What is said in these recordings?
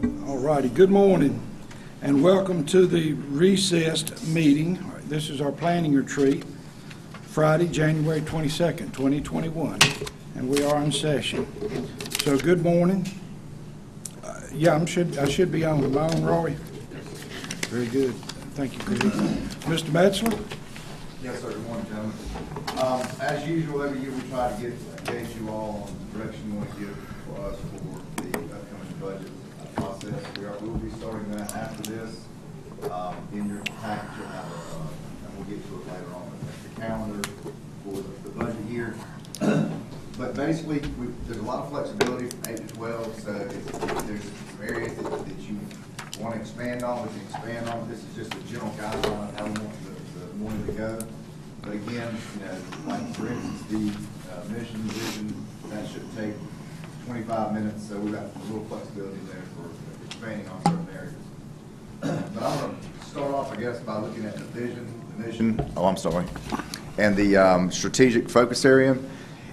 All righty, good morning and welcome to the recessed meeting. This is our planning retreat, Friday, January 22nd, 2021, and we are in session. So good morning. I should be on. Am I on, Rory? Very good. Thank you, Chris. Mr. Metzler? Yes, sir. Good morning, gentlemen. As usual, every year we try to engage you all on the direction you want to give for us for the upcoming budget process. We will be starting that after this. In your package, you'll have and we'll get to it later on, the calendar for the budget year. But basically, there's a lot of flexibility from 8 to 12, so if there's some areas that you want to expand on, we can expand on. This is just a general guideline of how we want the money to go. But again, like for instance, the mission vision, that should take 25 minutes, so we've got a little flexibility there for expanding on certain areas. But I'm going to start off, I guess, by looking at the vision, the mission, and the strategic focus area.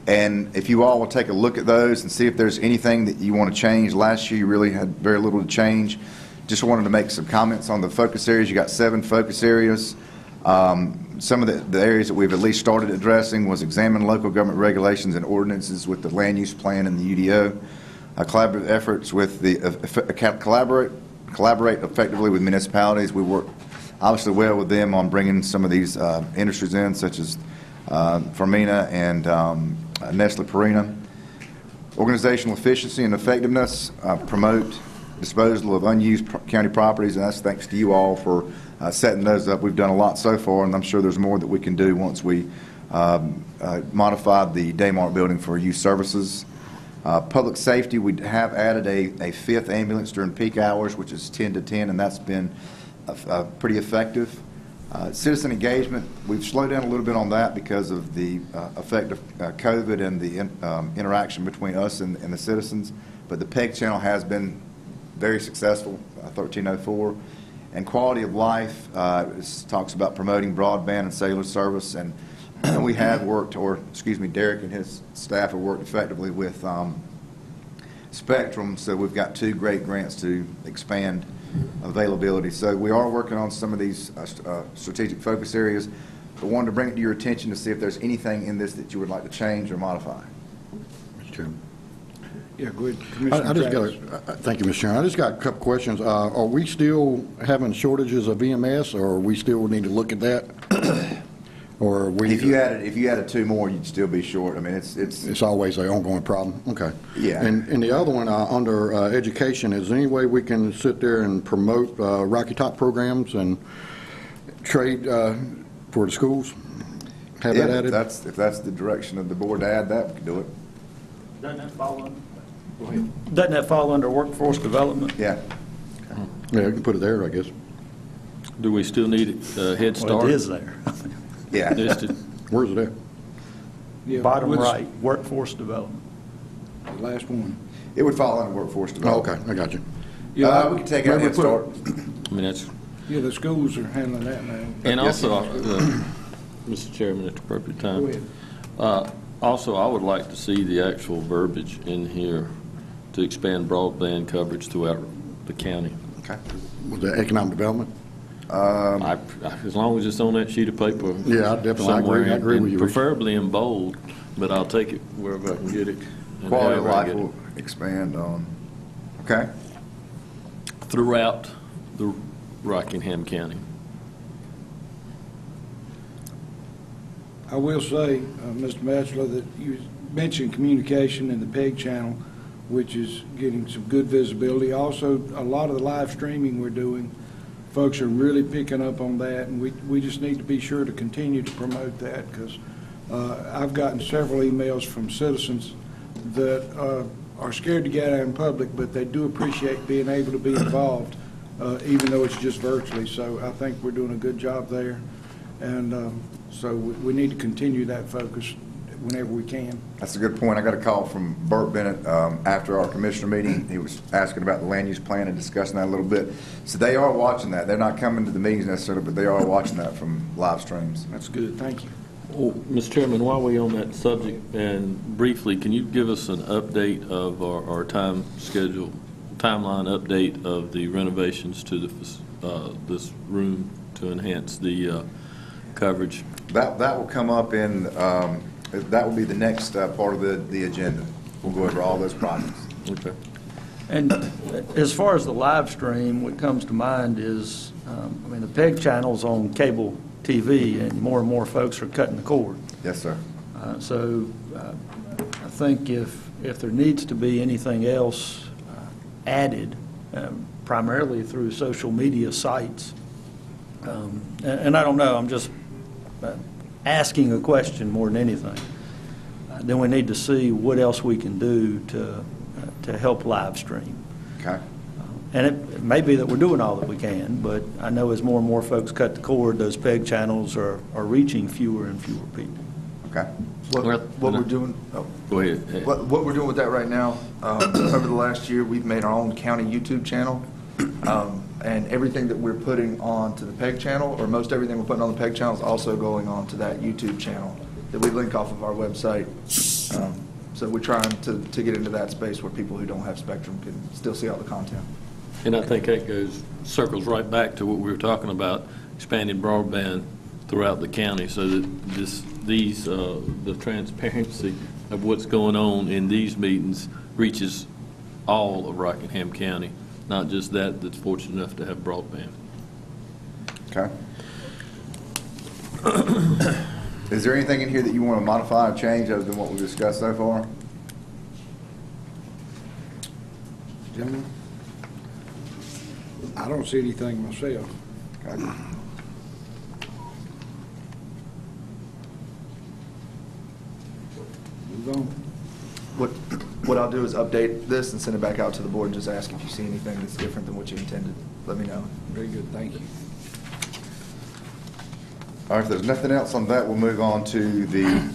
And if you all will take a look at those and see if there's anything that you want to change. Last year, you really had very little to change. Just wanted to make some comments on the focus areas. You got 7 focus areas. Some of the areas that we've at least started addressing was examine local government regulations and ordinances with the land use plan and the UDO, collaborative efforts with the collaborate effectively with municipalities. We work obviously well with them on bringing some of these industries in, such as Fermina and Nestle Purina. Organizational efficiency and effectiveness, promote disposal of unused county properties, and that's thanks to you all for setting those up. We've done a lot so far, and I'm sure there's more that we can do once we modified the Daymart building for youth services. Public safety, we have added a 5th ambulance during peak hours, which is 10 to 10, and that's been pretty effective. Citizen engagement, we've slowed down a little bit on that because of the effect of COVID and the interaction between us and the citizens, but the PEG channel has been very successful, 1304. And quality of life, talks about promoting broadband and cellular service, and we have worked, Derek and his staff have worked effectively with Spectrum, so we've got 2 great grants to expand availability. So we are working on some of these strategic focus areas, but wanted to bring it to your attention to see if there's anything in this that you would like to change or modify. Mr. Chairman. Yeah, go ahead, Commissioner. Thank you, Mr. Chairman. I just got a couple questions. Are we still having shortages of EMS, or we still need to look at that? Or if you added 2 more, you'd still be short. I mean, it's always an ongoing problem. Okay. Yeah. And the other one under education, is there any way we can sit there and promote Rocky Top programs and trade for the schools? Have that added? If that's the direction of the board to add that, we can do it. Doesn't that fall under? Doesn't that fall under workforce development? Yeah. Okay. Yeah, we can put it there, I guess. Do we still need a Head Start? Well, it is there. Yeah. Where's it at? Yeah, bottom right, workforce development. The last one. It would fall under workforce development. Oh, okay, I got you. Yeah, we can take out Head Start. I mean, that's. Yeah, the schools are handling that now. And also, Mr. Chairman, at the appropriate time. Go ahead. Also, I would like to see the actual verbiage in here to expand broadband coverage throughout the county. Okay. Was that economic development? As long as it's on that sheet of paper. Yeah, I definitely agree with you. Preferably in bold, but I'll take it wherever I can get it. Quality of life will expand on. Okay. Throughout the Rockingham County. I will say, Mr. Metzler, that you mentioned communication in the PEG channel, which is getting some good visibility. Also, a lot of the live streaming we're doing, folks are really picking up on that, and we just need to be sure to continue to promote that, because I've gotten several emails from citizens that are scared to get out in public, but they do appreciate being able to be involved, even though it's just virtually. So I think we're doing a good job there, and so we need to continue that focus whenever we can. That's a good point. I got a call from Burt Bennett after our commissioner meeting. He was asking about the land use plan and discussing that a little bit. So they are watching that. They're not coming to the meetings necessarily, but they are watching that from live streams. That's good. Thank you. Well, Mr. Chairman, while we're on that subject, and briefly, can you give us an update of our time schedule timeline update of the renovations to this room to enhance the coverage? That will come up in, that will be the next part of the agenda. We'll go over all those projects. Okay. And as far as the live stream, what comes to mind is, the PEG channel's on cable TV, and more folks are cutting the cord. Yes, sir. So I think if there needs to be anything else added, primarily through social media sites, and I don't know, I'm just asking a question more than anything, then we need to see what else we can do to help live stream. Okay. And it may be that we're doing all that we can, but I know as more and more folks cut the cord, those PEG channels are reaching fewer and fewer people. Okay. What we're doing, Go ahead. what we're doing with that right now, over the last year, we've made our own county YouTube channel, and everything that we're putting on to the PEG channel, or most everything we're putting on the PEG channel, is also going on to that YouTube channel that we link off of our website. So we're trying to get into that space where people who don't have Spectrum can still see all the content. And I think that circles right back to what we were talking about, expanding broadband throughout the county, so that the transparency of what's going on in these meetings reaches all of Rockingham County, not just that's fortunate enough to have broadband. Okay. Is there anything in here that you want to modify or change other than what we've discussed so far? Gentlemen? I don't see anything myself. Okay. Move on. What I'll do is update this and send it back out to the board and just ask if you see anything that's different than what you intended. Let me know. Very good, thank you. All right, if there's nothing else on that, we'll move on to the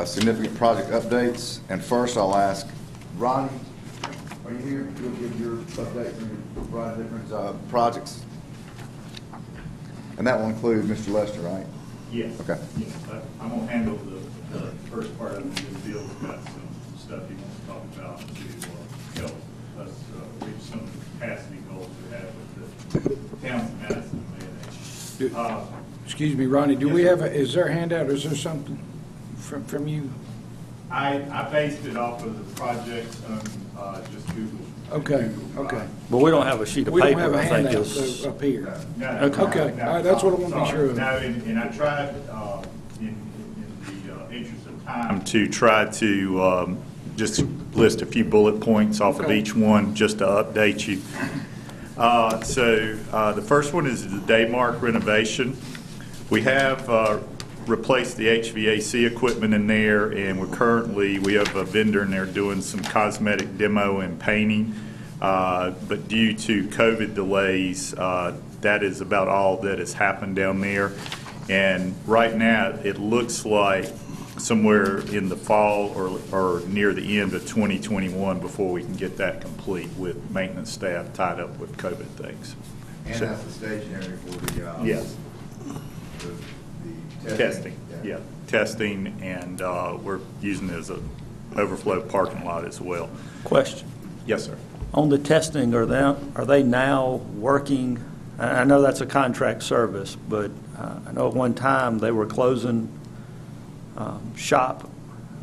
significant project updates. And first, I'll ask Ronnie, are you here? You'll give your update on your variety of different projects. And that will include Mr. Lester, right? Yes. Okay. Yes, I'm going to handle the first part of it. Bill's got some stuff he wants to talk about to help us reach some of the capacity goals we have with the towns of Madison and Mayonnaise. Excuse me, Ronnie, do we have is there a handout, or is there something from you? I based it off of the projects on just Google. Okay, Google okay. But we don't have a sheet of We don't paper, have a I think handout is. up here. No, Okay. no, All right, that's what I want to be sorry. sure of. No, and I tried, in the interest of time, to try to just list a few bullet points off of Okay. each one, just to update you. So the first one is the Daymark renovation. We have replaced the HVAC equipment in there, and we have a vendor in there doing some cosmetic demo and painting. But due to COVID delays, that is about all that has happened down there. And right now, it looks like somewhere in the fall or near the end of 2021 before we can get that complete with maintenance staff tied up with COVID things. And So- that's the stationary for the, Yes. the Testing, yeah, testing, and we're using it as a overflow parking lot as well. Question. Yes, sir. On the testing, are they now working? I know that's a contract service, but I know at one time they were closing shop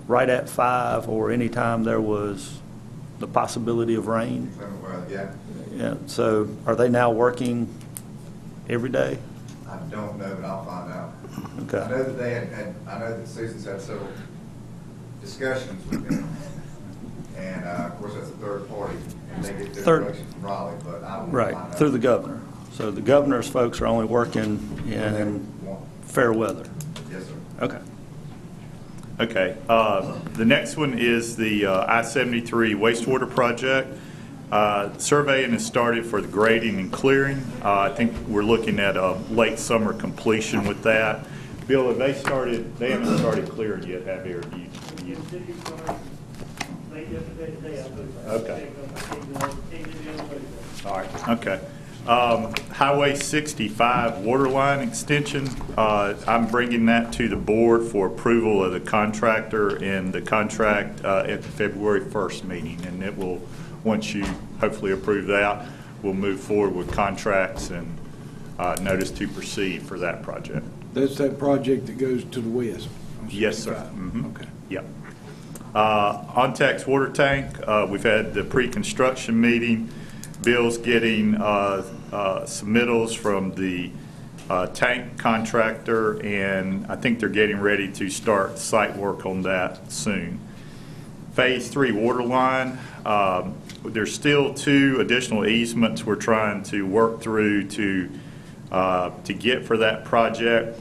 right at 5 or any time there was the possibility of rain. Yeah. Yeah, so are they now working every day? I don't know, but I'll find out. Okay. I know that they I know that Susan's had several discussions with them. And, of course, that's a third party, and they get their direction from Raleigh, but I will Right, find out. through the governor. So the governor's folks are only working in fair weather. Yes, sir. Okay. Okay, the next one is the I-73 wastewater project. Surveying has started for the grading and clearing. I think we're looking at a late summer completion with that. Bill, have they started, they haven't started clearing yet, have they? Or do you? Okay. All right, okay. Highway 65 water line extension, I'm bringing that to the board for approval of the contractor and the contract at the February 1st meeting, and it will once you hopefully approve that, we'll move forward with contracts and notice to proceed for that project. That's that project that goes to the west? on Yes, sir. 65. Mhm. Okay. Yep. On-tax water tank, we've had the pre-construction meeting. Bill's getting submittals from the tank contractor, and I think they're getting ready to start site work on that soon. Phase 3 water line, there's still 2 additional easements we're trying to work through to get for that project.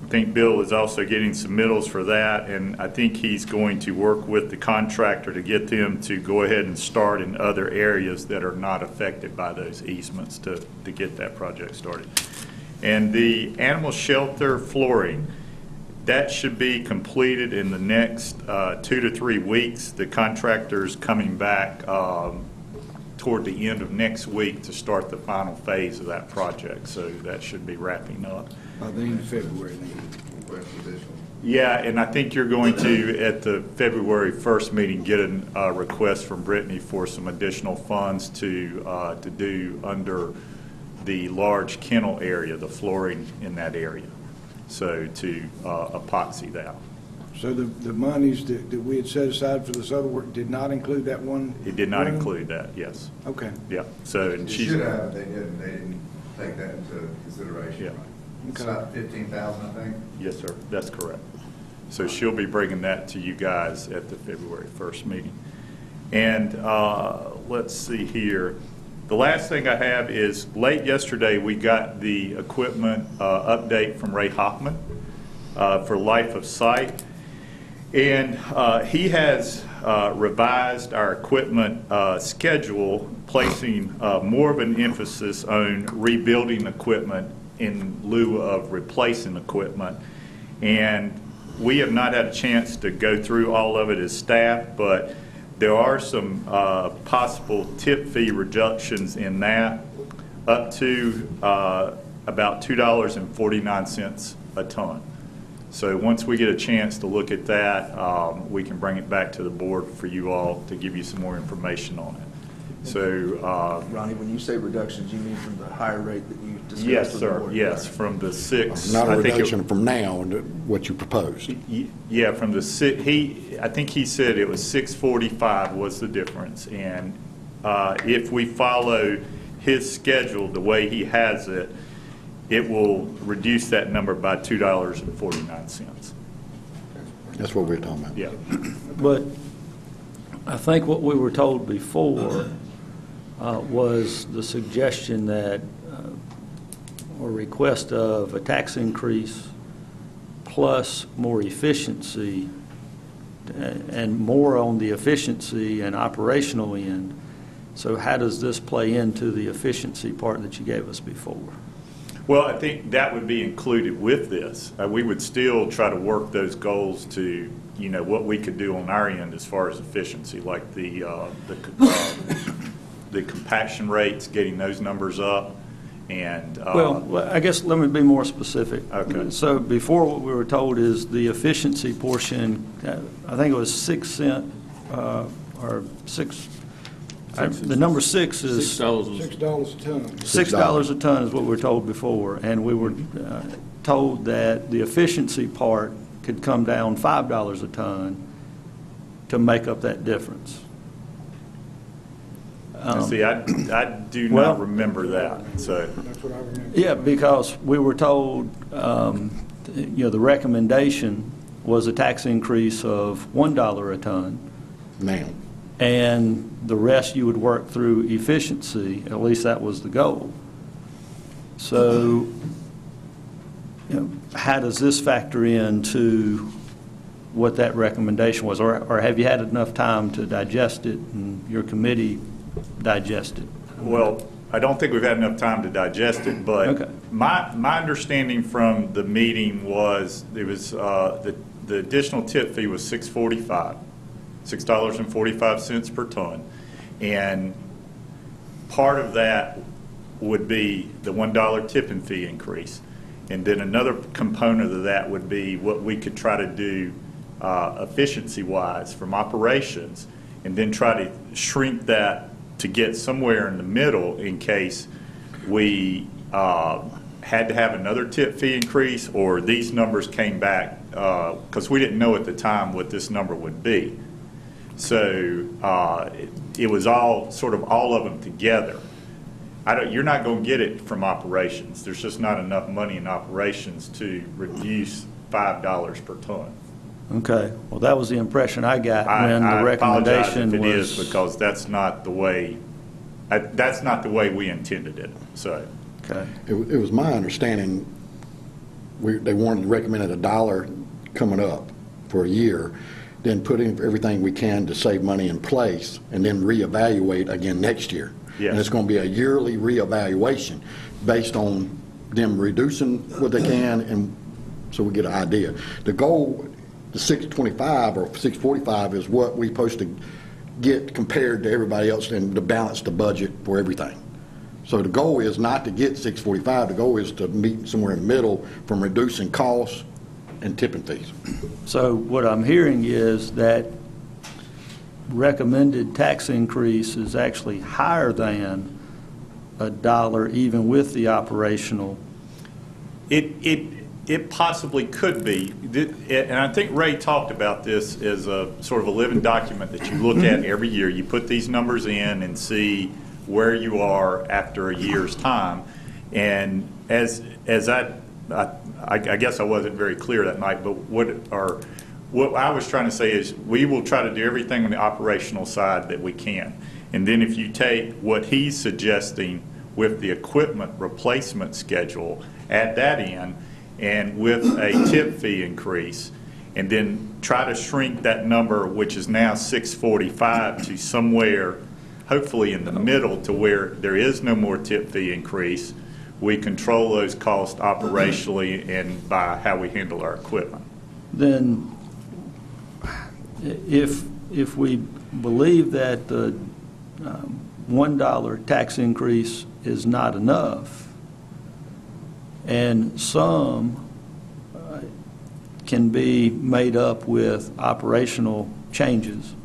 I think Bill is also getting submittals for that, and I think he's going to work with the contractor to get them to go ahead and start in other areas that are not affected by those easements to get that project started. And the animal shelter flooring, that should be completed in the next 2 to 3 weeks. The contractor's coming back toward the end of next week to start the final phase of that project, so that should be wrapping up. By the end of February, then. Request additional. Yeah, and I think you're going to, at the February 1st meeting, get a request from Brittany for some additional funds to do under the large kennel area, the flooring in that area, so to epoxy that. So the monies that we had set aside for this other work did not include that one? It did not room? include that, yes. Okay. Yeah, so, and It she's, should have, they didn't take that into consideration. Yeah. Right? It's Okay. about 15,000, I think. yes, sir, that's correct. So she'll be bringing that to you guys at the February 1st meeting. And let's see here. The last thing I have is late yesterday, we got the equipment update from Ray Hoffman for Life of Sight. And he has revised our equipment schedule, placing more of an emphasis on rebuilding equipment in lieu of replacing equipment. And we have not had a chance to go through all of it as staff, but there are some possible tip fee reductions in that, up to about $2.49 a ton. So once we get a chance to look at that, we can bring it back to the board for you all to give you some more information on it. So, Ronnie, when you say reductions, you mean from the higher rate that you discussed? yes, with the sir, board? yes, from the 6. Not I a think it- reduction from now, what you proposed. Yeah, from the I think he said it was 645 was the difference, and if we follow his schedule the way he has it, it will reduce that number by $2.49. That's what we're talking about. Yeah, But I think what we were told before was the suggestion that, or request of a tax increase plus more efficiency, and more on the efficiency and operational end. So how does this play into the efficiency part that you gave us before? well, I think that would be included with this. We would still try to work those goals to, you know, what we could do on our end as far as efficiency, like the compaction rates, getting those numbers up, and Well, I guess let me be more specific. Okay. So before, what we were told is the efficiency portion, I think it was 6 cent, or 6, the number 6 is $6. $6 a ton. $6 a ton is what we were told before, and we were told that the efficiency part could come down $5 a ton to make up that difference. see, I do well- not remember that, so. That's what I remember. Yeah, because we were told, the recommendation was a tax increase of $1 a ton, Now, and the rest you would work through efficiency. At least that was the goal. So, how does this factor into what that recommendation was? Or have you had enough time to digest it and your committee digest it? Well, I don't think we've had enough time to digest it, but Okay. my understanding from the meeting was it was the additional tip fee was $6.45 per ton, and part of that would be the $1 tipping fee increase, and then another component of that would be what we could try to do efficiency-wise from operations, and then try to shrink that to get somewhere in the middle in case we had to have another tip fee increase, or these numbers came back, because we didn't know at the time what this number would be. So it was all sort of all of them together. You're not going to get it from operations. There's just not enough money in operations to reduce $5 per ton. Okay, well, that was the impression I got when the recommendation I apologize if it was. is, because that's not the way we intended it, so. Okay, It was my understanding, they wanted to recommend $1 coming up for a year, then put in everything we can to save money in place, and then reevaluate again next year. Yes. And it's going to be a yearly reevaluation based on them reducing what they can, and so we get an idea. The goal, the 625 or 645, is what we're supposed to get compared to everybody else and to balance the budget for everything. So the goal is not to get 645, the goal is to meet somewhere in the middle from reducing costs and tipping fees. so what I'm hearing is that recommended tax increase is actually higher than $1, even with the operational. It possibly could be, and I think Ray talked about this as a sort of a living document that you look at every year. You put these numbers in and see where you are after a year's time. And as I guess I wasn't very clear that night, but what I was trying to say is we will try to do everything on the operational side that we can. And then if you take what he's suggesting with the equipment replacement schedule, add that in, and with a tip fee increase, and then try to shrink that number, which is now 645, to somewhere hopefully in the middle, to where there is no more tip fee increase. We control those costs operationally and by how we handle our equipment. Then if we believe that the $1 tax increase is not enough, and some can be made up with operational changes,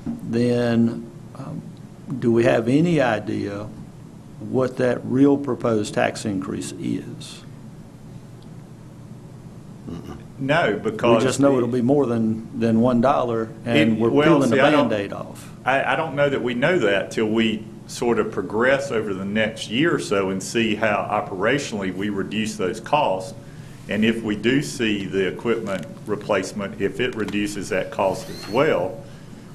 then do we have any idea what that real proposed tax increase is? No, because We just know it'll be more than $1, and we're peeling the Band-Aid off. I don't know that we know that till we sort of progress over the next year or so and see how operationally we reduce those costs. And if we do see the equipment replacement, if it reduces that cost as well,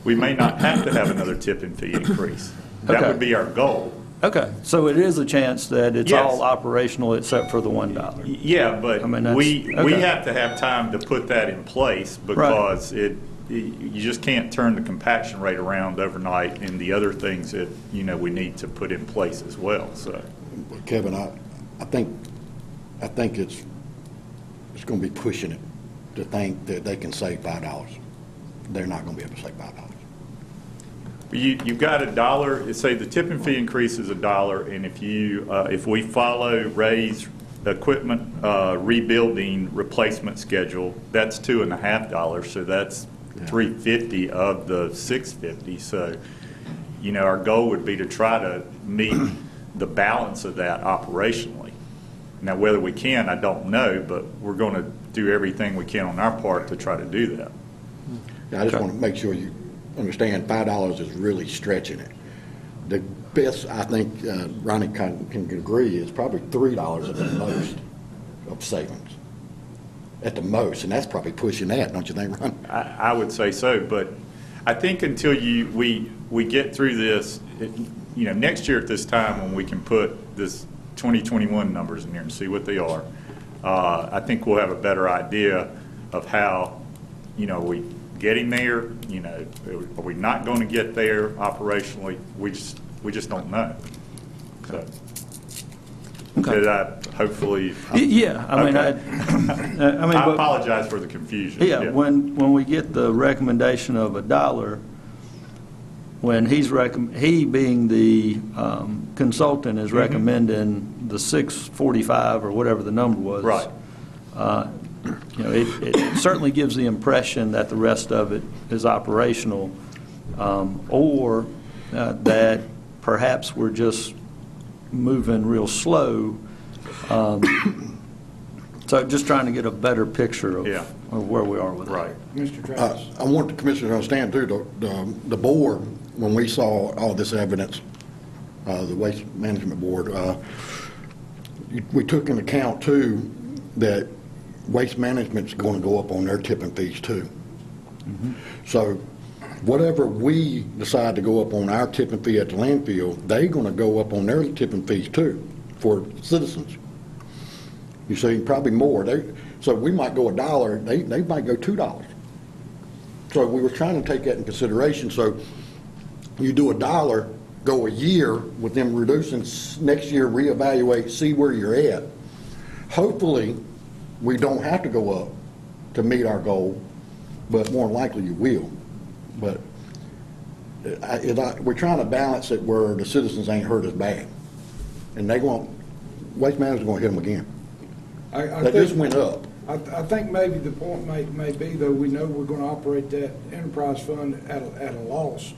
we may not have to have another tip and fee increase. That Okay. would be our goal. Okay, so it is a chance that it's Yes. all operational except for the $1. Yeah, but I mean, that's- we okay. have to have time to put that in place, because you just can't turn the compaction rate around overnight, and the other things that, we need to put in place as well, so. Kevin, I think it's going to be pushing it to think that they can save $5. They're not going to be able to save $5. You've got $1, say the tip and fee increase is $1, and if we follow Ray's equipment rebuilding replacement schedule, that's $2.50, so that's $3.50 of the $6.50. So, our goal would be to try to meet the balance of that operationally. Now, whether we can, I don't know, but we're going to do everything we can on our part to try to do that. Yeah, I just want to make sure you understand $5 is really stretching it. The best, I think, Ronnie can agree, is probably $3 at the most of savings. At the most, and that's probably pushing that, don't you think, Ronnie? I would say so, but I think until we get through this, next year at this time, when we can put this 2021 numbers in there and see what they are, I think we'll have a better idea of how, we getting there, are we not going to get there operationally? We just don't know. So, Okay. did I hopefully? Yeah, I mean, Okay. I I apologize for the confusion. Yeah, when we get the recommendation of $1, when he being the consultant is recommending the 645 or whatever the number was. Right. It certainly gives the impression that the rest of it is operational, or that perhaps we're just moving real slow. So just trying to get a better picture of, Yeah. of where we are with Right. that. Mr. Travis. I want the commissioner to understand too, the board, when we saw all this evidence, the Waste Management Board, we took into account too that Waste Management's going to go up on their tipping fees too. So whatever we decide to go up on our tipping fee at the landfill, they're going to go up on their tipping fees too for citizens. You see, probably more. So we might go $1, they might go $2. So we were trying to take that in consideration. So you do $1, go a year with them reducing, next year reevaluate, see where you're at. Hopefully, we don't have to go up to meet our goal, but more than likely you will. But we're trying to balance it where the citizens ain't hurt as bad. And Waste Management's going to hit them again. They just went up. I think maybe the point may be, though, we know we're going to operate that enterprise fund at a loss,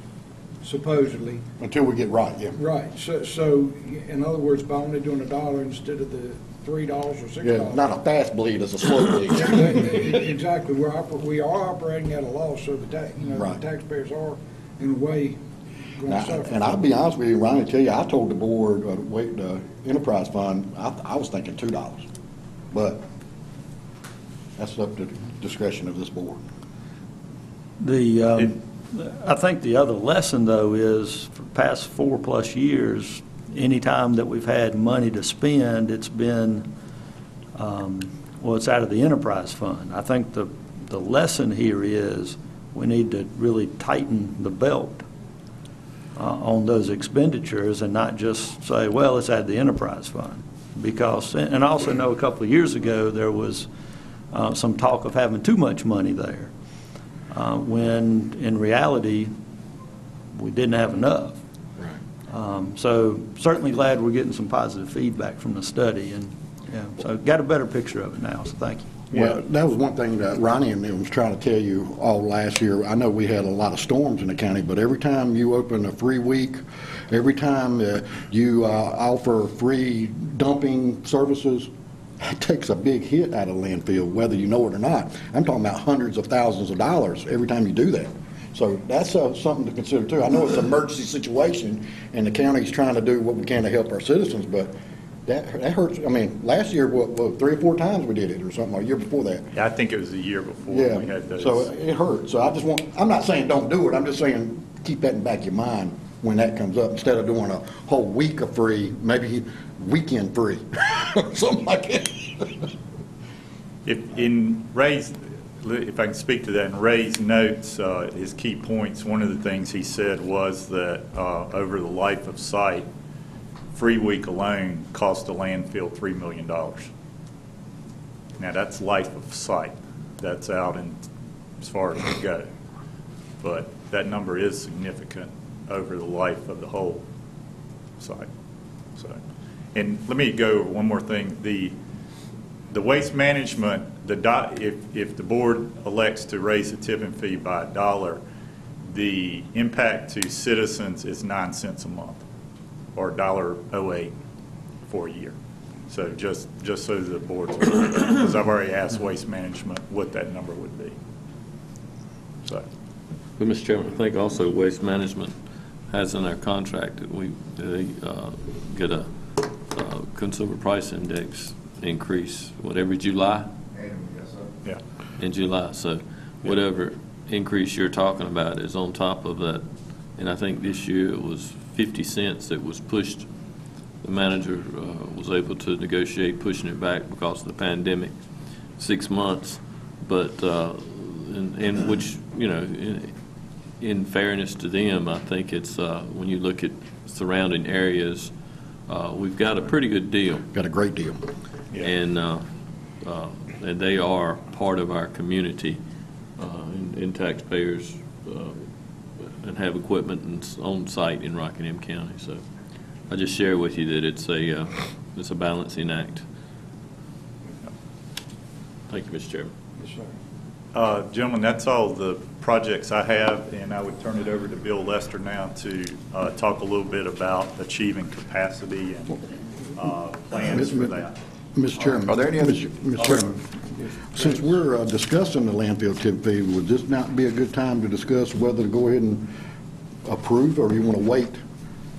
supposedly. Until we get right, yeah. Right. So in other words, by only doing $1 instead of the $3 or $6. Yeah, not a fast bleed, it's a slow bleed. Exactly. We are operating at a loss, so Right. the taxpayers are, in a way, going to suffer. And I'll be honest with you, Ronnie, tell you, I told the board, the enterprise fund, I was thinking $2. But that's up to the discretion of this board. I think the other lesson, though, is for the past 4+ years, any time that we've had money to spend, it's been, it's out of the enterprise fund. I think the lesson here is we need to really tighten the belt on those expenditures and not just say, well, it's out of the enterprise fund. Because, and I also know a couple of years ago there was some talk of having too much money there, when in reality we didn't have enough. So certainly glad we're getting some positive feedback from the study, and so got a better picture of it now, so thank you. Well, that was one thing that Ronnie and them was trying to tell you all last year. I know we had a lot of storms in the county, but every time you open a free week, every time you offer free dumping services, it takes a big hit out of the landfill, whether you know it or not. I'm talking about hundreds of thousands of dollars every time you do that. So that's something to consider too. I know it's an emergency situation and the county's trying to do what we can to help our citizens, but that hurts. I mean, last year, 3 or 4 times we did it or something, or a year before that. Yeah, I think it was the year before we had those. So it hurts. So I'm not saying don't do it. I'm just saying keep that in the back of your mind when that comes up, instead of doing a whole week of free, maybe weekend free, something like that. If I can speak to that, in Ray's notes, his key points, one of the things he said was that over the life of site, free week alone cost the landfill $3 million. Now that's life of site. That's out in as far as we go. But that number is significant over the life of the whole site. So, and let me go over one more thing. The waste management, if the board elects to raise the tipping fee by $1, the impact to citizens is 9 cents a month, or $1.08 for a year. So just so the board's aware, because I've already asked Waste Management what that number would be. So. But Mr. Chairman, I think also Waste Management has in their contract that they get a consumer price index increase, every July? Yeah. In July. So whatever increase you're talking about is on top of that. And I think this year it was 50 cents that was pushed. The manager was able to negotiate pushing it back because of the pandemic, 6 months. But in which, in fairness to them, I think it's when you look at surrounding areas, we've got a pretty good deal. Got a great deal. Yeah. And they are part of our community, and taxpayers, and have equipment on site in Rockingham County. So I just share with you that it's a balancing act. Thank you, Mr. Chairman. Yes, sir. Gentlemen, that's all the projects I have, and I would turn it over to Bill Lester now to talk a little bit about achieving capacity and plans for that. Mr. Chairman. Are there any other- Mr. Chairman, since we're discussing the landfill tip fee, would this not be a good time to discuss whether to go ahead and approve, or you want to wait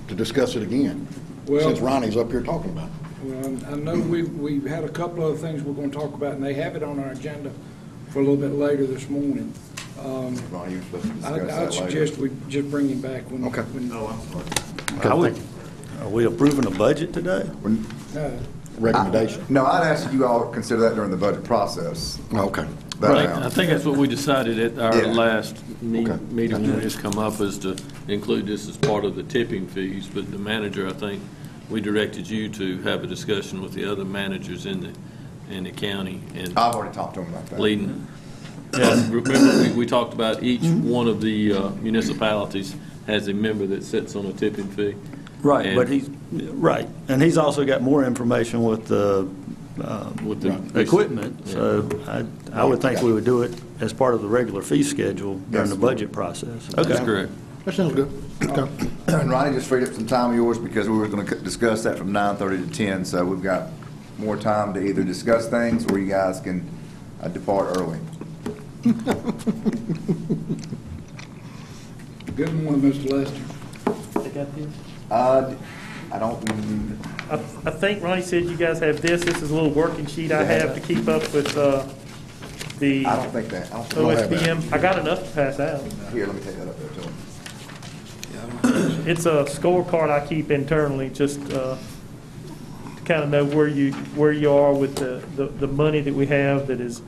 to discuss it again? Well- Since Ronnie's up here talking about it. Well, I know we've had a couple other things we're going to talk about, and they have it on our agenda for a little bit later this morning. Ronnie, you're supposed to discuss that I'd suggest we just bring him back when. Okay. when- Are we approving a budget today? Recommendation. No, I'd ask you all to consider that during the budget process. Okay. I think that's what we decided at our Yeah. last Okay. meeting when this come up, is to include this as part of the tipping fees. But the manager, I think, we directed you to have a discussion with the other managers in the county and I've already talked to him about that. leading. Yeah, remember, we talked about each one of the municipalities has a member that sits on a tipping fee. Right, And- but and he's also got more information with the With the equipment, so I would think we would do it as part of the regular fee schedule during the budget process. That's Okay. correct. That sounds good. Okay. And Ronnie just freed up some time of yours because we were going to discuss that from 9:30 to 10, so we've got more time to either discuss things or you guys can depart early. Good morning, Mr. Lester. They got this? I don't, I think Ronnie said you guys have this. This is a little working sheet I have to keep up with the I don't think that, I don't have that. OSBM. I got enough to pass out. here, let me take that up there to him. It's a scorecard I keep internally, just to kind of know where you are with the money that we have that is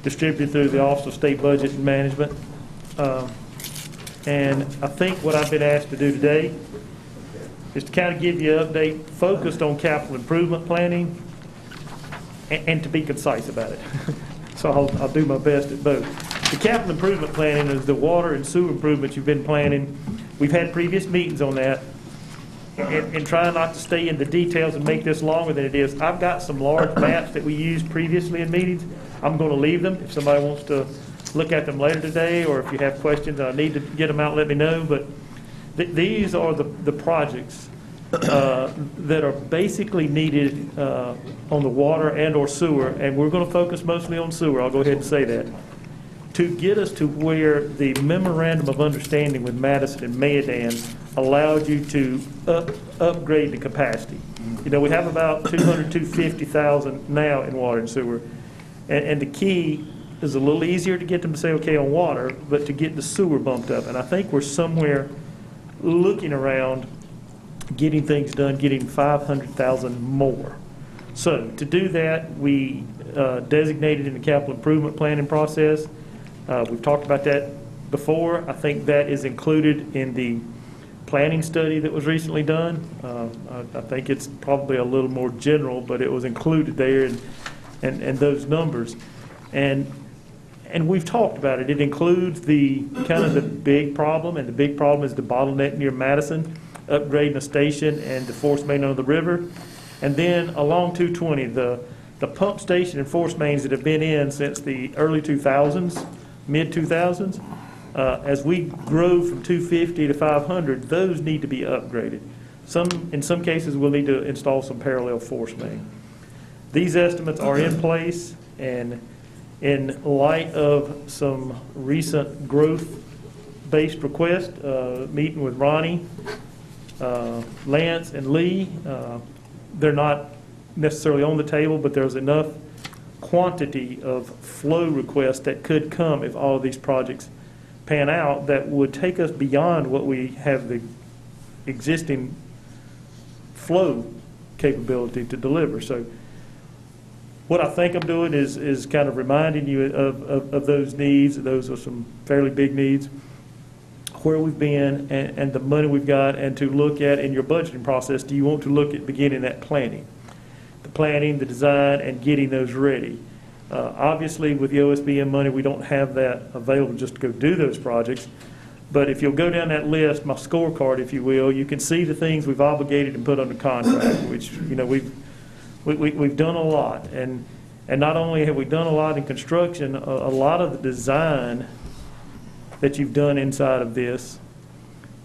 distributed through the Office of State Budget and Management. And I think what I've been asked to do today is to kind of give you an update focused on capital improvement planning and to be concise about it. So I'll do my best at both. The capital improvement planning is the water and sewer improvements you've been planning. We've had previous meetings on that. And trying not to stay in the details and make this longer than it is, I've got some large maps that we used previously in meetings. I'm going to leave them. If somebody wants to look at them later today, or if you have questions, I need to get them out, let me know. But these are the projects that are basically needed on the water and or sewer, and we're going to focus mostly on sewer. I'll go ahead and say that. To get us to where the memorandum of understanding with Madison and Mayodan allowed you to upgrade the capacity. You know, we have about 250,000 now in water and sewer, and the key is a little easier to get them to say okay on water, but to get the sewer bumped up. And I think we're somewhere looking around getting things done, getting 500,000 more. So to do that, we designated in the capital improvement planning process. We've talked about that before. I think that is included in the planning study that was recently done. I think it's probably a little more general, but it was included there and those numbers. And we've talked about it. It includes the kind of the big problem, and the big problem is the bottleneck near Madison, upgrading the station and the force main under the river. And then along 220, the pump station and force mains that have been in since the early 2000s, mid-2000s, as we grow from 250 to 500, those need to be upgraded. In some cases, we'll need to install some parallel force main. These estimates are in place, and in light of some recent growth-based requests, meeting with Ronnie, Lance, and Lee, they're not necessarily on the table, but there's enough quantity of flow requests that could come if all of these projects pan out that would take us beyond what we have the existing flow capability to deliver. So what I think I'm doing is kind of reminding you of those needs. Those are some fairly big needs, where we've been and the money we've got, and to look at in your budgeting process, do you want to look at beginning that planning? The planning, the design, and getting those ready. Obviously, with the OSBM money, we don't have that available just to go do those projects. But if you'll go down that list, my scorecard, if you will, you can see the things we've obligated and put under contract, which, you know, we've done a lot. And And not only have we done a lot in construction, a lot of the design that you've done inside of this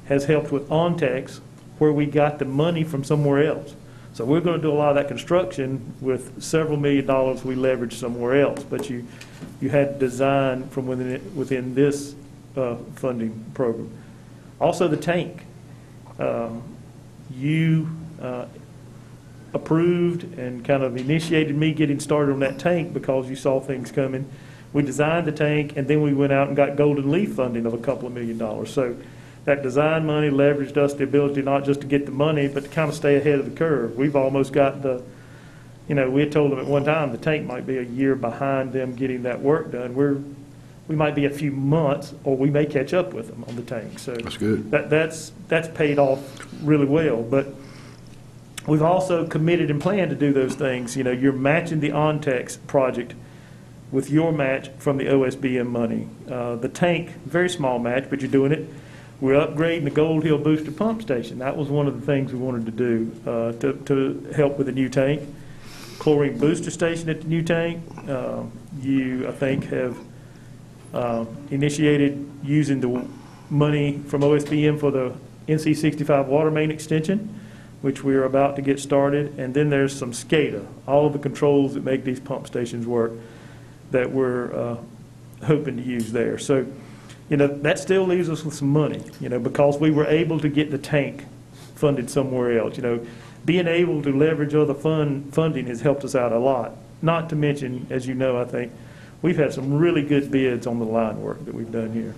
has helped with OnTex, where we got the money from somewhere else. So we're going to do a lot of that construction with several $1 million we leveraged somewhere else. But you had design from within this funding program. Also the tank. You approved and kind of initiated me getting started on that tank because you saw things coming. We designed the tank, and then we went out and got Golden Leaf funding of a couple of $1 million. So that design money leveraged us the ability not just to get the money, but to kind of stay ahead of the curve. We've almost got we had told them at one time the tank might be a year behind them getting that work done. We might be a few months, or we may catch up with them on the tank. So That's good. That's paid off really well. But we've also committed and planned to do those things. You're matching the OnTex project with your match from the OSBM money. The tank, very small match, but you're doing it. We're upgrading the Gold Hill booster pump station. That was one of the things we wanted to do to help with the new tank. Chlorine booster station at the new tank. You, I think, have initiated using the money from OSBM for the NC 65 water main extension, which we're about to get started. And then there's some SCADA, all of the controls that make these pump stations work, that we're hoping to use there. So, that still leaves us with some money, because we were able to get the tank funded somewhere else. Being able to leverage other funding has helped us out a lot. Not to mention, as you know, I think, we've had some really good bids on the line work that we've done here.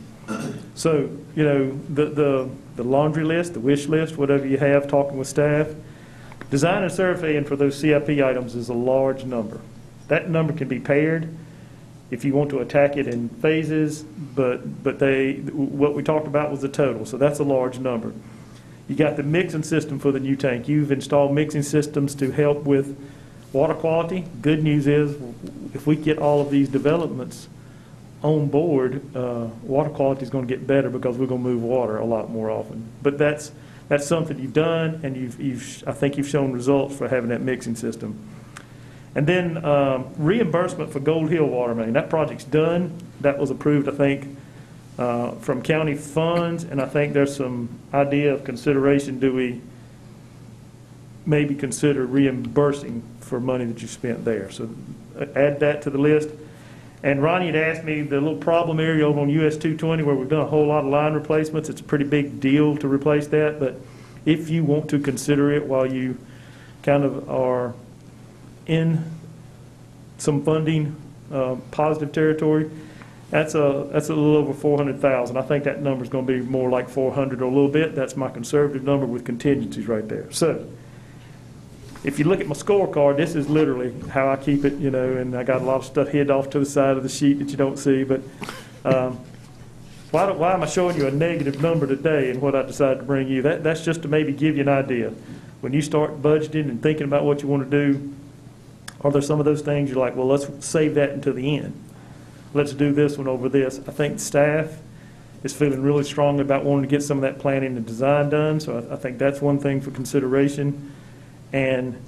So, the laundry list, the wish list, whatever you have, talking with staff, design and surveying for those CIP items is a large number. That number can be paired if you want to attack it in phases, but what we talked about was the total, so that's a large number. You got the mixing system for the new tank. You've installed mixing systems to help with water quality. Good news is, if we get all of these developments on board, water quality is going to get better because we're going to move water a lot more often. But that's something you've done, and I think you've shown results for having that mixing system. And then reimbursement for Gold Hill water main. That project's done. That was approved, I think, from county funds, and I think there's some idea of consideration. Do we maybe consider reimbursing for money that you spent there? So add that to the list. And Ronnie had asked me the little problem area over on US 220 where we've done a whole lot of line replacements. It's a pretty big deal to replace that, but if you want to consider it while you kind of are in some funding positive territory, that's a little over 400,000. I think that number is going to be more like 400 or a little bit. That's my conservative number with contingencies right there. So if you look at my scorecard, this is literally how I keep it, and I got a lot of stuff hid off to the side of the sheet that you don't see. But why am I showing you a negative number today and what I decided to bring you? That's just to maybe give you an idea. When you start budgeting and thinking about what you want to do, are there some of those things you're like, well, let's save that until the end. Let's do this one over this. I think staff is feeling really strongly about wanting to get some of that planning and design done, so I think that's one thing for consideration. And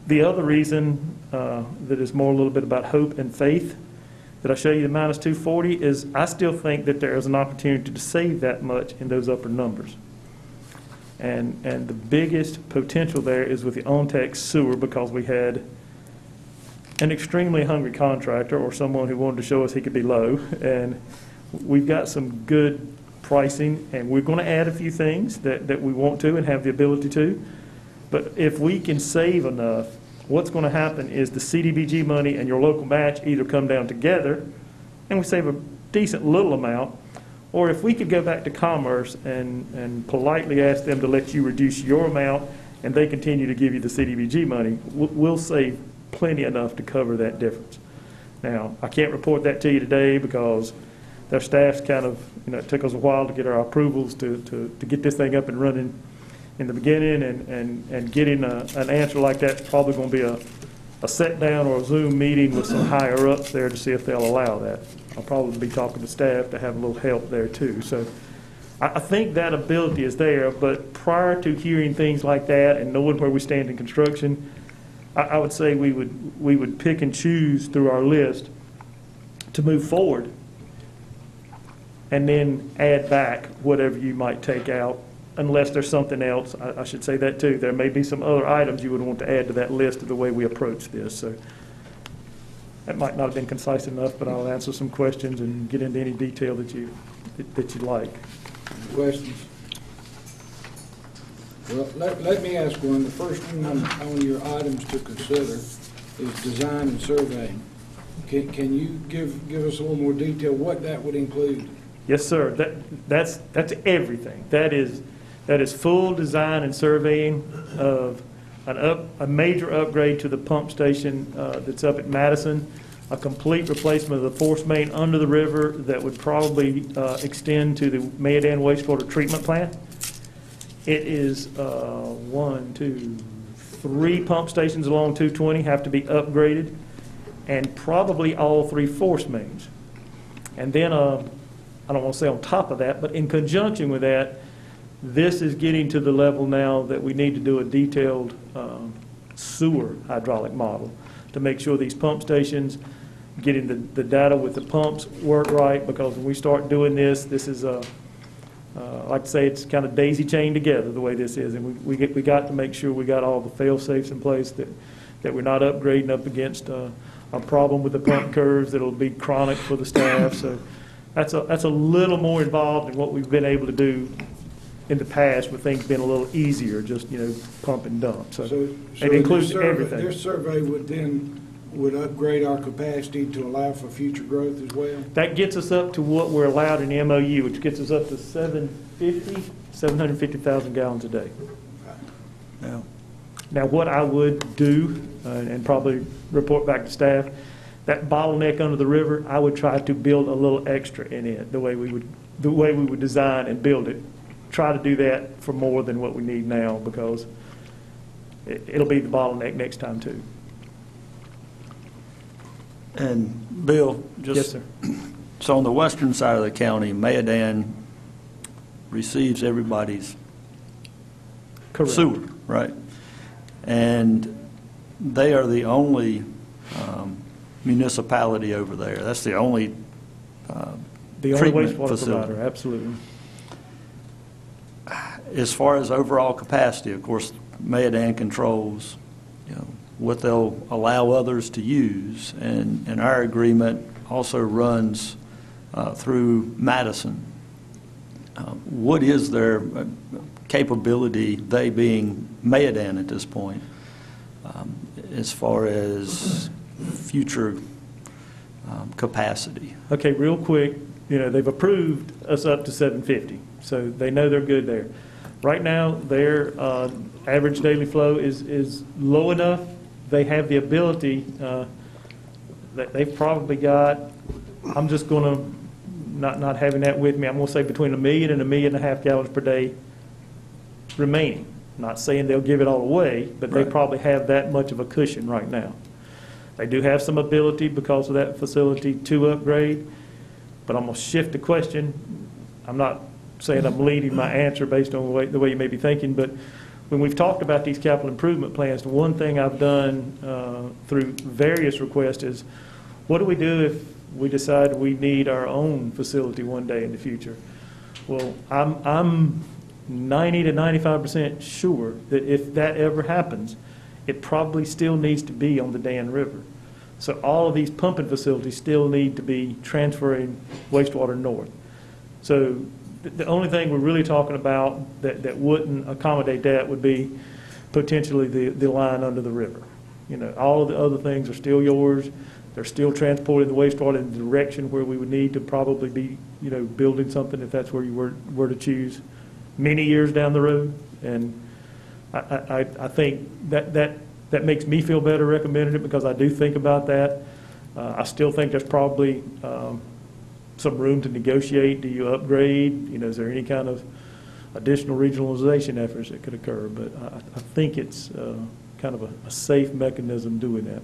the other reason that is more a little bit about hope and faith that I show you the minus 240 is I still think that there is an opportunity to save that much in those upper numbers. And the biggest potential there is with the OnTex sewer, because we had an extremely hungry contractor or someone who wanted to show us he could be low. And we've got some good pricing, and we're going to add a few things that we want to and have the ability to. But if we can save enough, what's going to happen is the CDBG money and your local match either come down together and we save a decent little amount, or if we could go back to Commerce and politely ask them to let you reduce your amount and they continue to give you the CDBG money, we'll save plenty enough to cover that difference. Now, I can't report that to you today because their staff's kind of, it took us a while to get our approvals to get this thing up and running in the beginning, and getting an answer like that is probably going to be a sit down or a Zoom meeting with some higher ups there to see if they'll allow that. I'll probably be talking to staff to have a little help there too. So I think that ability is there, but prior to hearing things like that and knowing where we stand in construction, I would say we would pick and choose through our list to move forward and then add back whatever you might take out, unless there's something else. I should say that too. There may be some other items you would want to add to that list of the way we approach this. So that might not have been concise enough, but I'll answer some questions and get into any detail that you'd like. Questions? Well, let me ask one. The first one on your items to consider is design and surveying. Can you give us a little more detail what that would include? Yes, sir. That's everything. That is full design and surveying of a major upgrade to the pump station that's up at Madison, a complete replacement of the force main under the river that would probably extend to the Mayodan wastewater treatment plant. It is 1, 2, 3 pump stations along 220 have to be upgraded, and probably all 3 force mains. And then, I don't want to say on top of that, but in conjunction with that, this is getting to the level now that we need to do a detailed sewer hydraulic model to make sure these pump stations, getting the data with the pumps work right, because when we start doing this is like I say, it's kind of daisy chained together the way this is, and we got to make sure we got all the fail safes in place, that we're not upgrading up against a problem with the pump curves that'll be chronic for the staff. So that's a little more involved than what we've been able to do in the past, with things being a little easier, just pump and dump. So it includes everything. This survey would upgrade our capacity to allow for future growth as well? That gets us up to what we're allowed in the MOU, which gets us up to 750,000 gallons a day. Now, what I would do, and probably report back to staff, that bottleneck under the river, I would try to build a little extra in it, the way we would design and build it. Try to do that for more than what we need now, because it'll be the bottleneck next time too. And Bill, Yes, sir. So on the western side of the county, Mayodan receives everybody's Correct. sewer, right? And they are the only municipality over there. That's the only The only treatment wastewater facility. provider, absolutely. As far as overall capacity, of course, Mayodan controls, what they'll allow others to use, and our agreement also runs through Madison. What is their capability, they being Mayodan at this point, as far as future capacity? Okay, real quick, they've approved us up to 750, so they know they're good there. Right now, their average daily flow is low enough. They have the ability, that they've probably got, I'm just going to, not having that with me, I'm going to say between 1 million and 1.5 million gallons per day remaining. Not saying they'll give it all away, but they probably have that much of a cushion right now. They do have some ability because of that facility to upgrade, but I'm going to shift the question. I'm not saying I'm leading my answer based on the way you may be thinking, but when we've talked about these capital improvement plans, the one thing I've done through various requests is, what do we do if we decide we need our own facility one day in the future? Well, I'm 90 to 95% sure that if that ever happens, it probably still needs to be on the Dan River. So all of these pumping facilities still need to be transferring wastewater north. So the only thing we're really talking about that wouldn't accommodate that would be potentially the line under the river. All of the other things are still yours. They're still transporting the wastewater in the direction where we would need to probably be, building something if that's where you were to choose many years down the road. And I think that makes me feel better recommending it, because I do think about that. I still think there's probably some room to negotiate. Do you upgrade? Is there any kind of additional regionalization efforts that could occur? But I think it's kind of a safe mechanism doing that.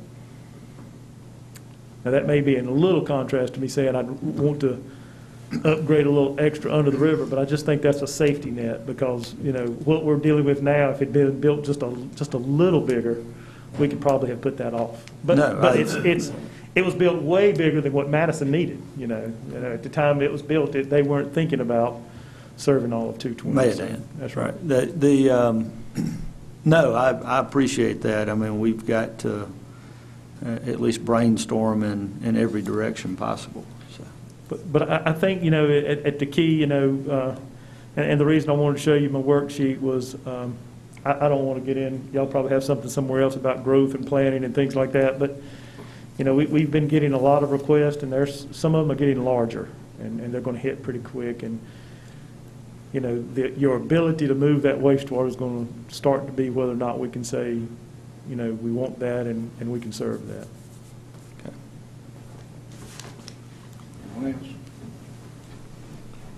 Now, that may be in a little contrast to me saying I'd want to upgrade a little extra under the river, but I just think that's a safety net, because what we're dealing with now, if it had been built just a little bigger, we could probably have put that off. But, No, but I- it was built way bigger than what Madison needed, you know. At the time it was built, they weren't thinking about serving all of 220. Mayodan. That's right. No, I appreciate that. I mean, we've got to at least brainstorm in every direction possible, so. But I think, you know, at the key, you know, and the reason I wanted to show you my worksheet was, I don't want to get in, y'all probably have something somewhere else about growth and planning and things like that, but, you know, we've been getting a lot of requests, and some of them are getting larger, and they're going to hit pretty quick, and, you know, your ability to move that wastewater is going to start to be whether or not we can say, you know, we want that and we can serve that. Okay. Anyone else?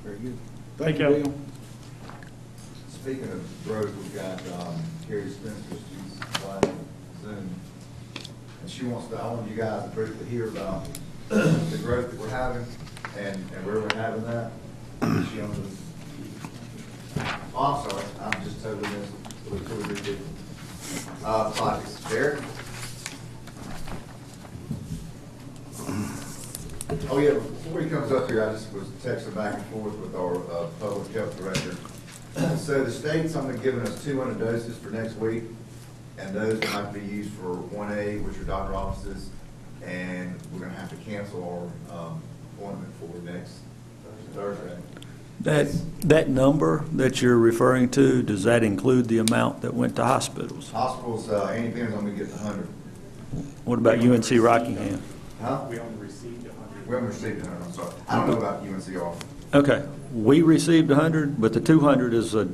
Very good. Thank you, you. Bill. Speaking of growth, we've got Carrie Spencer, she's on Zoom. And she wants to, I want you guys to briefly hear about the growth that we're having and where we're having that. She on the, oh, I'm sorry, I'm just totally missing. It was totally ridiculous. Projects, Derek? Oh, yeah, before he comes up here, I just was texting back and forth with our public health director. So the state's only giving us 200 doses for next week, and those have to be used for 1A, which are doctor offices, and we're going to have to cancel our appointment for next Thursday. That number that you're referring to, does that include the amount that went to hospitals? Hospitals, Annie Penn's only getting 100. What about UNC Rockingham? Huh? We only received 100. We haven't received 100, I'm sorry. I don't know about UNCR. Okay, we received 100, but the 200 is a,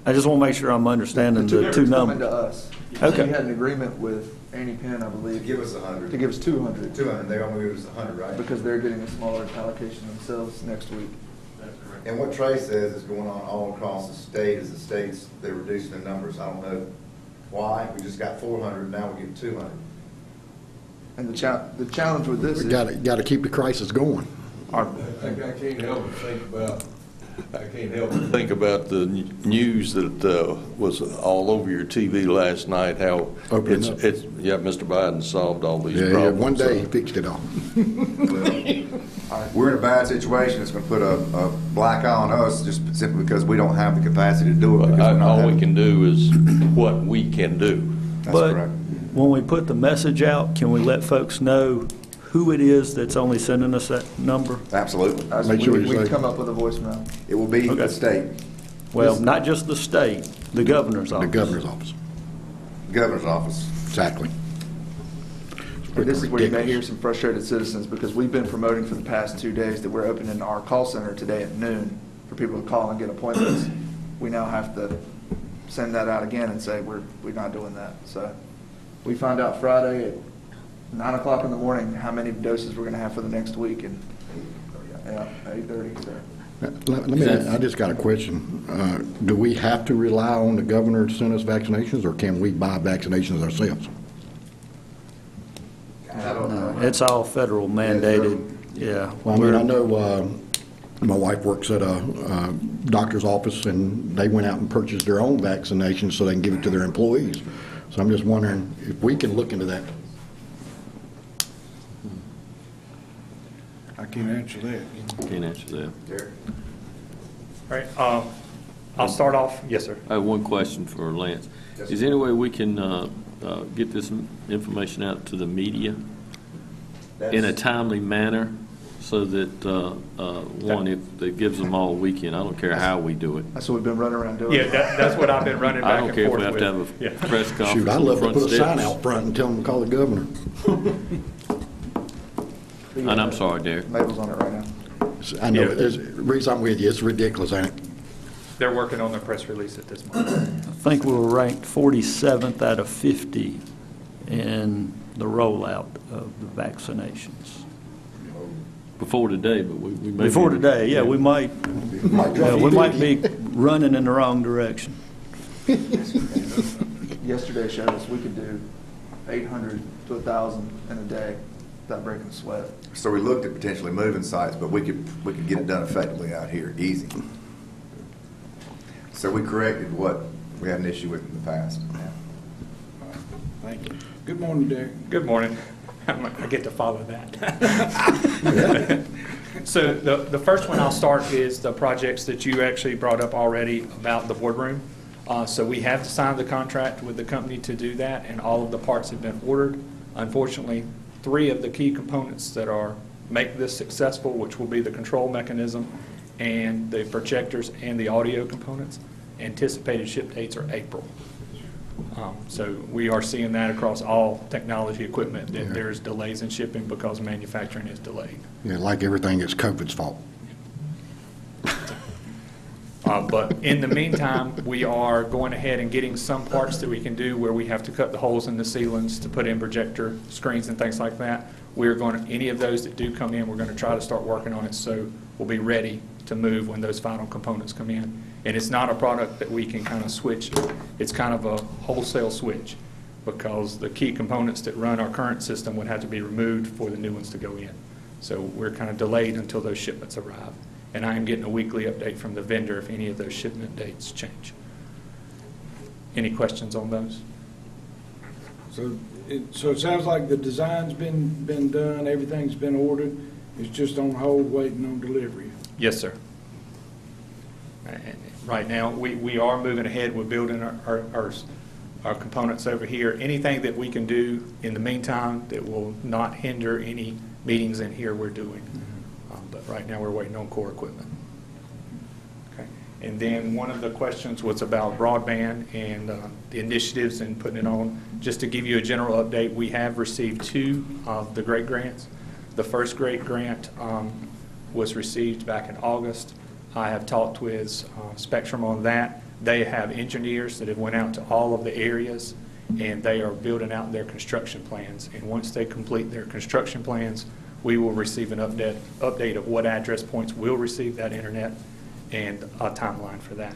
I just want to make sure I'm understanding the two Coming numbers. to us. Okay. We had an agreement with Annie Penn, I To believe, give us 100. to give us 200. 200, they only give us 100, right? Because they're getting a smaller allocation themselves next week. And what Trey says is going on all across the state is the states, they're reducing the numbers. I don't know why. We just got 400, now we're getting 200. And the challenge with this We is. got to keep the crisis going. I can't help but think about the news that was all over your TV last night, how Opening up. yeah, Mr. Biden solved all these Yeah, problems. one day he fixed it all. We're in a bad situation. It's going to put a black eye on us just simply because we don't have the capacity to do it. because we're not All we having- can do is what we can do. That's But correct. when we put the message out, can we let folks know who it is that's only sending us that number? Absolutely. Make sure you We've say- come up with a voicemail. It will be Okay. the state, Well, not just the state, the governor's The office. governor's office. governor's office. Exactly. And this is where you may Ridiculous. hear some frustrated citizens, because we've been promoting for the past 2 days that we're opening our call center today at noon for people to call and get appointments. We now have to send that out again and say we're not doing that. So we find out Friday at 9 o'clock in the morning how many doses we're going to have for the next week, and yeah, 8:30. So. Let me, I just got a question. Do we have to rely on the governor to send us vaccinations, or can we buy vaccinations ourselves? I don't know. It's all federal mandated, yeah. Well, I mean, I know my wife works at a doctor's office, and they went out and purchased their own vaccinations so they can give it to their employees. So I'm just wondering if we can look into that. I can't answer that. Can't answer that. Derek? All right, I'll start off, yes, sir. I have one question for Lance. Yes, Is sir. there any way we can get this information out to the media in a That's- timely manner so that, one, if it gives them all weekend, I don't care how we do it. That's what we've been running around doing. Yeah, that's what I've been running I back don't and care if forth we have with. to have Yeah. a press conference Shoot, I'd on the love to front put a sign steps. out front and tell them to call the governor. And I'm sorry, Derek. Mabel's on it right now. I know, Yeah. the reason I'm with you, it's ridiculous, ain't it? They're working on the press release at this moment. I think we were ranked 47th out of 50 in the rollout of the vaccinations. Before today, but we may be. Before today, yeah, we might be running in the wrong direction. Yesterday showed us we could do 800 to 1,000 in a day without breaking a sweat. So we looked at potentially moving sites, but we could get it done effectively out here, easy. So we corrected what we had an issue with in the past. Thank you. Good morning, Derek. Good morning. I get to follow that. So the first one I'll start is the projects that you actually brought up already about the boardroom. So we have signed the contract with the company to do that, and all of the parts have been ordered. Unfortunately, 3 of the key components that make this successful, which will be the control mechanism and the projectors and the audio components, anticipated ship dates are April. So we are seeing that across all technology equipment, that there's delays in shipping because manufacturing is delayed. Yeah, like everything, it's COVID's fault. But in the meantime, we are going ahead and getting some parts that we can do where we have to cut the holes in the ceilings to put in projector screens and things like that. We're going to, any of those that do come in, we're going to try to start working on it so we'll be ready to move when those final components come in. And it's not a product that we can kind of switch. It's kind of a wholesale switch because the key components that run our current system would have to be removed for the new ones to go in. So we're kind of delayed until those shipments arrive. And I am getting a weekly update from the vendor if any of those shipment dates change. Any questions on those? So it sounds like the design's been done, everything's been ordered, it's just on hold waiting on delivery. Yes, sir. And right now, we are moving ahead with building our components over here. Anything that we can do in the meantime that will not hinder any meetings in here, we're doing. But right now, we're waiting on core equipment. Okay. And then one of the questions was about broadband and the initiatives and putting it on. Just to give you a general update, we have received 2 of the GREAT grants. The first GREAT grant was received back in August. I have talked with Spectrum on that. They have engineers that have went out to all of the areas, and they are building out their construction plans. And once they complete their construction plans, we will receive an update of what address points will receive that internet and a timeline for that.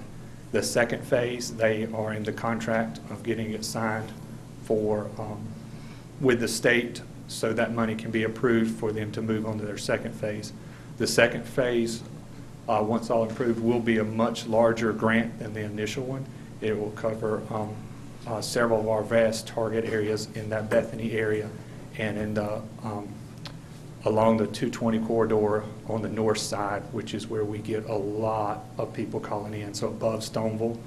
The second phase, they are in the contract of getting it signed for with the state so that money can be approved for them to move on to their second phase. The second phase, once all approved, will be a much larger grant than the initial one. It will cover several of our vast target areas in that Bethany area and in the along the 220 corridor on the north side, which is where we get a lot of people calling in. So above Stoneville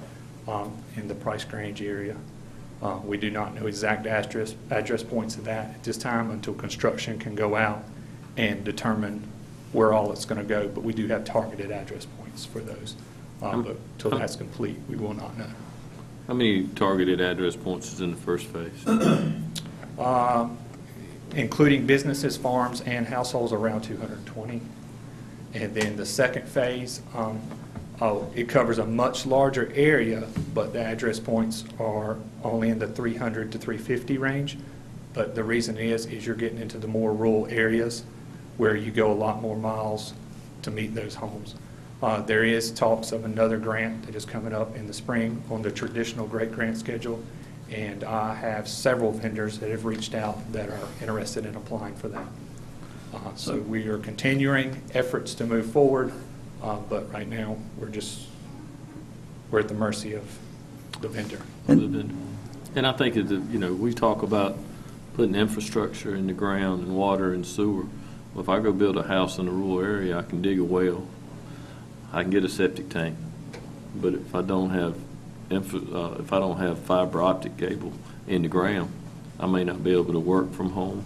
in the Price Grange area. We do not know exact address points of that at this time until construction can go out and determine where all it's going to go, but we do have targeted address points for those. But until that's complete, we will not know. How many targeted address points is in the first phase? Including businesses, farms, and households, around 220. And then the second phase, it covers a much larger area, but the address points are only in the 300 to 350 range. But the reason is you're getting into the more rural areas where you go a lot more miles to meet those homes. There is talks of another grant that is coming up in the spring on the traditional GREAT grant schedule, and I have several vendors that have reached out that are interested in applying for that. So we are continuing efforts to move forward, but right now we're at the mercy of the vendor. And I think that, we talk about putting infrastructure in the ground and water and sewer. Well, if I go build a house in a rural area, I can dig a well, I can get a septic tank, but if I don't have fiber optic cable in the ground, I may not be able to work from home,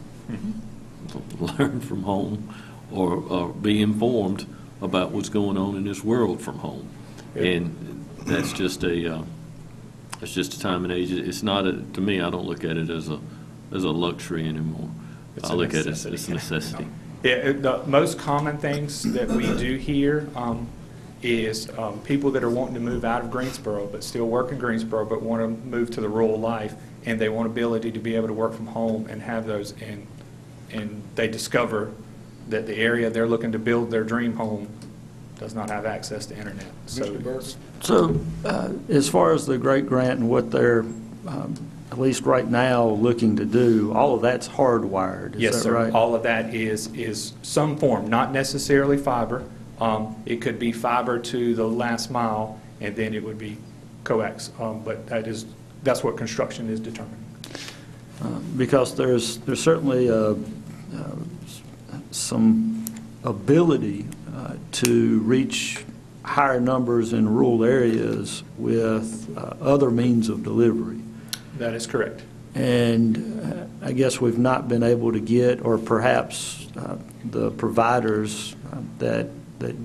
learn from home, or be informed about what's going on in this world from home. And that's just a time and age. It's not to me, I don't look at it as a luxury anymore. I look at it as a necessity. Yeah, the most common things that we do here is people that are wanting to move out of Greensboro but still work in Greensboro but want to move to the rural life, and they want ability to be able to work from home and have those, and they discover that the area they're looking to build their dream home does not have access to internet. So as far as the GREAT grant and what they're at least right now looking to do, all of that's hardwired, is yes, that sir. right? All of that is some form, not necessarily fiber. It could be fiber to the last mile, and then it would be coax. But that's what construction is determining. Because there's certainly some ability to reach higher numbers in rural areas with other means of delivery. That is correct. And I guess we've not been able to get, or perhaps the providers that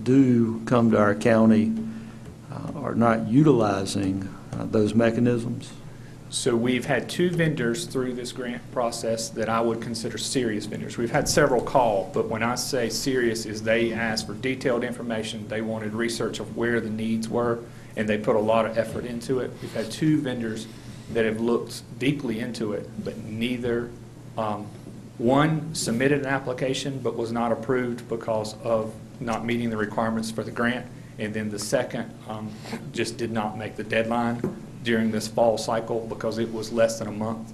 do come to our county are not utilizing those mechanisms. So we've had 2 vendors through this grant process that I would consider serious vendors. We've had several call, but when I say serious is they asked for detailed information. They wanted research of where the needs were, and they put a lot of effort into it. We've had 2 vendors that have looked deeply into it, but neither, one submitted an application but was not approved because of not meeting the requirements for the grant, and then the second just did not make the deadline during this fall cycle because it was less than a month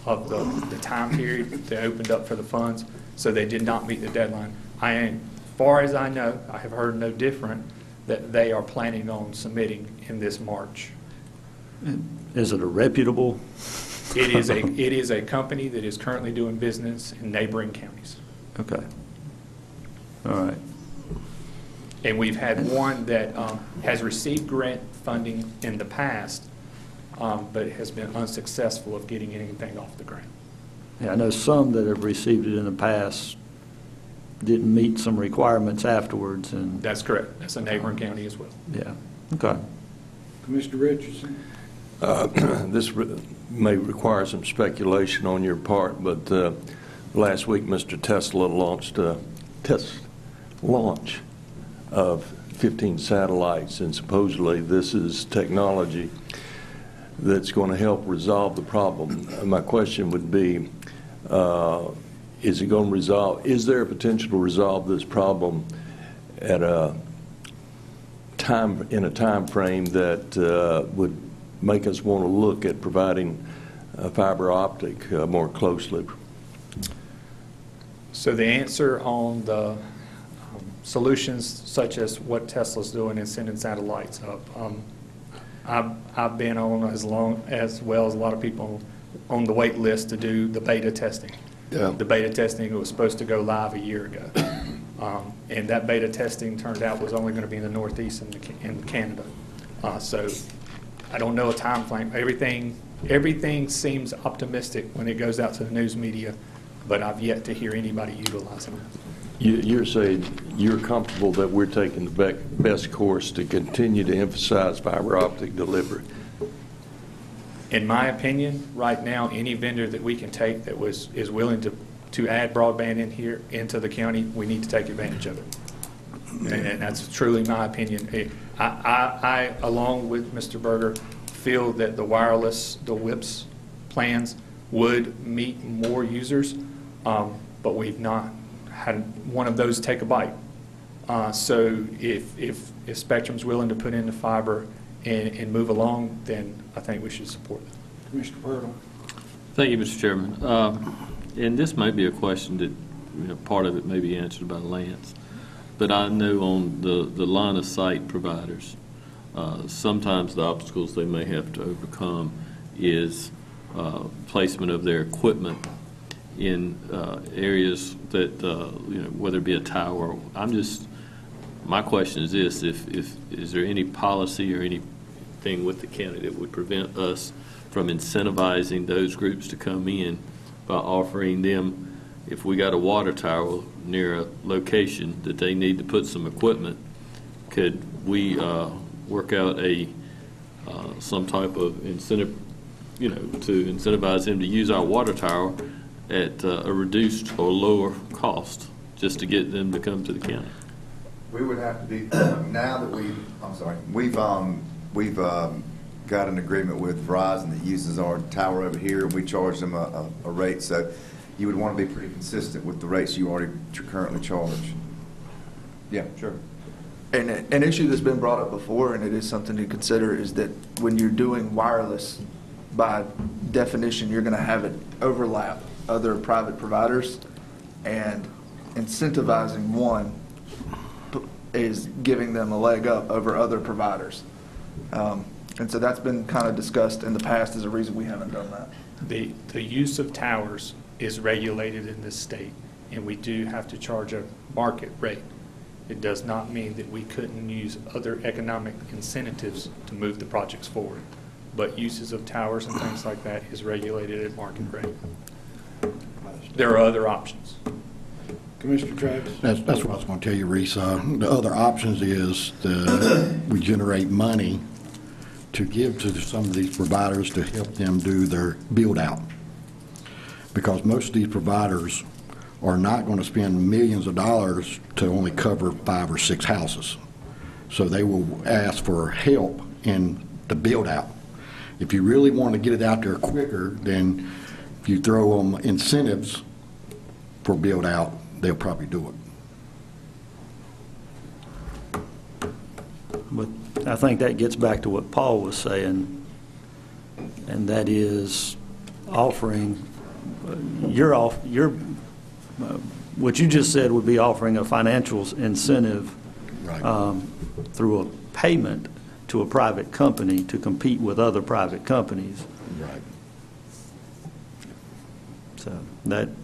of the time period they opened up for the funds, so they did not meet the deadline. As far as I know, I have heard no different, that they are planning on submitting in this March. Is it a reputable? It is a company that is currently doing business in neighboring counties. Okay. All right. And we've had one that has received grant funding in the past, but has been unsuccessful of getting anything off the ground. Yeah, I know some that have received it in the past didn't meet some requirements afterwards, and That's correct. That's a neighboring county as well. yeah. Okay. Commissioner Richardson? This may require some speculation on your part, but last week Mr. Tesla launched a test launch of 15 satellites, and supposedly this is technology that's going to help resolve the problem. My question would be, is it going to resolve, is there a potential to resolve this problem at a time, in a time frame that would make us want to look at providing fiber optic more closely? So the answer on the solutions such as what Tesla's doing in sending satellites up, I've been on as well as a lot of people on the wait list to do the beta testing. Yeah. The beta testing was supposed to go live a year ago. And that beta testing turned out was only going to be in the Northeast and in Canada. So I don't know a time frame. Everything seems optimistic when it goes out to the news media, but I've yet to hear anybody utilizing it. You're saying you're comfortable that we're taking the best course to continue to emphasize fiber optic delivery? In my opinion, right now, any vendor that we can take that is willing to add broadband in here into the county, we need to take advantage of it. And that's truly my opinion. I, along with Mr. Berger, feel that the wireless, the WIPS plans would meet more users, but we've not had one of those take a bite. So if Spectrum's willing to put in the fiber and move along, then I think we should support it. Commissioner Purtle? Thank you, Mr. Chairman. And this may be a question that, part of it may be answered by Lance, but I know on the line of sight providers, sometimes the obstacles they may have to overcome is placement of their equipment in areas that, whether it be a tower. My question is this: is there any policy or anything with the county that would prevent us from incentivizing those groups to come in by offering them, if we got a water tower near a location that they need to put some equipment, could we work out some type of incentive, to incentivize them to use our water tower at a reduced or lower cost, just to get them to come to the county? We would have to be, now that we've got an agreement with Verizon that uses our tower over here, and we charge them a rate, so you would want to be pretty consistent with the rates you currently charge. Yeah, sure. And an issue that's been brought up before, and it is something to consider, is that when you're doing wireless, by definition, you're going to have it overlap other private providers, and incentivizing one is giving them a leg up over other providers. And so that's been kind of discussed in the past as a reason we haven't done that. The use of towers is regulated in this state, and we do have to charge a market rate. It does not mean that we couldn't use other economic incentives to move the projects forward. But uses of towers and things like that is regulated at market rate. There are other options. Commissioner Travis? That's what I was going to tell you, Reese. The other options is we generate money to give to some of these providers to help them do their build-out. Because most of these providers are not going to spend millions of dollars to only cover 5 or 6 houses. So they will ask for help in the build-out. If you really want to get it out there quicker, then if you throw them incentives for build-out, they'll probably do it. But I think that gets back to what Paul was saying, and that is offering, what you just said would be offering a financial incentive Right. through a payment to a private company to compete with other private companies. Right. So that'd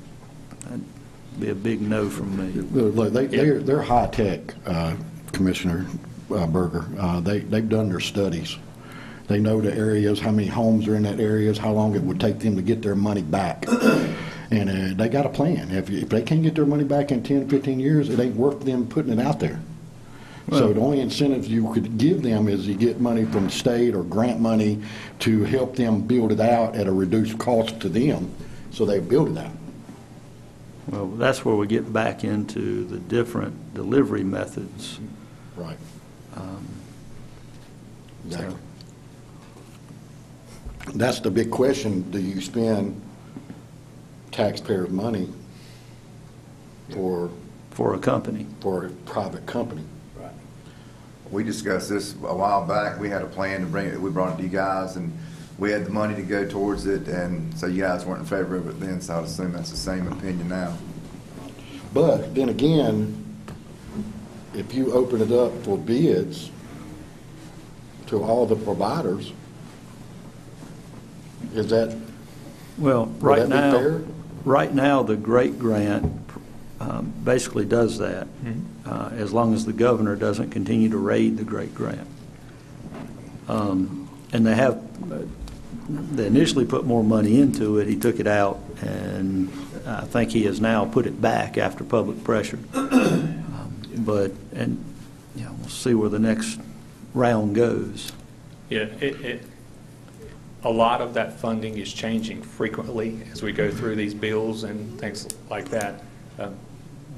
be a big no from me. Look, they're high-tech, Commissioner Berger. They've done their studies. They know the areas, how many homes are in that areas, how long it would take them to get their money back. And they got a plan. If they can't get their money back in 10, 15 years, it ain't worth them putting it out there. So the only incentives you could give them is you get money from the state or grant money to help them build it out at a reduced cost to them, so they build it out. Well, that's where we get back into the different delivery methods. Right. So, Exactly. That's the big question. Do you spend taxpayers' money for for a company. a private company? We discussed this a while back. We had a plan to bring it, we brought it to you guys, and we had the money to go towards it, and so you guys weren't in favor of it then, so I'd assume that's the same opinion now. But then again, if you open it up for bids to all the providers, is that, Well, would right that be fair? right now, the GREAT grant basically does that, as long as the governor doesn't continue to raid the GREAT grant. And they initially put more money into it. He took it out, and I think he has now put it back after public pressure. We'll see where the next round goes. Yeah, a lot of that funding is changing frequently as we go through these bills and things like that.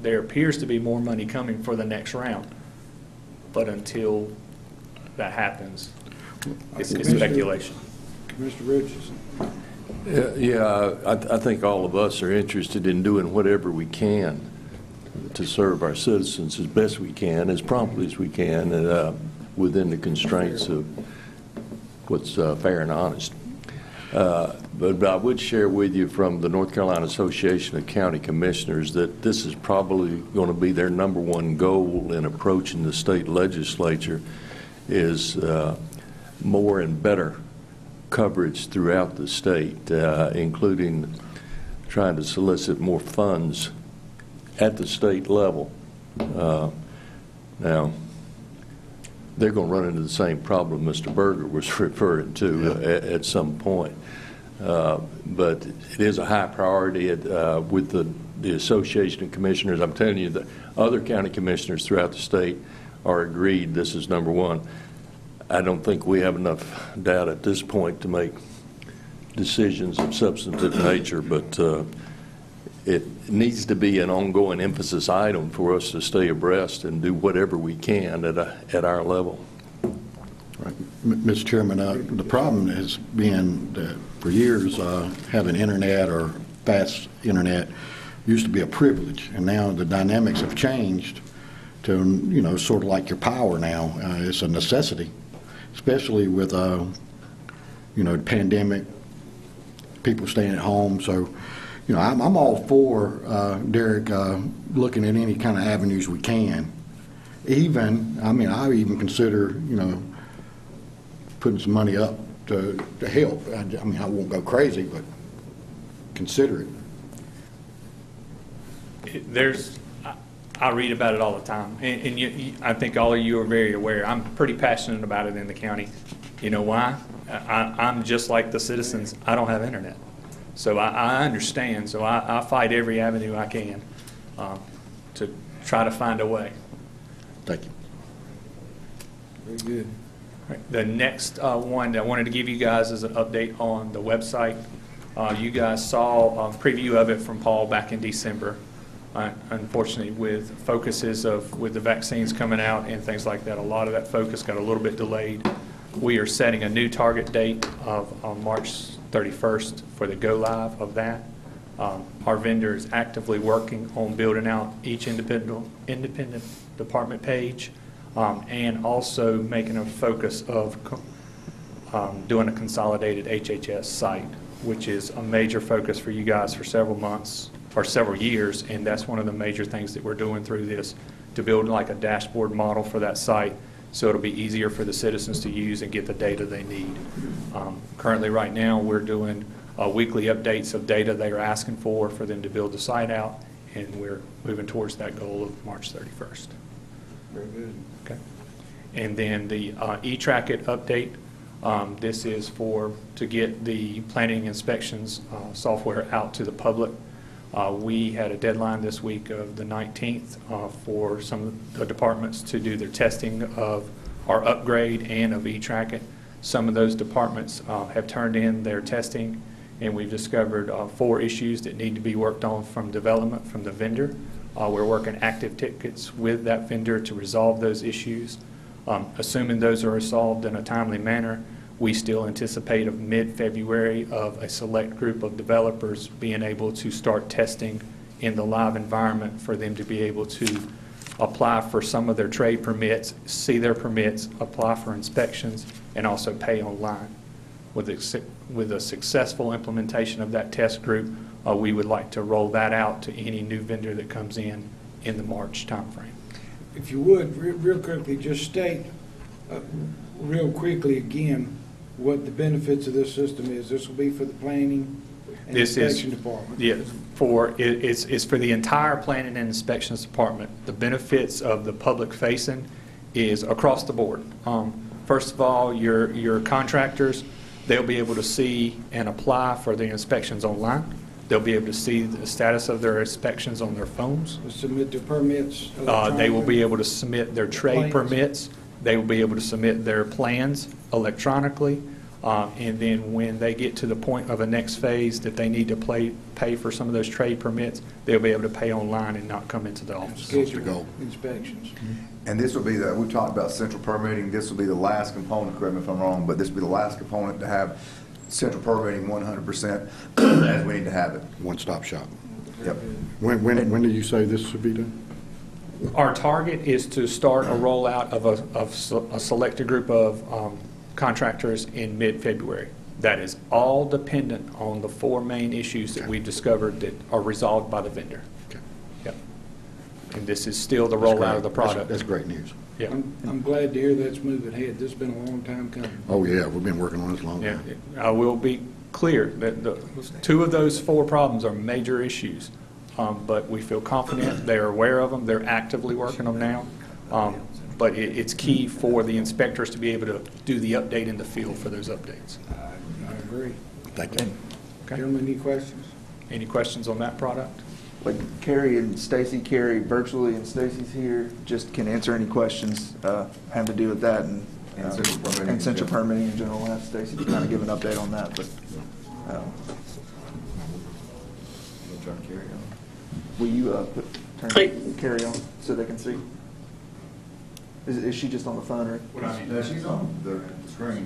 There appears to be more money coming for the next round, but until that happens, it's speculation. Commissioner Richardson? Yeah, I think all of us are interested in doing whatever we can to serve our citizens as best we can, as promptly as we can, within the constraints of what's fair and honest. But I would share with you from the North Carolina Association of County Commissioners that this is probably going to be their #1 goal in approaching the state legislature is more and better coverage throughout the state, including trying to solicit more funds at the state level. Now, they're going to run into the same problem Mr. Berger was referring to at some point. But it is a high priority with the Association of Commissioners. I'm telling you, the other county commissioners throughout the state are agreed this is #1. I don't think we have enough data at this point to make decisions of substantive nature, but it needs to be an ongoing emphasis item for us to stay abreast and do whatever we can at our level. Right. Mr. Chairman, the problem has been that for years having internet or fast internet used to be a privilege, and now the dynamics have changed to, sort of like your power now. It's a necessity, especially with, the pandemic, people staying at home. So, I'm all for, Derek, looking at any kind of avenues we can. I even consider, putting some money up to help. I mean, I won't go crazy, but consider it. I read about it all the time, and I think all of you are very aware. I'm pretty passionate about it in the county. You know why? I'm just like the citizens. I don't have internet. So I understand. So I fight every avenue I can to try to find a way. Thank you. Very good. Right. The next one that I wanted to give you guys is an update on the website. You guys saw a preview of it from Paul back in December. Unfortunately, with with the vaccines coming out and things like that, a lot of that focus got a little bit delayed. We are setting a new target date on March 31st for the go live of that. Our vendor is actively working on building out each independent department page and also making a focus of doing a consolidated HHS site, which is a major focus for you guys for several months or several years, and that's one of the major things that we're doing through this, to build like a dashboard model for that site so it'll be easier for the citizens to use and get the data they need. Currently right now we're doing weekly updates of data they are asking for them to build the site out, and we're moving towards that goal of March 31st. Very good. Okay. And then the E-Track It update. This is to get the planning inspections software out to the public. We had a deadline this week of the 19th for some of the departments to do their testing of our upgrade and of E-Track It. Some of those departments have turned in their testing, and we've discovered 4 issues that need to be worked on from development from the vendor. We're working active tickets with that vendor to resolve those issues. Assuming those are resolved in a timely manner, we still anticipate of mid-February of a select group of developers being able to start testing in the live environment for them to be able to apply for some of their trade permits, see their permits, apply for inspections, and also pay online. With a successful implementation of that test group, we would like to roll that out to any new vendor that comes in the March timeframe. If you would, real quickly, just state real quickly again what the benefits of this system is. This will be for the planning and inspection department. Yeah, it's for the entire planning and inspections department. The benefits of the public facing is across the board. First of all, your contractors, they'll be able to see and apply for the inspections online. They'll be able to see the status of their inspections on their phones. Submit their permits. They will be able to submit their trade permits. They will be able to submit their plans electronically. And then when they get to the point of a next phase that they need to pay for some of those trade permits, they'll be able to pay online and not come into the office. Schedule inspections. And this will be we've talked about central permitting. This will be the last component, correct me if I'm wrong, but this will be the last component to have central permitting 100% as we need to have it. One-stop shop. Yep. When do you say this should be done? Our target is to start a rollout of a selected group of contractors in mid-February. That is all dependent on the 4 main issues that we've discovered that are resolved by the vendor. Okay. Yep. And this is still the rollout of the product. That's great news. Yep. I'm glad to hear that's moving ahead. This has been a long time coming. Oh, yeah, we've been working on this long Yeah. time. I will be clear that 2 of those 4 problems are major issues. But we feel confident. They're aware of them. They're actively working them now. But it's key for the inspectors to be able to do the update in the field for those updates. I agree. Thank you. Okay. Gentlemen, any questions? Any questions on that product? Like Carrie and Stacy, Carrie virtually, and Stacy's here, just can answer any questions having to do with that and central permitting in general. I'll have Stacy to kind of give an update on that, but will you turn Carrie on so they can see? Is she just on the phone or? No, she's on the screen.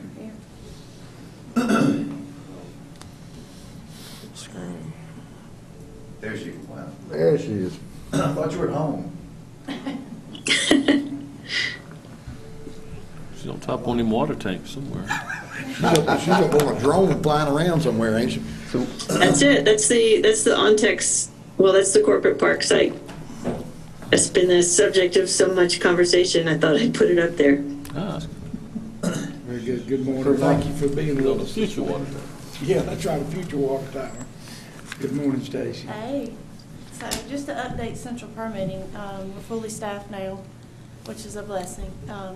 There she is. Wow. There she is. I thought you were at home. She's on top of one of them water tanks somewhere. She's up on a drone flying around somewhere, ain't she? That's it. That's the OnTex. Well, that's the corporate park site. It's been the subject of so much conversation. I thought I'd put it up there. Ah, Very good. Good morning. Thank you for being with us. Future water. Yeah, that's right, a future water tower. Good morning, Stacy. Hey, so just to update central permitting, we're fully staffed now, which is a blessing.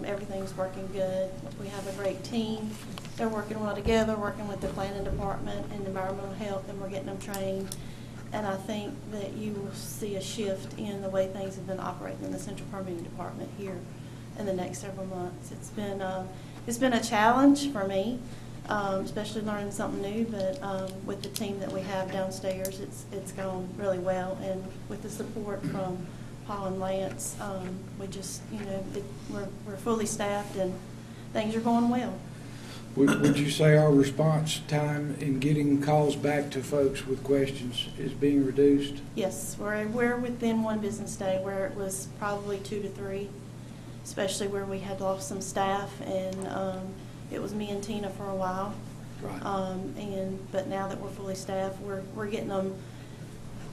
Everything's working good. We have a great team. They're working well together, working with the planning department and environmental health, and we're getting them trained. And I think that you will see a shift in the way things have been operating in the central permitting department here in the next several months. It's been a challenge for me, especially learning something new, but with the team that we have downstairs, it's gone really well. And with the support from Paul and Lance, we just, we're fully staffed and things are going well. Would you say our response time in getting calls back to folks with questions is being reduced? Yes, we're within 1 business day, where it was probably 2 to 3, especially where we had lost some staff, and it was me and Tina for a while. Right. But now that we're fully staffed, we're getting them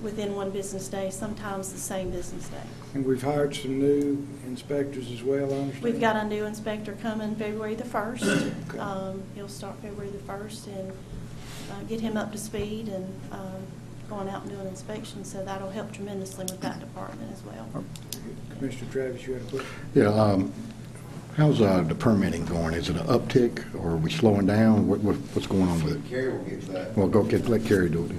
within 1 business day, sometimes the same business day. And we've hired some new inspectors as well, I understand? We've got a new inspector coming February the 1st. Okay. He'll start February the 1st and get him up to speed and going out and doing inspections, so that'll help tremendously with that department as well. Commissioner Travis, you had a question? Yeah, how's the permitting going? Is it an uptick, or are we slowing down? What's going on with it? Carrie will get to that. Well, let Carrie do it.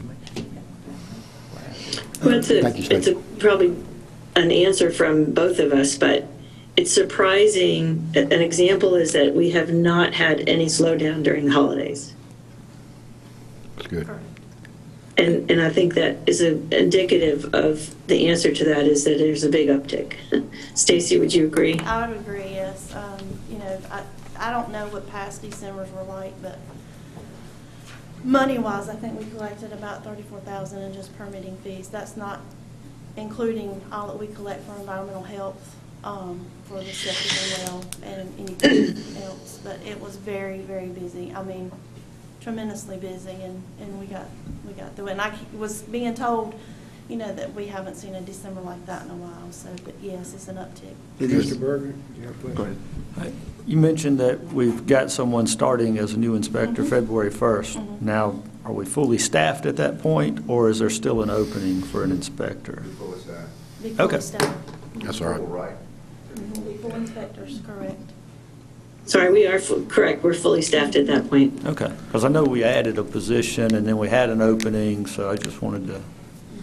Well, Thank you, Stacey. it's probably an answer from both of us, but it's surprising. An example is that we have not had any slowdown during the holidays. That's good. And I think that is indicative of the answer to that is that there's a big uptick. Stacy, would you agree? I would agree, yes. I don't know what past Decembers were like, but money-wise, I think we collected about $34,000 in just permitting fees. That's not including all that we collect for environmental health, for the septic and well, and anything else. But it was very, very busy. I mean, tremendously busy, and we got through it. And I was being told, that we haven't seen a December like that in a while. So, but yes, it's an uptick. Mr. Berger, you have a question? Go ahead. You mentioned that we've got someone starting as a new inspector February 1st. Now, are we fully staffed at that point, or is there still an opening for an inspector? Fully staffed. Be fully Okay. staffed. That's all right. Right. Be full inspectors, correct. Sorry, we are correct. We're fully staffed at that point. Okay, because I know we added a position, and then we had an opening, so I just wanted to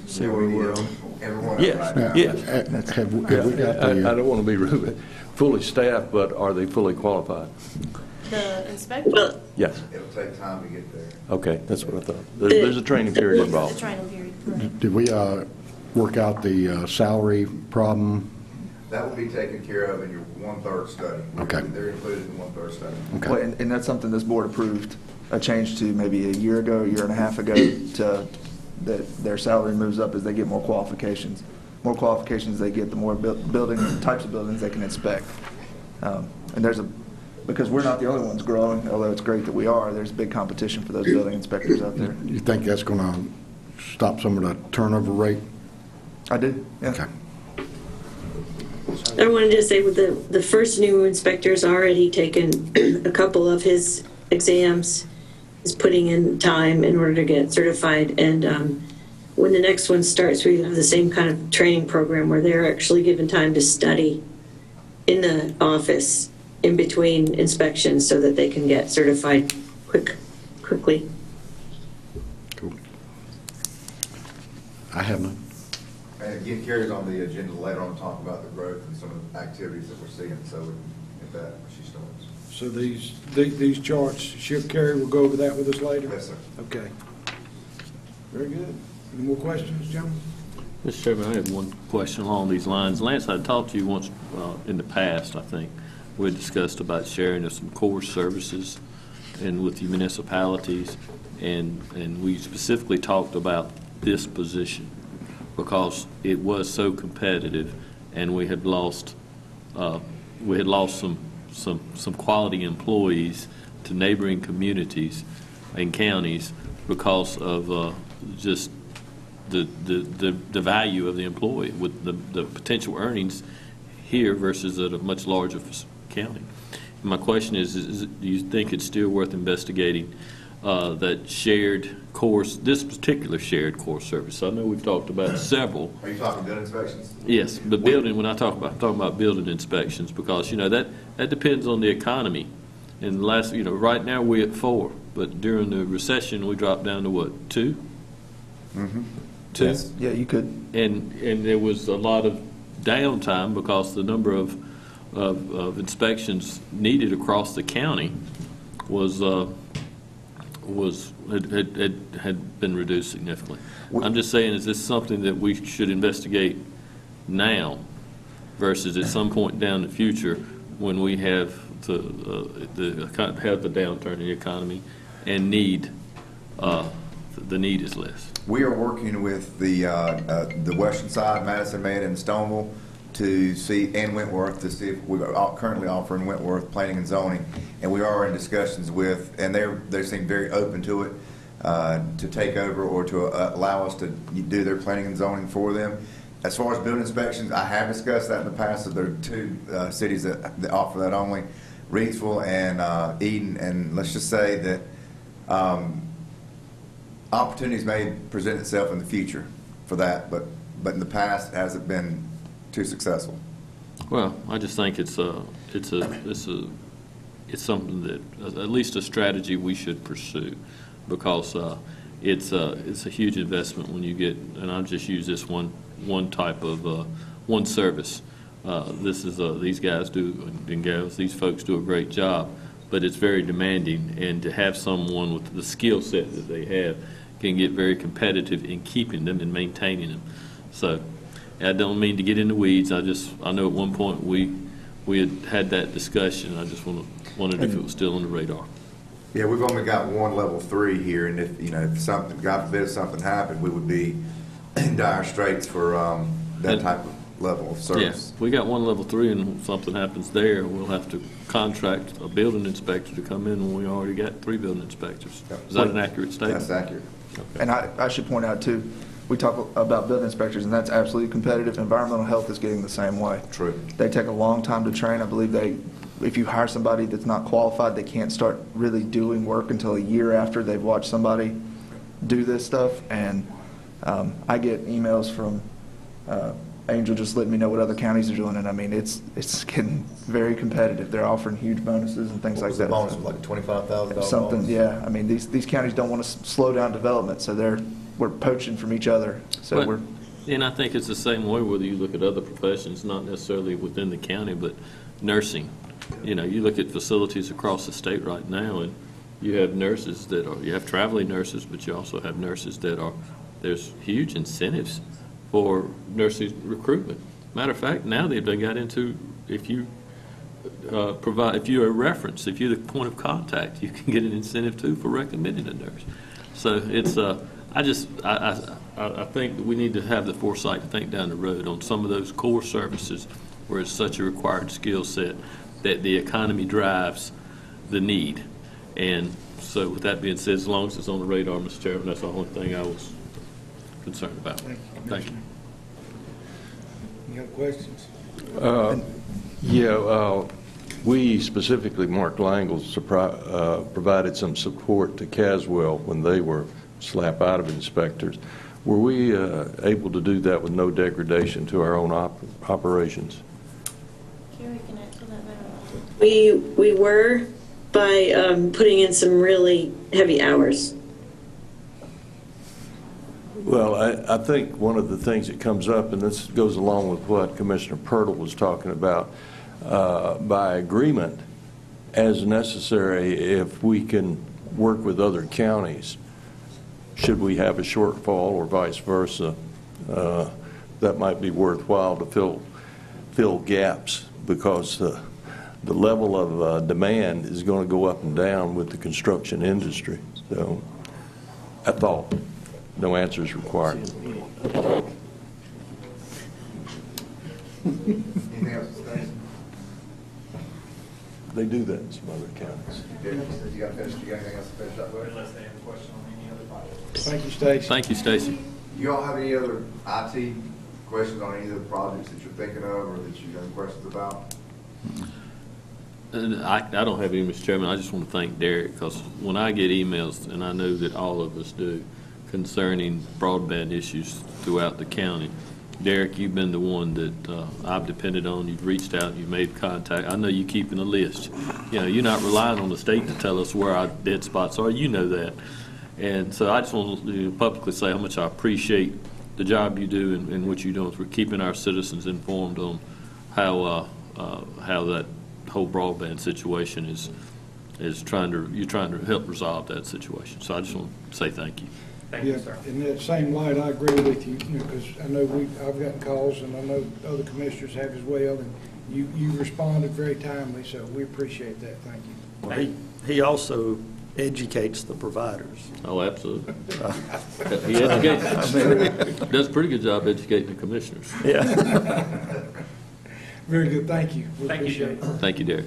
see where we were on. Everyone Yes, right now. yes. Have we got I the, don't want to be rude, but fully staffed, but are they fully qualified? The inspector, Well, Yes. It'll take time to get there. Okay, that's what I thought. There's a training period the involved. training period, correct. did we work out the salary problem? That will be taken care of in your 1/3 study. Okay. They're included in the 1/3 study. Okay. Well, and that's something this board approved, a change to maybe a year ago, a year and a half ago, to that their salary moves up as they get more qualifications. More qualifications they get, the more types of buildings they can inspect. And because we're not the only ones growing, although it's great that we are, there's big competition for those building inspectors out there. You think that's going to stop some of the turnover rate? I do, yeah. Okay. I wanted to say with the first new inspector's already taken a couple of his exams, is putting in time in order to get certified. And when the next one starts, we have the same kind of training program where they're actually given time to study in the office in between inspections so that they can get certified quickly. Cool. I have none. And again, Carrie's on the agenda later on to talk about the growth and some of the activities that we're seeing, so we can get that when she starts. So these charts, Carrie will go over that with us later? Yes, sir. Okay. Very good. Any more questions, gentlemen? Mr. Chairman, I have one question along these lines. Lance, I talked to you once in the past, I think. We had discussed about sharing of some core services and with the municipalities, and we specifically talked about this position because it was so competitive, and we had lost some quality employees to neighboring communities and counties because of just the value of the employee with the potential earnings here versus at a much larger county. my question is do you think it's still worth investigating that shared course, this particular shared course service? I know we've talked about several. Are you talking building inspections? Yes, but building, when I'm talking about building inspections, because, that depends on the economy. And last, right now we're at 4, but during the recession, we dropped down to what, 2? Mm-hmm. 2? Yes. Yeah, you could. And there was a lot of downtime because the number of inspections needed across the county had been reduced significantly. I'm just saying, is this something that we should investigate now versus at some point down the future when we have the downturn in the economy and the need is less? We are working with the western side, Madison, Marietta, and Stoneville, to see, and Wentworth, to see if we are currently offering Wentworth planning and zoning, and we are in discussions with, and they seem very open to it, to take over or to allow us to do their planning and zoning for them. As far as building inspections, I have discussed that in the past. So there are 2 cities that offer that only, Reedsville and Eden, and let's just say that opportunities may present itself in the future for that, but in the past it hasn't been too successful. Well, I just think it's something that, at least a strategy we should pursue, because it's a huge investment when you get, and I'll just use this one type of one service. These guys and gals, these folks do a great job, but it's very demanding, and to have someone with the skill set that they have can get very competitive in keeping them and maintaining them. So I don't mean to get in the weeds. I know at one point we had that discussion. I just wondered if it was still on the radar. Yeah, we've only got 1 level 3 here, and if something, God forbid, something happened, we would be in dire straits for that type of level of service. Yeah, if we got 1 level 3 and something happens there, we'll have to contract a building inspector to come in when we already got 3 building inspectors. Is that an accurate statement? That's accurate. Okay. And I should point out, too, we talk about building inspectors, and that's absolutely competitive. Environmental health is getting the same way. True. They take a long time to train. I believe if you hire somebody that's not qualified, they can't start really doing work until a year after they've watched somebody do this stuff. And I get emails from Angel just letting me know what other counties are doing, and I mean it's getting very competitive. They're offering huge bonuses and things like that. What was the bonus, like $25,000 Something, bonus? yeah. I mean these counties don't want to slow down development, so we're poaching from each other. So and I think it's the same way whether you look at other professions, not necessarily within the county, but nursing. You look at facilities across the state right now, and you have nurses you have traveling nurses, but you also have nurses there's huge incentives for nursing recruitment. Matter of fact, now they've got into, if you're a reference, if you're the point of contact, you can get an incentive too for recommending a nurse. So it's, I think that we need to have the foresight to think down the road on some of those core services where it's such a required skill set that the economy drives the need. And so with that being said, as long as it's on the radar, Mr. Chairman, that's the only thing I was concerned about. Thank you. Any other questions? We specifically, Mark Langles, provided some support to Caswell when they were slap out of inspectors. Were we able to do that with no degradation to our own operations? Carrie can answer that better. We were by putting in some really heavy hours. Well, I think one of the things that comes up, and this goes along with what Commissioner Pirtle was talking about, by agreement, as necessary, if we can work with other counties, should we have a shortfall or vice versa, that might be worthwhile to fill gaps, because the level of demand is going to go up and down with the construction industry. So I thought. No answer is required. Anything else, Stacey? They do that in some other counties. You got anything else to finish up with? Unless they have a question on any other project. Thank you, Stacy. Thank you, Stacy. You all have any other IT questions on any of the projects that you're thinking of or that you have questions about? And I don't have any, Mr. Chairman. I just want to thank Derek, because when I get emails, and I know that all of us do, concerning broadband issues throughout the county, Derek, you've been the one that I've depended on. You've reached out, you've made contact. I know you keeping a list. You know, you're not relying on the state to tell us where our dead spots are. You know that. And so I just want to publicly say how much I appreciate the job you do and what you're doing for keeping our citizens informed on how that whole broadband situation is you're trying to help resolve that situation. So I just want to say thank you. Thank you, sir. In that same light, I agree with you, because I know I've gotten calls, and I know other commissioners have as well, and you responded very timely, so we appreciate that. Thank you. Well, he also educates the providers. Oh, absolutely. He does a pretty good job educating the commissioners. Yeah. Very good. Thank you. We Thank you, appreciate it. Thank you, Derek.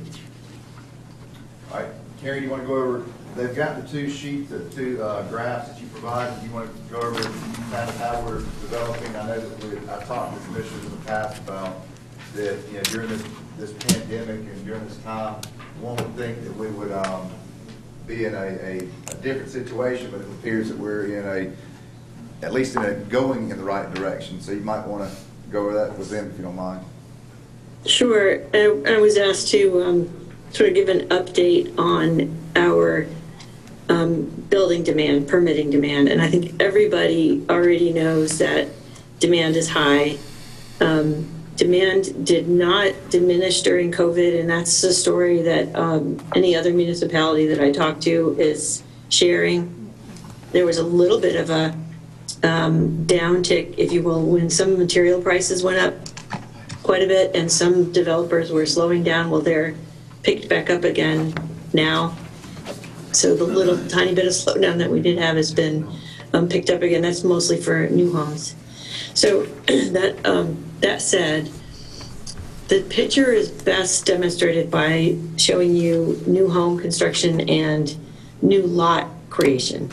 All right, Karen, you want to go over, they've got the two sheets, the two graphs that you provided. You want to go over kind of how we're developing? I know that I've talked to commissioners in the past about that, you know, during this pandemic and during this time, one would think that we would be in a different situation, but it appears that we're at least going in the right direction. So you might want to go over that with them if you don't mind. Sure. I was asked to sort of give an update on our building demand, permitting demand, and I think everybody already knows that demand is high. Demand did not diminish during COVID, and that's the story that any other municipality that I talked to is sharing. There was a little bit of a downtick, if you will, when some material prices went up quite a bit, and some developers were slowing down. Well, they're picked back up again now. So the little tiny bit of slowdown that we did have has been picked up again. That's mostly for new homes. So that said, the picture is best demonstrated by showing you new home construction and new lot creation.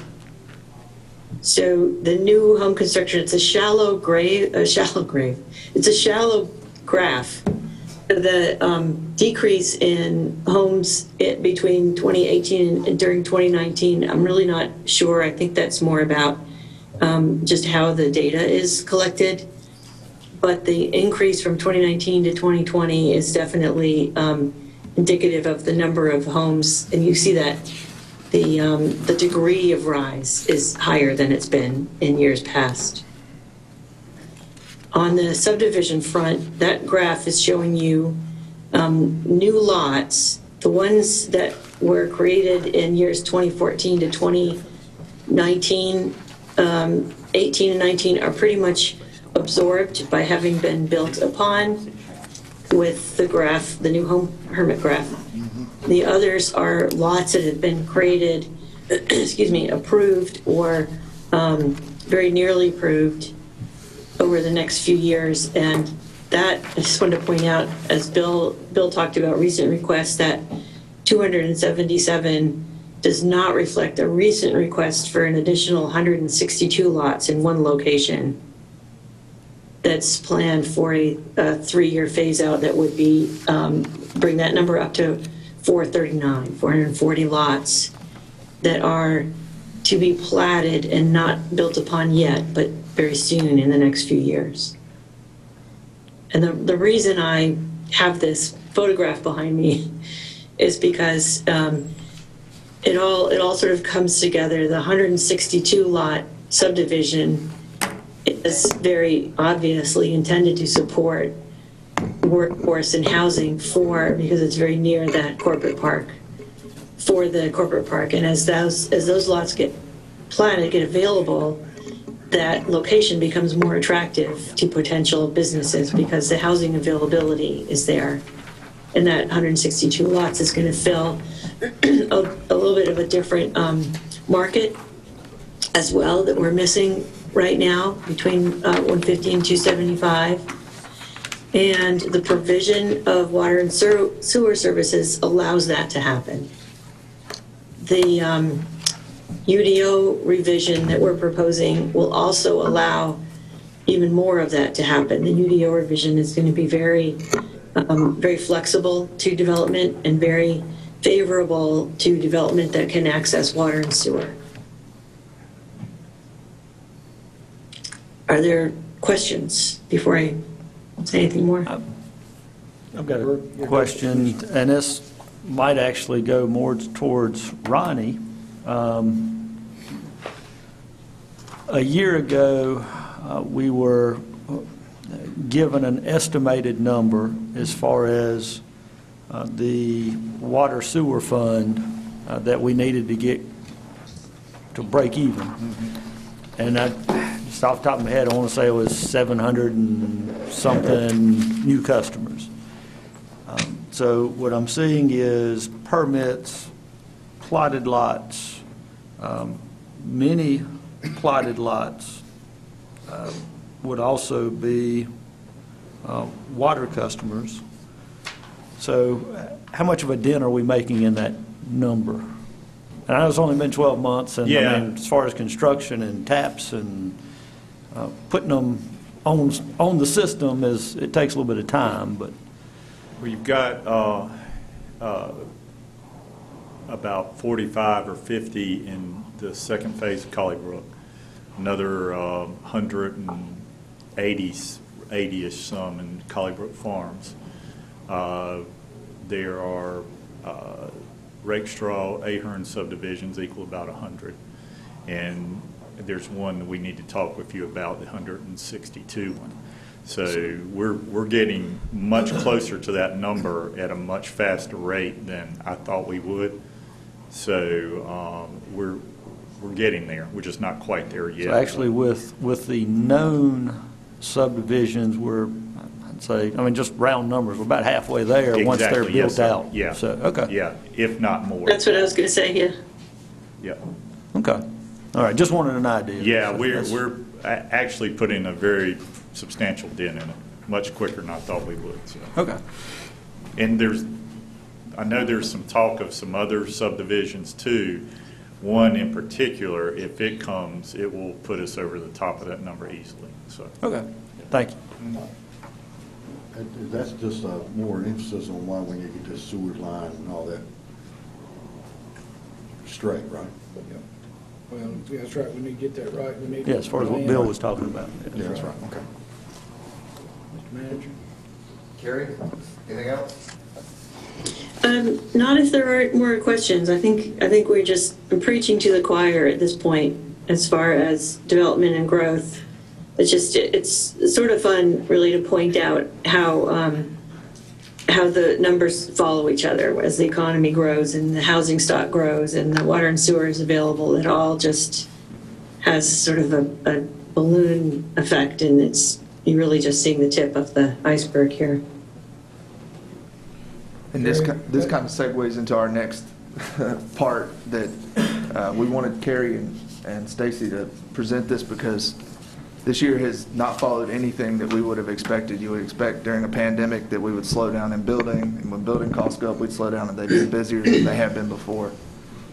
So the new home construction, it's a shallow It's a shallow graph. The decrease in homes between 2018 and during 2019, I'm really not sure. I think that's more about just how the data is collected. But the increase from 2019 to 2020 is definitely indicative of the number of homes. And you see that the degree of rise is higher than it's been in years past. On the subdivision front, that graph is showing you new lots. The ones that were created in years 2014 to 2019, 18 and 19 are pretty much absorbed by having been built upon with the graph, the new home permit graph. The others are lots that have been created, approved or very nearly approved over the next few years. And that, I just wanted to point out, as Bill talked about recent requests, that 277 does not reflect a recent request for an additional 162 lots in one location that's planned for a 3-year phase out that would be bring that number up to 440 lots that are to be platted and not built upon yet, but very soon in the next few years. And the reason I have this photograph behind me is because it all sort of comes together. The 162 lot subdivision is very obviously intended to support workforce and housing because it's very near that corporate park, for the corporate park. And as those lots get platted, get available, that location becomes more attractive to potential businesses because the housing availability is there. And that 162 lots is going to fill a little bit of a different market as well that we're missing right now between 150 and 275. And the provision of water and sewer services allows that to happen. The UDO revision that we're proposing will also allow even more of that to happen. The UDO revision is going to be very very flexible to development and very favorable to development that can access water and sewer. Are there questions before I say anything more? I've got a question, and this might actually go more towards Ronnie. A year ago, we were given an estimated number as far as the water sewer fund that we needed to get to break even. And just off the top of my head, I want to say it was 700 and something new customers. So what I'm seeing is permits, plotted lots, many plotted lots would also be water customers. So how much of a dent are we making in that number? And I know it's only been 12 months, and Yeah. I mean, as far as construction and taps and putting them on the system, it takes a little bit of time, but. We've got about 45 or 50 in the second phase of Collybrook. Another 180-ish some in Collybrook Farms. There are Rakestraw, Ahern subdivisions equal about 100. And there's one that we need to talk with you about, the 162 one. So we're getting much closer to that number at a much faster rate than I thought we would. So we're getting there. We're just not quite there yet. So actually, with the known subdivisions, I'd say, I mean, just round numbers, we're about halfway there once they're Exactly, built yes, sir. out. Yeah. So, okay. Yeah, if not more. That's what I was going to say, yeah. Yeah. Okay. All right, just wanted an idea. Yeah, So we're actually putting a very substantial dent in it, much quicker than I thought we would. So. Okay. And I know there's some talk of some other subdivisions too. One in particular, if it comes, it will put us over the top of that number easily. So. Okay. Thank you. That's just more emphasis on why we need to get this sewer line and all that straight, right? Well, that's right, we need to get that right. We need. Yeah, as far as what Bill was talking about. Yeah, that's right, okay. Mr. Manager? Carrie, anything else? Not if there aren't more questions. I think we're just preaching to the choir at this point as far as development and growth. It's sort of fun, really, to point out how the numbers follow each other as the economy grows and the housing stock grows and the water and sewer is available. It all just has sort of a balloon effect, and you're really just seeing the tip of the iceberg here. And this kind of segues into our next part that we wanted Carrie and Stacy to present this because this year has not followed anything that we would have expected. You would expect during a pandemic that we would slow down in building, and when building costs go up, we'd slow down, and they'd be busier than they have been before.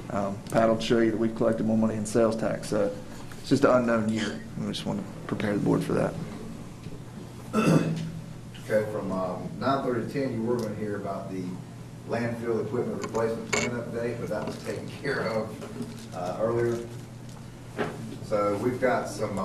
Pat will show you that we've collected more money in sales tax. So it's just an unknown year, and we just want to prepare the board for that. Okay, from 9:30 to 10, you were going to hear about the landfill equipment replacement plan update, but that was taken care of earlier. So we've got some,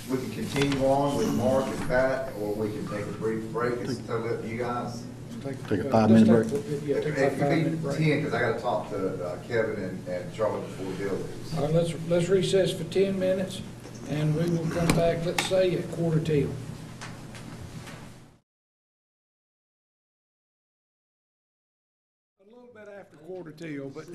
we can continue on with Mark and Pat, or we can take a brief break. It's totally up to you guys. Take a 5-minute break. Yeah, take a It could 5-minute be break. 10, because I got to talk to Kevin and Charlotte before Bill leaves. All right, let's recess for 10 minutes, and we will come back, let's say, at 1:45. A little bit after 1:45, but.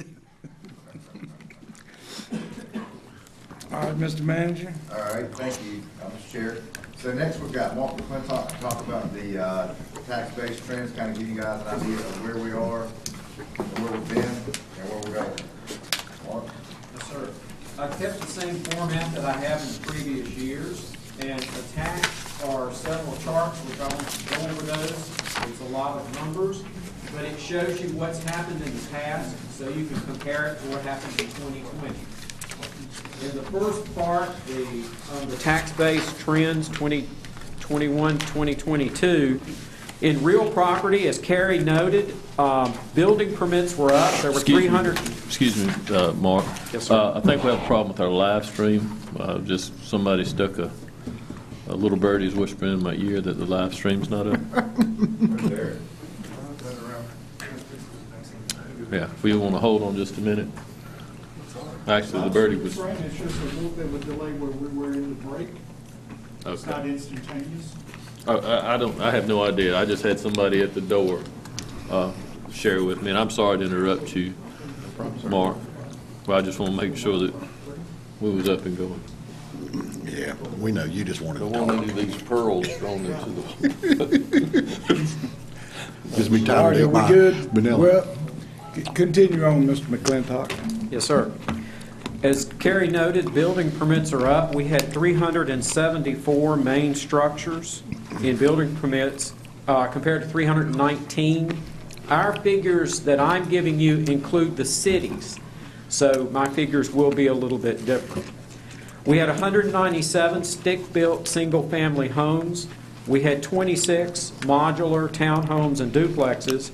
All right, Mr. Manager. All right, thank you, Mr. Chair. So next we've got Mark McClintock to talk about the tax-based trends, kind of give you guys an idea of where we are, and where we've been, and where we're going. Mark? Yes, sir. I've kept the same format that I have in the previous years, and attached are several charts, which I want to go over those. It's a lot of numbers, but it shows you what's happened in the past, so you can compare it to what happened in 2020. In the first part, the tax-based trends, 2021, 2022, In real property, as Carrie noted, building permits were up. There were 300. Excuse me, Mark. Yes, sir. I think we have a problem with our live stream. Just somebody stuck a little birdie's whispering in my ear that the live stream's not up. Yeah, if we want to hold on just a minute. Actually, the birdie was. It's just a little bit of a delay where we're in the break. It's Okay. not instantaneous. I have no idea. I just had somebody at the door share with me, and I'm sorry to interrupt you, Mark. But I just want to make sure that we was up and going. Yeah, we know, you just wanted to Don't want any of these pearls thrown into the... Just be All tired right, are of we my good? vanilla. Well, continue on, Mr. McClintock. Yes, sir. As Carrie noted, building permits are up. We had 374 main structures in building permits compared to 319. Our figures that I'm giving you include the cities, so my figures will be a little bit different. We had 197 stick-built single-family homes. We had 26 modular townhomes and duplexes.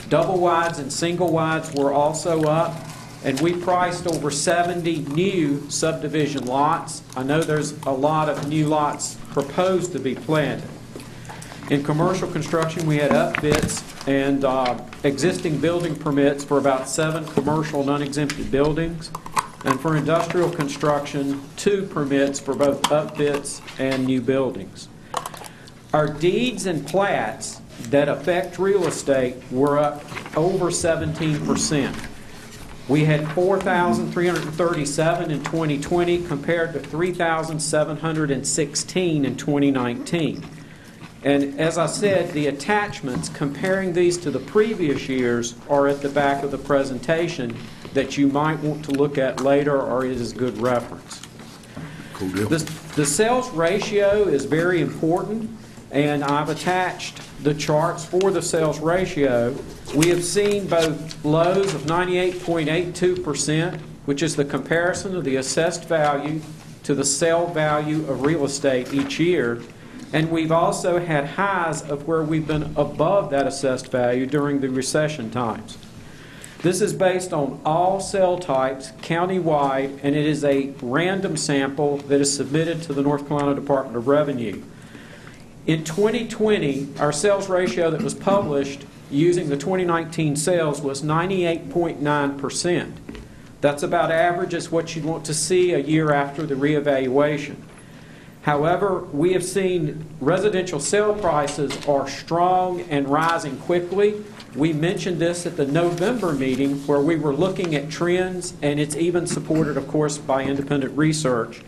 Double-wides and single-wides were also up. And we priced over 70 new subdivision lots. I know there's a lot of new lots proposed to be planted. In commercial construction, we had upfits and existing building permits for about 7 commercial non-exempted buildings. And for industrial construction, 2 permits for both upfits and new buildings. Our deeds and plats that affect real estate were up over 17%. We had 4,337 in 2020 compared to 3,716 in 2019. And as I said, the attachments comparing these to the previous years are at the back of the presentation that you might want to look at later, or it is good reference. Cool deal. The sales ratio is very important, and I've attached the charts for the sales ratio. We have seen both lows of 98.82%, which is the comparison of the assessed value to the sale value of real estate each year, and we've also had highs of where we've been above that assessed value during the recession times. This is based on all sale types countywide, and it is a random sample that is submitted to the North Carolina Department of Revenue. In 2020, our sales ratio that was published using the 2019 sales was 98.9%. That's about average as what you'd want to see a year after the reevaluation. However, we have seen residential sale prices are strong and rising quickly. We mentioned this at the November meeting where we were looking at trends, and it's even supported, of course, by independent research.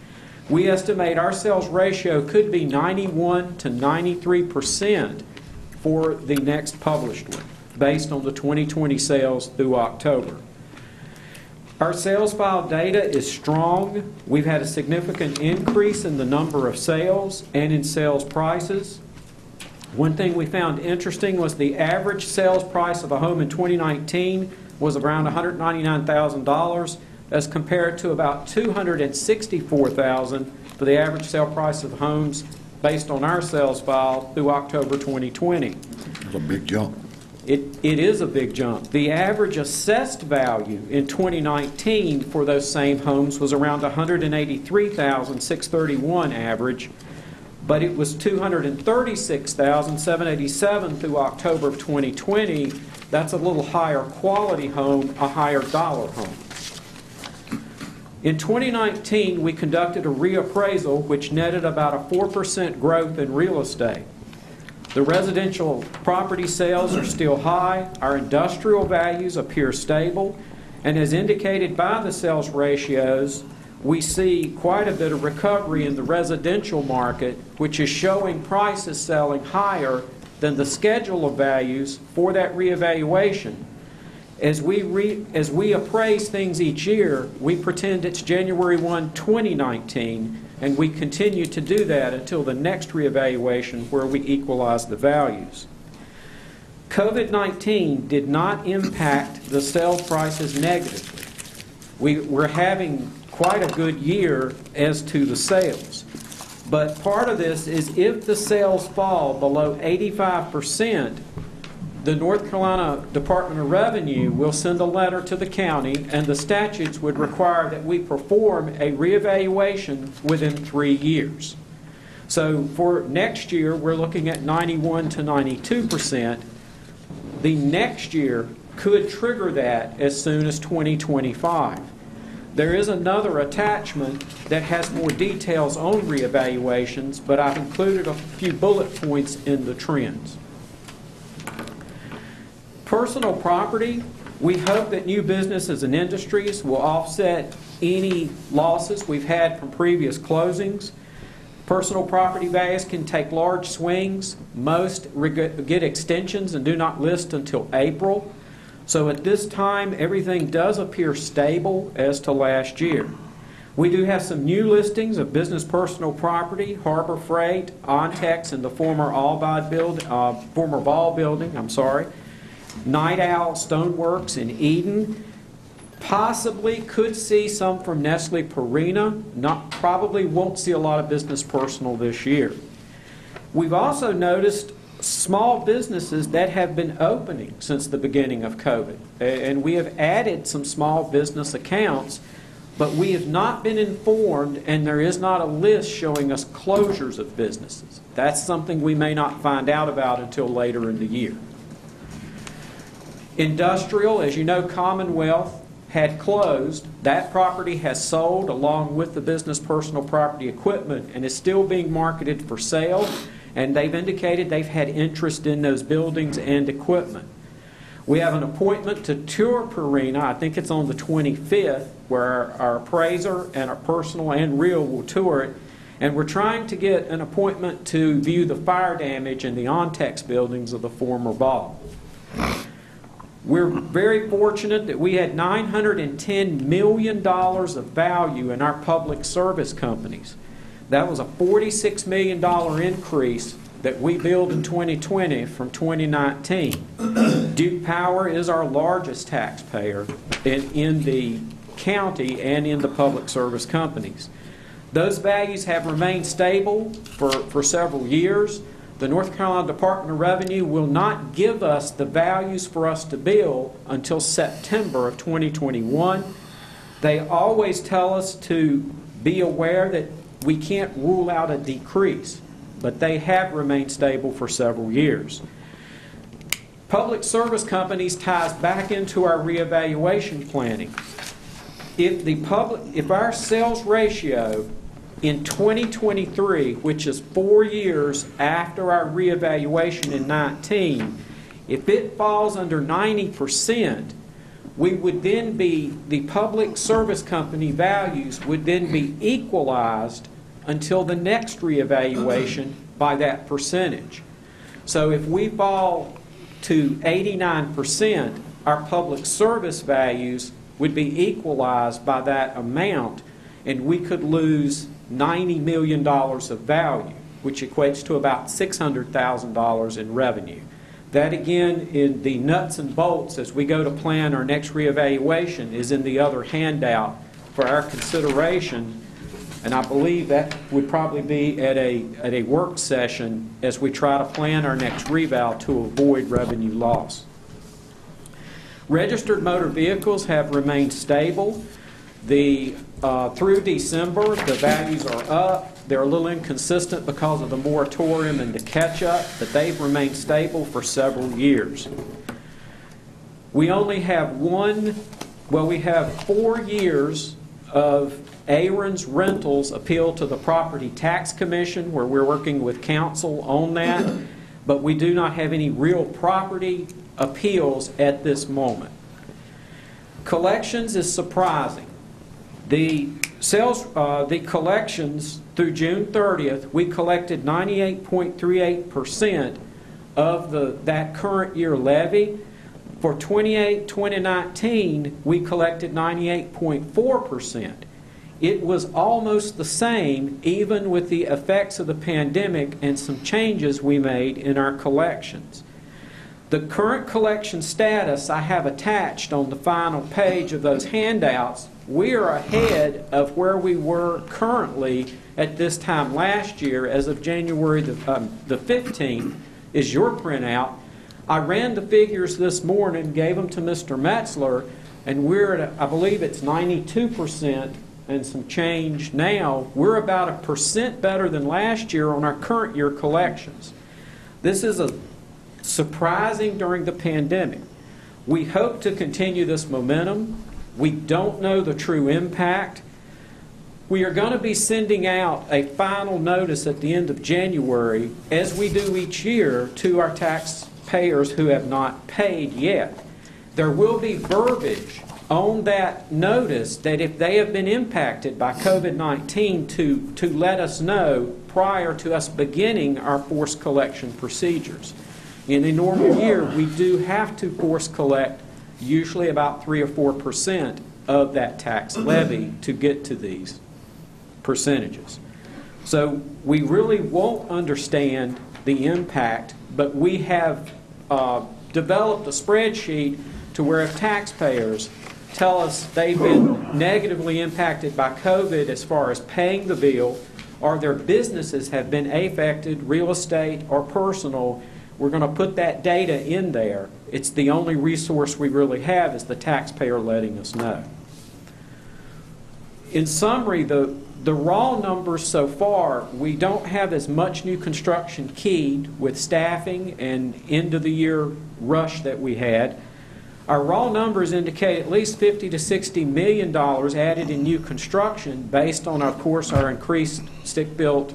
We estimate our sales ratio could be 91 to 93% for the next published one, based on the 2020 sales through October. Our sales file data is strong. We've had a significant increase in the number of sales and in sales prices. One thing we found interesting was the average sales price of a home in 2019 was around $199,000 as compared to about $264,000 for the average sale price of homes based on our sales file through October 2020. That's a big jump. It is a big jump. The average assessed value in 2019 for those same homes was around $183,631 average, but it was $236,787 through October of 2020. That's a little higher quality home, a higher dollar home. In 2019, we conducted a reappraisal which netted about a 4% growth in real estate. The residential property sales are still high, our industrial values appear stable, and as indicated by the sales ratios, we see quite a bit of recovery in the residential market, which is showing prices selling higher than the schedule of values for that reevaluation. As we appraise things each year, we pretend it's January 1, 2019, and we continue to do that until the next reevaluation where we equalize the values. COVID-19 did not impact the sale prices negatively. We're having quite a good year as to the sales. But part of this is if the sales fall below 85%, the North Carolina Department of Revenue will send a letter to the county, and the statutes would require that we perform a reevaluation within 3 years. So for next year, we're looking at 91 to 92%. The next year could trigger that as soon as 2025. There is another attachment that has more details on reevaluations, but I've included a few bullet points in the trends. Personal property, we hope that new businesses and industries will offset any losses we've had from previous closings. Personal property values can take large swings. Most get extensions and do not list until April. So at this time, everything does appear stable as to last year. We do have some new listings of business personal property, Harbor Freight, Ontex, and the former Ball Building, Night Owl Stoneworks in Eden. Possibly could see some from Nestle Purina. Probably won't see a lot of business personal this year. We've also noticed small businesses that have been opening since the beginning of COVID. And we have added some small business accounts, but we have not been informed, and there is not a list showing us closures of businesses. That's something we may not find out about until later in the year. Industrial, as you know, Commonwealth had closed. That property has sold along with the business personal property equipment and is still being marketed for sale. And they've indicated they've had interest in those buildings and equipment. We have an appointment to tour Purina. I think it's on the 25th, where our appraiser and our personal and real will tour it. And we're trying to get an appointment to view the fire damage in the Ontex buildings of the former Ball. We're very fortunate that we had $910 million of value in our public service companies. That was a $46 million increase that we billed in 2020 from 2019. Duke Power is our largest taxpayer in the county and in the public service companies. Those values have remained stable for several years. The North Carolina Department of Revenue will not give us the values for us to bill until September of 2021. They always tell us to be aware that we can't rule out a decrease, but they have remained stable for several years. Public service companies ties back into our reevaluation planning. If our sales ratio in 2023, which is 4 years after our reevaluation in 19, if it falls under 90%, we would then be, the public service company values would then be equalized until the next reevaluation by that percentage. So if we fall to 89%, our public service values would be equalized by that amount, and we could lose $90 million of value, which equates to about $600,000 in revenue. That, again, in the nuts and bolts as we go to plan our next reevaluation, is in the other handout for our consideration, and I believe that would probably be at a work session as we try to plan our next reval to avoid revenue loss. Registered motor vehicles have remained stable. Through December, the values are up. They're a little inconsistent because of the moratorium and the catch-up, but they've remained stable for several years. We only have we have 4 years of Aaron's Rentals appeal to the Property Tax Commission, where we're working with counsel on that, but we do not have any real property appeals at this moment. Collections is surprising. The collections through June 30th, we collected 98.38% of that current year levy. For 2019, we collected 98.4%. It was almost the same, even with the effects of the pandemic and some changes we made in our collections. The current collection status I have attached on the final page of those handouts we are ahead of where we were currently at this time last year. As of January the 15th is your printout. I ran the figures this morning, gave them to Mr. Metzler, and we're at, I believe it's 92% and some change now. We're about 1% better than last year on our current year collections. This is surprising during the pandemic. We hope to continue this momentum. We don't know the true impact. We are going to be sending out a final notice at the end of January, as we do each year, to our taxpayers who have not paid yet. There will be verbiage on that notice that if they have been impacted by COVID-19 to let us know prior to us beginning our forced collection procedures. In a normal year, we do have to force collect usually about 3 or 4% of that tax levy to get to these percentages. So we really won't understand the impact, but we have developed a spreadsheet to where if taxpayers tell us they've been negatively impacted by COVID as far as paying the bill, or their businesses have been affected, real estate or personal, we're going to put that data in there. It's the only resource we really have is the taxpayer letting us know. In summary, the raw numbers so far, we don't have as much new construction keyed with staffing and end of the year rush that we had. Our raw numbers indicate at least $50 to $60 million added in new construction based on, of course, our increased stick-built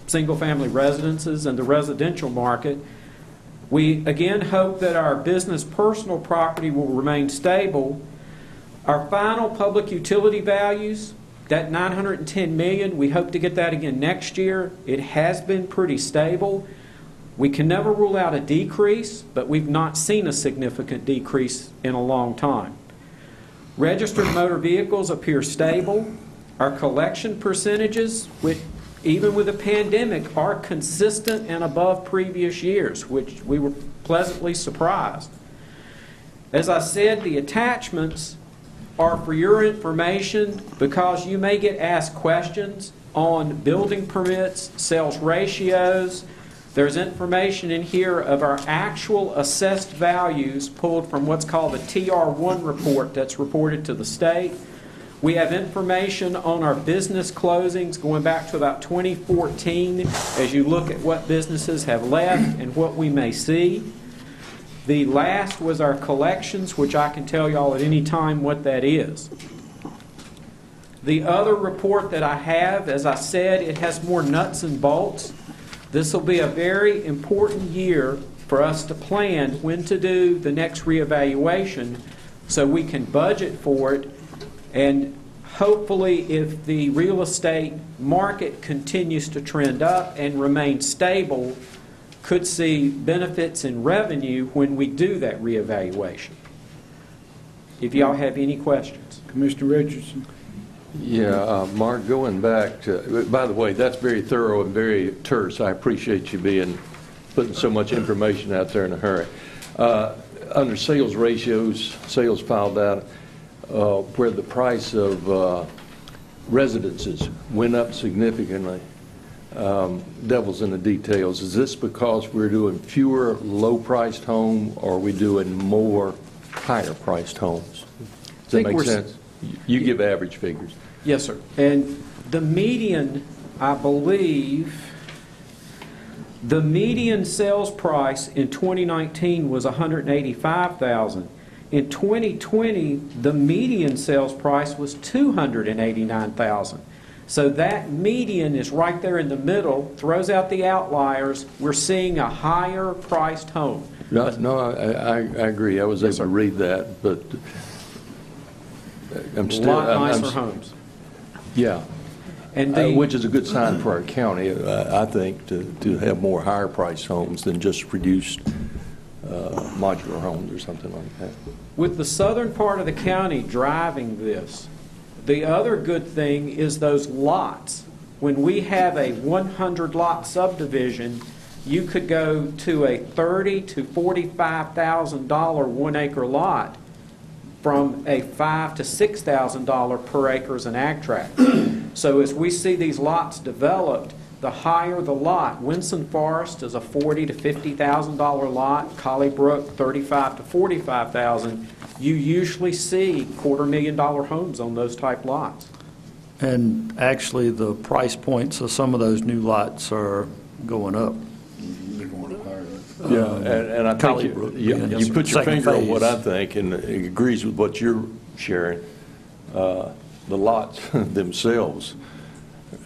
single-family residences and the residential market. We again hope that our business personal property will remain stable. Our final public utility values, that $910 million, we hope to get that again next year. It has been pretty stable. We can never rule out a decrease, but we've not seen a significant decrease in a long time. Registered motor vehicles appear stable. Our collection percentages, which even with the pandemic, are consistent and above previous years, which we were pleasantly surprised. As I said, the attachments are for your information because you may get asked questions on building permits, sales ratios. There's information in here of our actual assessed values pulled from what's called the TR1 report that's reported to the state. We have information on our business closings going back to about 2014 as you look at what businesses have left and what we may see. The last was our collections, which I can tell y'all at any time what that is. The other report that I have, as I said, it has more nuts and bolts. This will be a very important year for us to plan when to do the next reevaluation so we can budget for it. And hopefully, if the real estate market continues to trend up and remain stable, could see benefits in revenue when we do that reevaluation. If y'all have any questions. Commissioner Richardson. Yeah, Mark, going back to, by the way, that's very thorough and very terse. I appreciate you putting so much information out there in a hurry. Under sales ratios, sales filed out, where the price of residences went up significantly. Devil's in the details. Is this because we're doing fewer low-priced homes, or are we doing more higher-priced homes? Does that make sense? You give average figures. Yes, sir. And the median, I believe, the median sales price in 2019 was $185,000. In 2020, the median sales price was $289,000. So that median is right there in the middle, throws out the outliers. We're seeing a higher priced home. No, I agree. I was able to read that, but I'm still... A lot nicer homes. Yeah. And which is a good sign for our county, I think, to have more higher priced homes than just reduced modular homes or something like that. With the southern part of the county driving this, the other good thing is those lots. When we have a 100-lot subdivision, you could go to a $30,000 to $45,000 1-acre lot from a $5,000 to $6,000 per acre as an ag tract. So as we see these lots developed, the higher the lot, Winston Forest is a $40,000 to $50,000 lot, Collybrook $35,000 to $45,000. You usually see $250,000 homes on those type lots. And actually, the price points of some of those new lots are going up. Yeah, and I think you put your finger on what I phase. think, and it agrees with what you're sharing. The lots themselves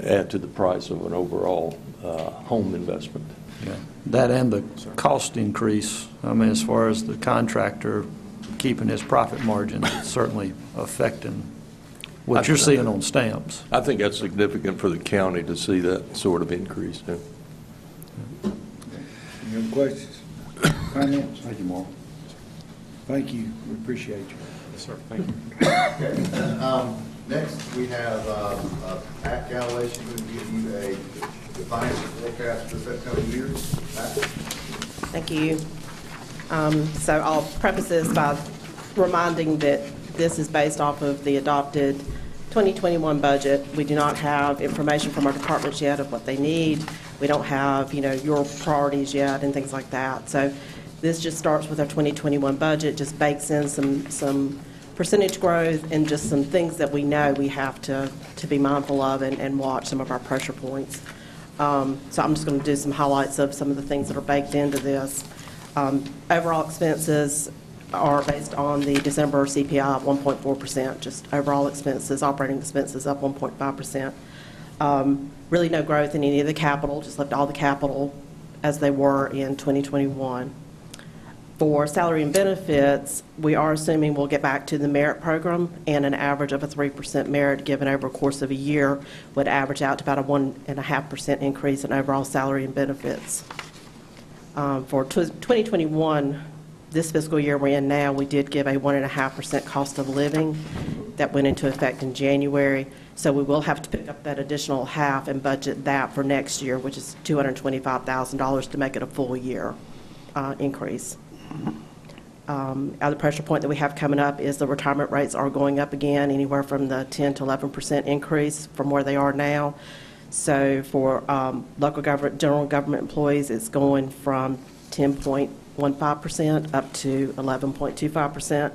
add to the price of an overall home investment. Yeah. That and the cost increase, I mean, as far as the contractor keeping his profit margin, it's certainly affecting what you're seeing on stamps. I think that's significant for the county to see that sort of increase. Yeah. Any other questions? Comments? Thank you, Mark. Thank you. We appreciate you. Yes, sir. Thank you. Okay. Next, we have Pat Galloway. She's going to give you a financial forecast for this upcoming year. Pat? Thank you. So I'll preface this by reminding that this is based off of the adopted 2021 budget. We do not have information from our departments yet of what they need. We don't have, your priorities yet and things like that. So this just starts with our 2021 budget, just bakes in some percentage growth and just some things that we know we have to be mindful of and watch some of our pressure points. So I'm just going to do some highlights of some of the things that are baked into this. Overall expenses are based on the December CPI of 1.4%, just overall expenses, operating expenses up 1.5%. Really no growth in any of the capital, just left all the capital as they were in 2021. For salary and benefits, we are assuming we'll get back to the merit program, and an average of a 3% merit given over a course of a year would average out to about a 1.5% increase in overall salary and benefits. For 2021, this fiscal year we're in now, we did give a 1.5% cost of living that went into effect in January. So we will have to pick up that additional half and budget that for next year, which is $225,000 to make it a full year increase. Other pressure point that we have coming up is the retirement rates are going up again, anywhere from the 10 to 11% increase from where they are now. So for local government, general government employees, it's going from 10.15% up to 11.25%.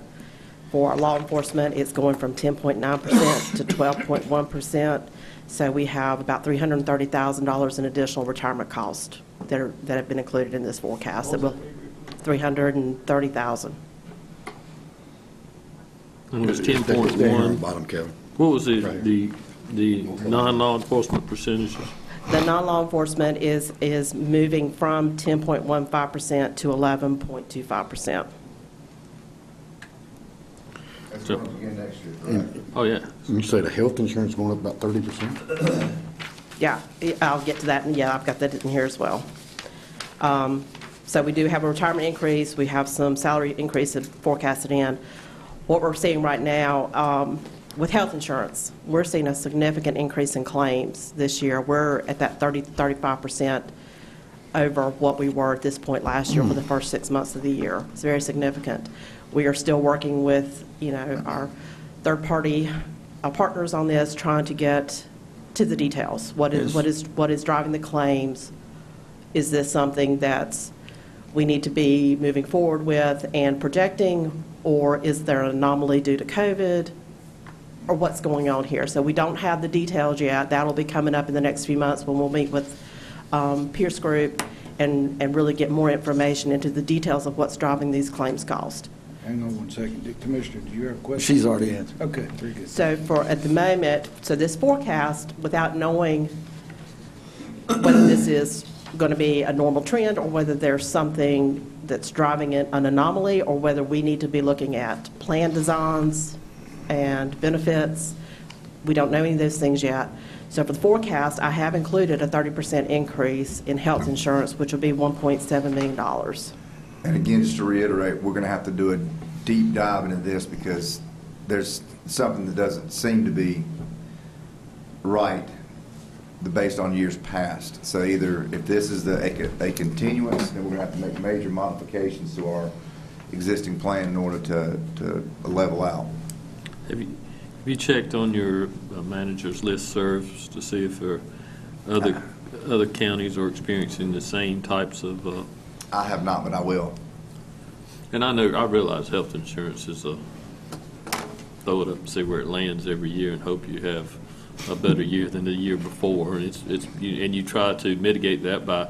For law enforcement, it's going from 10.9% to 12.1%. So we have about $330,000 in additional retirement costs that have been included in this forecast. $330,000. And it was 10.1. Bottom, Kevin. What was the non-law enforcement percentages? The non-law enforcement is moving from 10.15% to 11.25%. That's going to begin next year, correct? Oh, yeah. You say the health insurance going up about 30%? Yeah, I'll get to that, and yeah, I've got that in here as well. So we do have a retirement increase. We have some salary increase forecasted in. What we're seeing right now with health insurance, we're seeing a significant increase in claims this year. We're at that 30 to 35% over what we were at this point last year for the first 6 months of the year. It's very significant. We are still working with, our third-party partners on this, trying to get to the details. What is driving the claims? Is this something that's we need to be moving forward with and projecting, or is there an anomaly due to COVID, or what's going on here? So we don't have the details yet. That'll be coming up in the next few months when we'll meet with Pierce Group and really get more information into the details of what's driving these claims costs. Hang on 1 second. Commissioner, do you have a question? She's already answered. Okay, very good. So at the moment, so this forecast, without knowing whether this is going to be a normal trend or whether there's something that's driving it, an anomaly, or whether we need to be looking at plan designs and benefits. We don't know any of those things yet. So for the forecast, I have included a 30% increase in health insurance, which will be $1.7 million. And again, just to reiterate, we're going to have to do a deep dive into this because there's something that doesn't seem to be right based on years past. So either if this is a continuance, then we're going to have to make major modifications to our existing plan in order to level out. Have you checked on your manager's listservs to see if there are other counties are experiencing the same types of? I have not, but I will. And I realize health insurance is throw it up and see where it lands every year and hope you have a better year than the year before. And you try to mitigate that by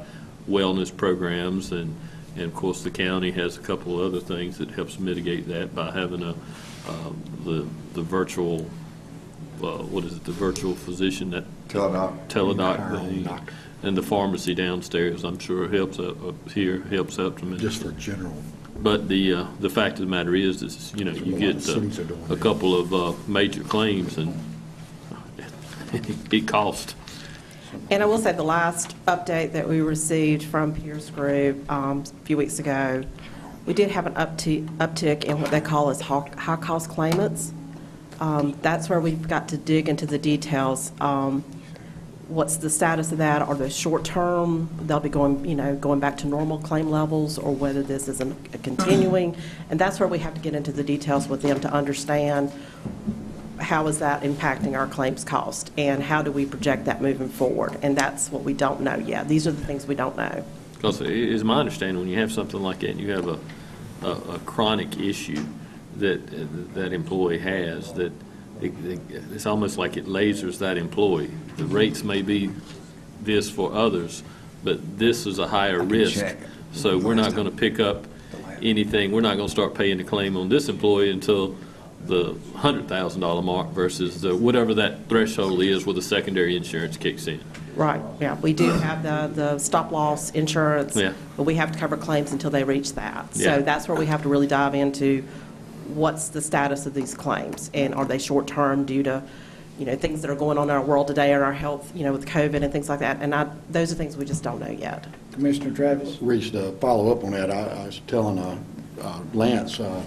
wellness programs and of course the county has a couple of other things that helps mitigate that by having the virtual the virtual physician, that teledoc thing, and the pharmacy downstairs. I'm sure helps up helps out tremendously. Just for general. But the fact of the matter is you get a couple of major claims and it costs. And I will say the last update that we received from Pierce Group a few weeks ago, we did have an uptick in what they call as high-cost claimants. That's where we've got to dig into the details. What's the status of that? Are they short-term? They'll be going back to normal claim levels, or whether this is a continuing. And that's where we have to get into the details with them to understand how is that impacting our claims cost, and how do we project that moving forward? And that's what we don't know yet. These are the things we don't know. Because it's my understanding when you have something like that, and you have a chronic issue that employee has, that it's almost like it lasers that employee. The rates may be this for others, but this is a higher risk. So we're not going to pick up anything. We're not going to start paying the claim on this employee until the $100,000 mark versus whatever that threshold is where the secondary insurance kicks in. Right, yeah. We do have the stop-loss insurance, Yeah. but we have to cover claims until they reach that. Yeah. So that's where we have to really dive into what's the status of these claims, and are they short-term due to, things that are going on in our world today, or our health, with COVID and things like that. And those are things we just don't know yet. Commissioner Travis? Reached a follow-up on that. I was telling Lance, a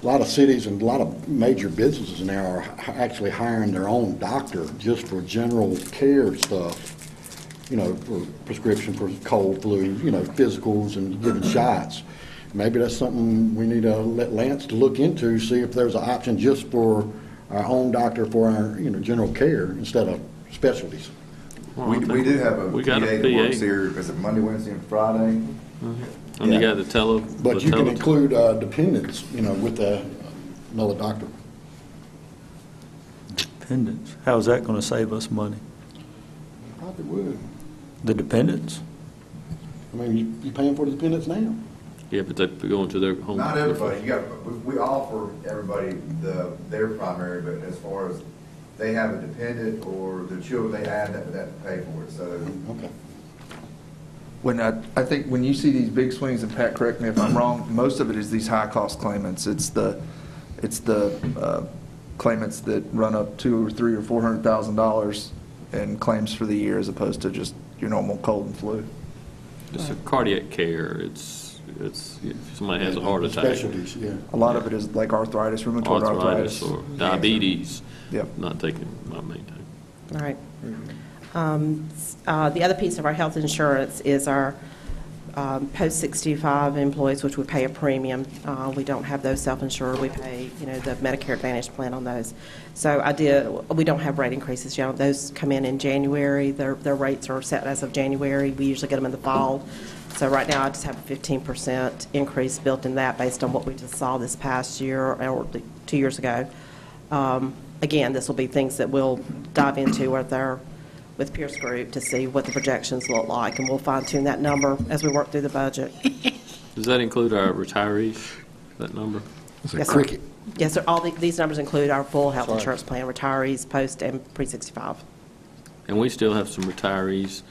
lot of cities and a lot of major businesses now are actually hiring their own doctor just for general care stuff, for prescription for cold, flu, physicals and giving shots. Maybe that's something we need to let Lance to look into, see if there's an option just for our own doctor for our, general care instead of specialties. Well, We do have a got PA a that works PA. here, is it Monday, Wednesday, and Friday? And you got the But you can include dependents, with another doctor. Dependents. How is that going to save us money? Probably would. The dependents? I mean, you're paying for the dependents now. Yeah, but they go into their home. Not everybody, we offer everybody their primary, but as far as they have a dependent or the children they have to pay for it, so. Okay. When I think when you see these big swings, and Pat, correct me if I'm wrong, most of it is these high-cost claimants. It's the claimants that run up $200,000 or $300,000 or $400,000 in claims for the year, as opposed to just your normal cold and flu. It's a cardiac care. It's if somebody has a heart attack. Specialties, yeah. A lot of it is like arthritis, rheumatoid arthritis. Or diabetes. Yep. Not taking my main thing. All right. The other piece of our health insurance is our post-65 employees, which we pay a premium. We don't have those self-insured. We pay, the Medicare Advantage plan on those. So we don't have rate increases yet. Those come in January. Their rates are set as of January. We usually get them in the fall. So right now I just have a 15% increase built in that based on what we just saw this past year or 2 years ago. Again, this will be things that we'll dive into with Pierce Group to see what the projections look like, and we'll fine-tune that number as we work through the budget. Does that include our retirees, that number? Yes, sir. Yes, sir. All these numbers include our full health insurance plan, retirees, post, and pre-65. And we still have some retirees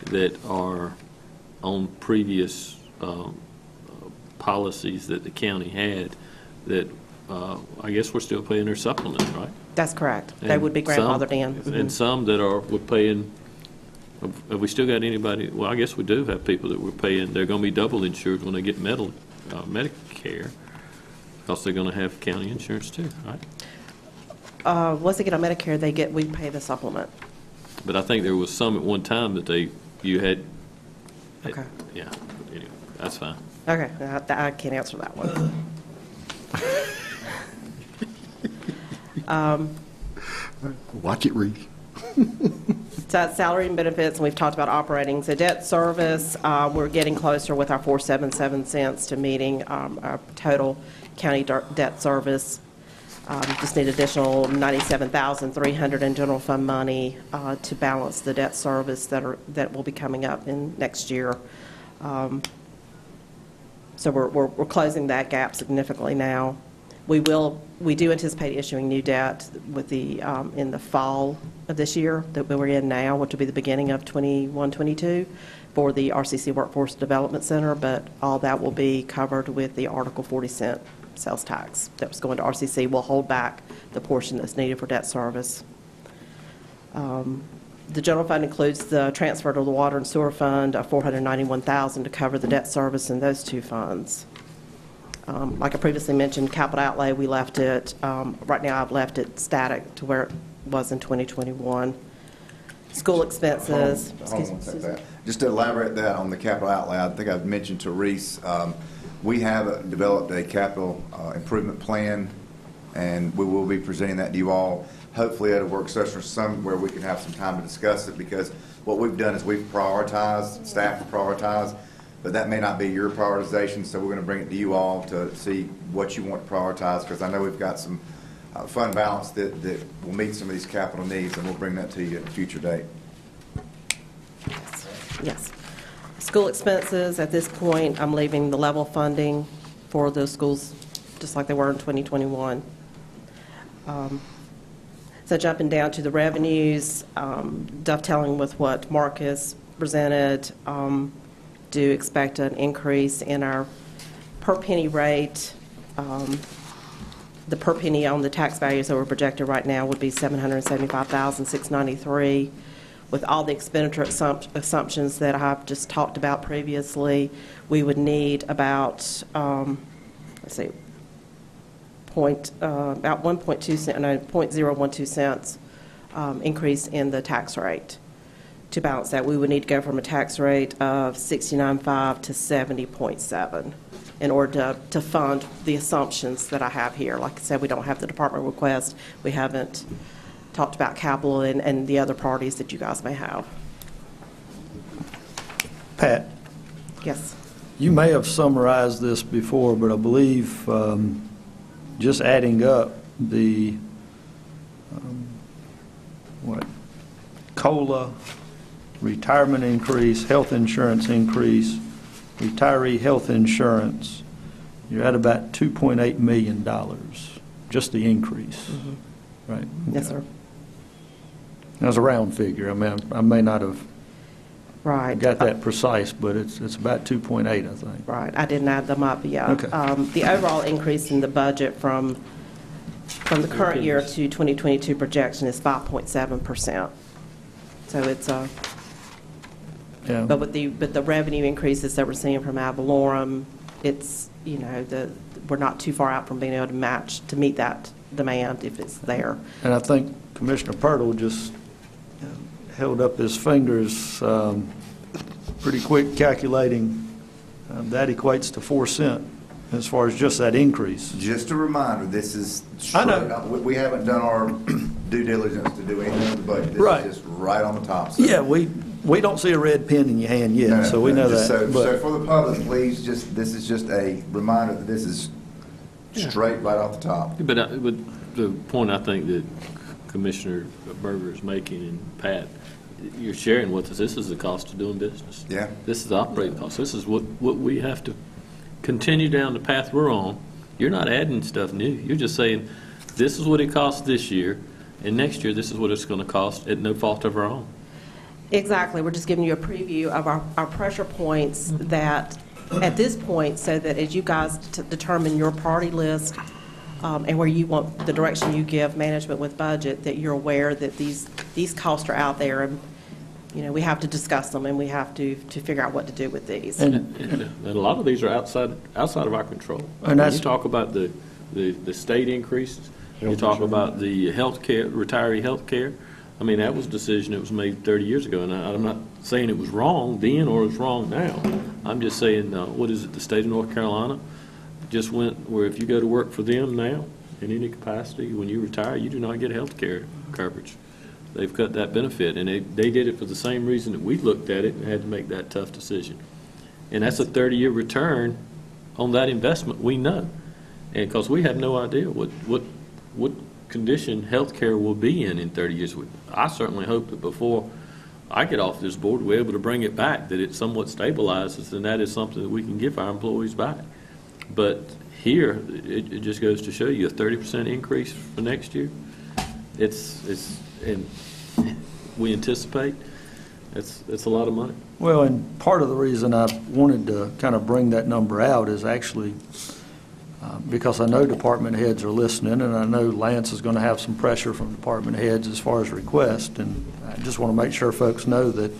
that are on previous policies that the county had that I guess we're still paying their supplement, right? That's correct. They would be grandfathered in. Mm-hmm. And some that we're paying, have we still got anybody, well, I guess we do have people that we're paying, they're going to be double insured when they get Medicare, because they're going to have county insurance too, right? Once they get on Medicare, we pay the supplement. But I think there was some at one time that you had. Okay. Yeah, anyway, that's fine. Okay, I can't answer that one. Watch it, Reese. So that's salary and benefits, and we've talked about operating. So debt service, we're getting closer with our 477 cents to meeting our total county debt service. Just need additional $97,300 in general fund money to balance the debt service that will be coming up in next year. So we're closing that gap significantly now. We do anticipate issuing new debt with in the fall of this year that we're in now, which will be the beginning of 21-22 for the RCC Workforce Development Center, but all that will be covered with the Article 40 cent sales tax that was going to RCC. We'll hold back the portion that's needed for debt service. The general fund includes the transfer to the water and sewer fund of $491,000 to cover the debt service in those two funds. Like I previously mentioned, capital outlay, we left it, right now I've left it static to where it was in 2021. School expenses. Hold on one second. Just to elaborate that on the capital outlay, I think I've mentioned to Reese, we have developed a capital improvement plan, and we will be presenting that to you all, hopefully at a work session or somewhere we can have some time to discuss it, because what we've done is we've prioritized, staff have prioritized, but that may not be your prioritization, so we're going to bring it to you all to see what you want to prioritize, because I know we've got some fund balance that will meet some of these capital needs, and we'll bring that to you at a future date. Yes. School expenses, at this point, I'm leaving the level funding for those schools just like they were in 2021. So jumping down to the revenues, dovetailing with what Mark has presented, do expect an increase in our per penny rate. The per penny on the tax values that we're projected right now would be $775,693. With all the expenditure assumptions that I've just talked about previously, we would need about, about 0.012 cents increase in the tax rate. To balance that, we would need to go from a tax rate of 69.5 to 70.7 in order to fund the assumptions that I have here. Like I said, we don't have the department request. We haven't talked about capital and the other priorities that you guys may have. Pat? Yes. You may have summarized this before, but I believe just adding up the COLA, retirement increase, health insurance increase, retiree health insurance, you're at about $2.8 million, just the increase, right? Yes, sir. That's a round figure. I mean, I may not have got that precise, but it's about 2.8, I think. Right. I didn't add them up, yeah. Okay. The overall increase in the budget from the current year to 2022 projection is 5.7%. So it's yeah. But with the revenue increases that we're seeing from ad valorem, it's, you know, we're not too far out from being able to meet that demand if it's there. And I think Commissioner Pirtle just held up his fingers pretty quick calculating. That equates to 4 cents as far as just that increase. Just a reminder, this is I know. straight up. We haven't done our due diligence to do anything with the budget. This Right. is just right on the top. So. Yeah, we don't see a red pen in your hand yet, No, so we know just that. So for the public, please, this is just a reminder that this is straight right off the top. But the point I think that Commissioner Berger is making, and Pat, you're sharing with us, this is the cost of doing business. Yeah. This is the operating cost. This is what we have to continue down the path we're on. You're not adding stuff new. You're just saying, this is what it costs this year, and next year this is what it's going to cost at no fault of our own. Exactly. We're just giving you a preview of our pressure points that at this point, so that as you guys determine your priority list and where you want the direction you give management with budget, that you're aware that these costs are out there, and you know we have to discuss them and we have to figure out what to do with these. And a lot of these are outside of our control. And that's, you talk about the state increases. You talk about the health care, retiree health care. I mean, that was a decision that was made 30 years ago, and I'm not saying it was wrong then or it's wrong now. I'm just saying, what is it, the state of North Carolina just went where if you go to work for them now, in any capacity, when you retire, you do not get health care coverage. They've cut that benefit, and they did it for the same reason that we looked at it and had to make that tough decision. And that's a 30-year return on that investment, we know. And because we have no idea what condition health care will be in 30 years. I certainly hope that before I get off this board, we're able to bring it back, that it somewhat stabilizes, and that is something that we can give our employees back. But here, it just goes to show you a 30% increase for next year. And we anticipate it's a lot of money. Well, and part of the reason I wanted to kind of bring that number out is actually because I know department heads are listening, and I know Lance is going to have some pressure from department heads as far as requests, and I just want to make sure folks know that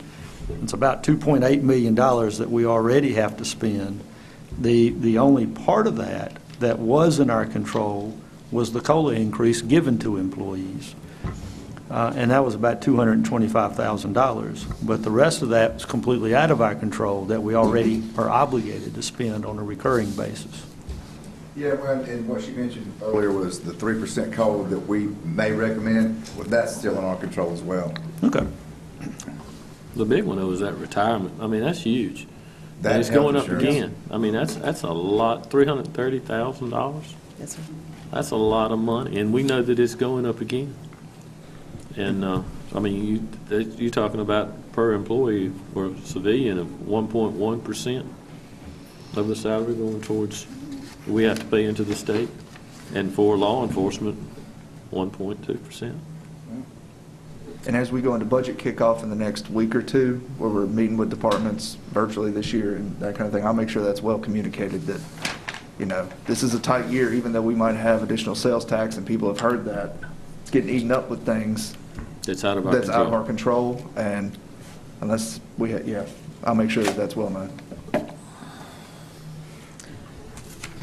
it's about $2.8 million that we already have to spend. The only part of that was in our control was the COLA increase given to employees. And that was about $225,000. But the rest of that is completely out of our control that we already are obligated to spend on a recurring basis. Yeah, well, and what she mentioned earlier was the 3% COLA that we may recommend, well, that's still in our control as well. Okay. The big one, though, is that retirement. I mean, that's huge. That and it's going up insurance. again. I mean, that's a lot, $330,000. Yes, sir. That's a lot of money, and we know that it's going up again. And, I mean, you're talking about per employee or a civilian of 1.1% of the salary going towards we have to pay into the state, and for law enforcement, 1.2%. And as we go into budget kickoff in the next week or two, where we're meeting with departments virtually this year and that kind of thing, I'll make sure that's well communicated that, you know, this is a tight year, even though we might have additional sales tax and people have heard that. It's getting eaten up with things That's out of our that's control. out of our control, and unless we, I'll make sure that that's well known.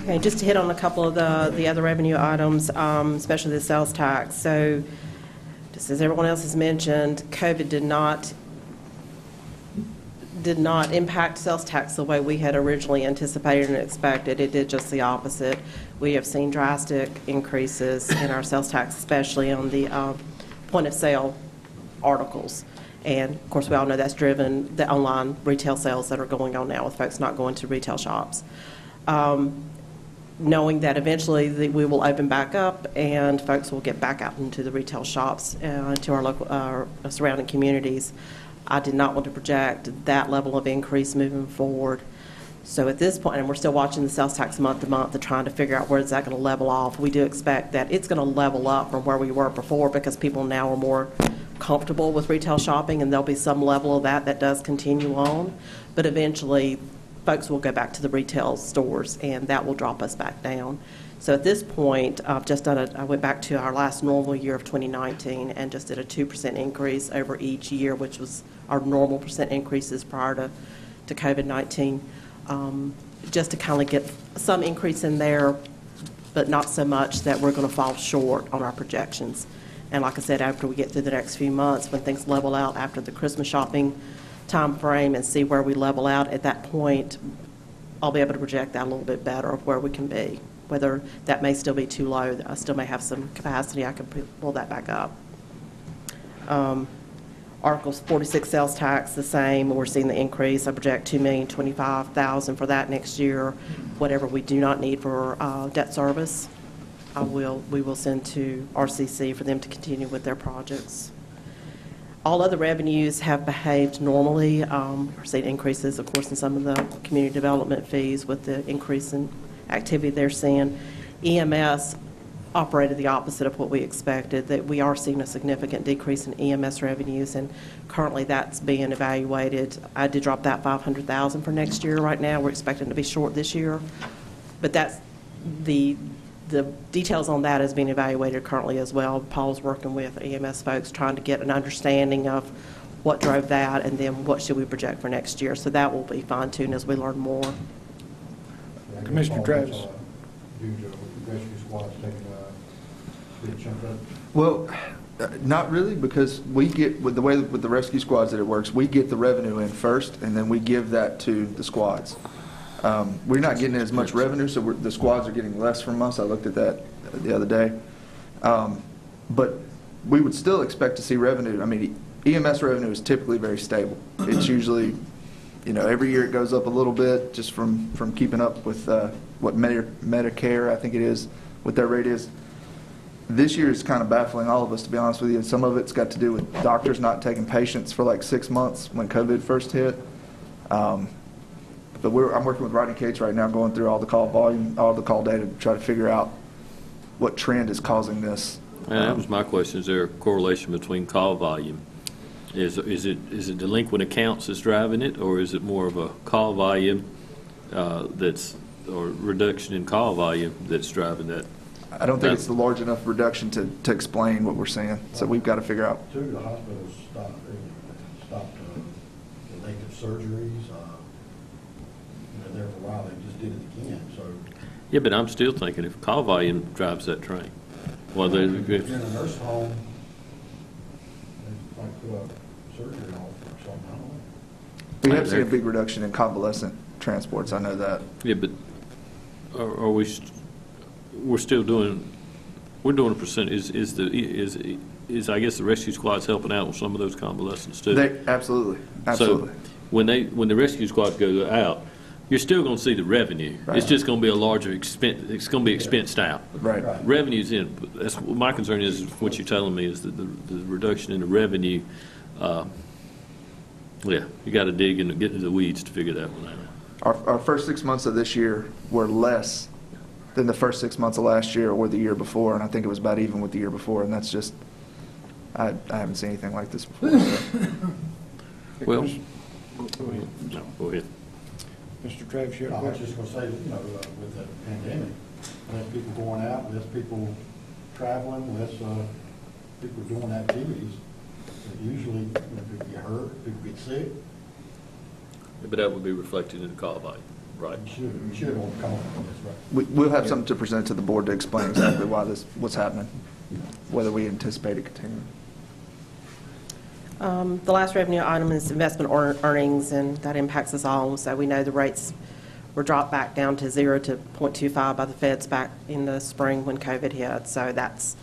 Okay, just to hit on a couple of the other revenue items, especially the sales tax. So just as everyone else has mentioned, COVID did not impact sales tax the way we had originally anticipated and expected. It did just the opposite. We have seen drastic increases in our sales tax, especially on the point of sale articles. And of course, we all know that's driven the online retail sales that are going on now with folks not going to retail shops. Knowing that eventually we will open back up and folks will get back out into the retail shops to our local surrounding communities, I did not want to project that level of increase moving forward. So at this point, and we're still watching the sales tax month to month and trying to figure out where is that going to level off. We do expect that it's going to level up from where we were before because people now are more comfortable with retail shopping, and there'll be some level of that does continue on. But eventually, folks will go back to the retail stores, and that will drop us back down. So at this point, I went back to our last normal year of 2019 and just did a 2% increase over each year, which was our normal percent increases prior to COVID-19, just to kind of get some increase in there, but not so much that we're going to fall short on our projections. And like I said, after we get through the next few months, when things level out after the Christmas shopping time frame and see where we level out, at that point, I'll be able to project that a little bit better of where we can be. Whether that may still be too low, I still may have some capacity, I can pull that back up. Articles 46 sales tax, the same. We're seeing the increase. I project $2,025,000 for that next year. Whatever we do not need for debt service, we will send to RCC for them to continue with their projects. All other revenues have behaved normally. We're seeing increases, of course, in some of the community development fees with the increase in activity they're seeing. EMS operated the opposite of what we expected, that we are seeing a significant decrease in EMS revenues, and currently that's being evaluated. I did drop that $500,000 for next year right now. We're expecting to be short this year, but that's the details on that is being evaluated currently as well. Paul's working with EMS folks trying to get an understanding of what drove that and then what should we project for next year. So that will be fine-tuned as we learn more. Commissioner Travis. Well, Not really, because we get, with the way with the rescue squads that it works, we get the revenue in first, and then we give that to the squads. We're not getting as much revenue, so the squads are getting less from us. I looked at that the other day. But we would still expect to see revenue. I mean, EMS revenue is typically very stable. It's usually, every year it goes up a little bit just from keeping up with what Medicare, I think it is, what their rate is. This year is kind of baffling all of us, to be honest with you. Some of it's got to do with doctors not taking patients for like 6 months when COVID first hit. But I'm working with Rodney Cates right now, going through all the call volume, all the call data to try to figure out what trend is causing this. And that was my question. Is there a correlation between call volume? Is it delinquent accounts that's driving it, or is it more of a call volume or reduction in call volume that's driving that? I don't think it's the large enough reduction to explain what we're seeing. So we've got to figure out. Two of the hospitals stopped elective surgeries. There for a while, they just did it again. So Yeah, but I'm still thinking if call volume drives that train. Well, if you're in a nursing home, they might put a surgery on or something. I don't know. We have seen a big reduction in convalescent transports. I know that. Yeah, but are we? We're still doing. We're doing a percent. Is I guess the rescue squad's helping out with some of those convalescents too. Absolutely. So when the rescue squad goes out, you're still going to see the revenue. Right. It's just going to be a larger expense. It's going to be expensed out. Right. Revenue's in. That's my concern is what you're telling me is that the reduction in the revenue. You got to dig and get into the weeds to figure that one out. Our first 6 months of this year were less than the first 6 months of last year or the year before, and I think it was about even with the year before, and that's just, I haven't seen anything like this before. So. Well, go ahead. Mr. Travis, you have a I was question? just going to say, with the pandemic, less people going out, less people traveling, less people doing activities. Usually, people get hurt, people get sick. But that would be reflected in the call volume, right? You should on the call. That's right. We'll have something to present to the board to explain exactly what's happening, whether we anticipate it continuing. The last revenue item is investment earnings, and that impacts us all. So we know the rates were dropped back down to 0 to 0.25 by the feds back in the spring when COVID hit. So that's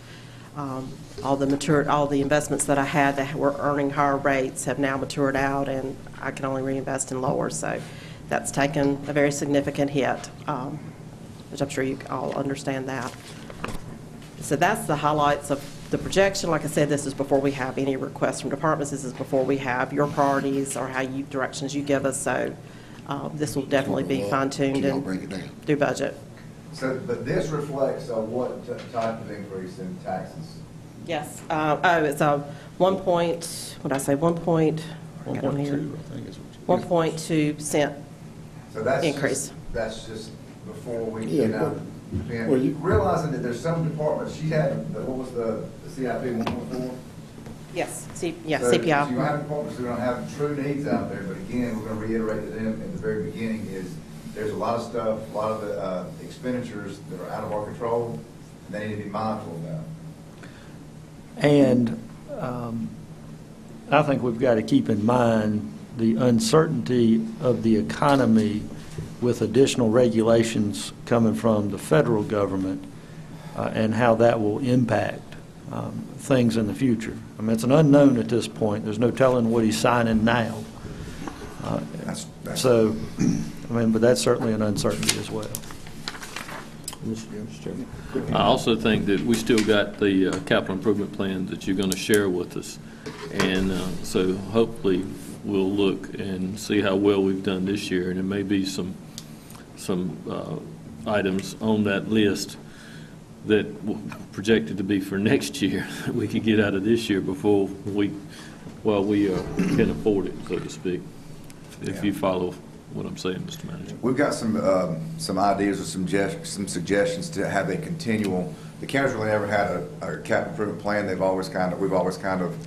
all the investments that I had that were earning higher rates have now matured out, and I can only reinvest in lower. So that's taken a very significant hit, which I'm sure you all understand that. So that's the highlights of the projection. Like I said, this is before we have any requests from departments. This is before we have your priorities or directions you give us. So this will definitely be fine-tuned and do budget. So, but this reflects what type of increase in taxes? Yes. It's a 1.2 cent So that's increase. That's just before we, Well, realizing that there's some departments, she had, what was the CIP 1.4? Yes. So CPI. you have departments who don't have true needs out there, but again, we're going to reiterate to them at the very beginning is there's a lot of stuff, a lot of the expenditures that are out of our control, and they need to be mindful of that. And I think we've got to keep in mind the uncertainty of the economy with additional regulations coming from the federal government and how that will impact things in the future. I mean, it's an unknown at this point. There's no telling what he's signing now. But that's certainly an uncertainty as well. I also think that we still got the capital improvement plan that you're going to share with us. And so hopefully we'll look and see how well we've done this year. And there may be some items on that list that projected to be for next year that we could get out of this year before we can afford it, so to speak, if you follow what I'm saying, Mr. Manager. We've got some ideas or some suggestions to have a continual. The county's really never had a capital improvement plan. We've always kind of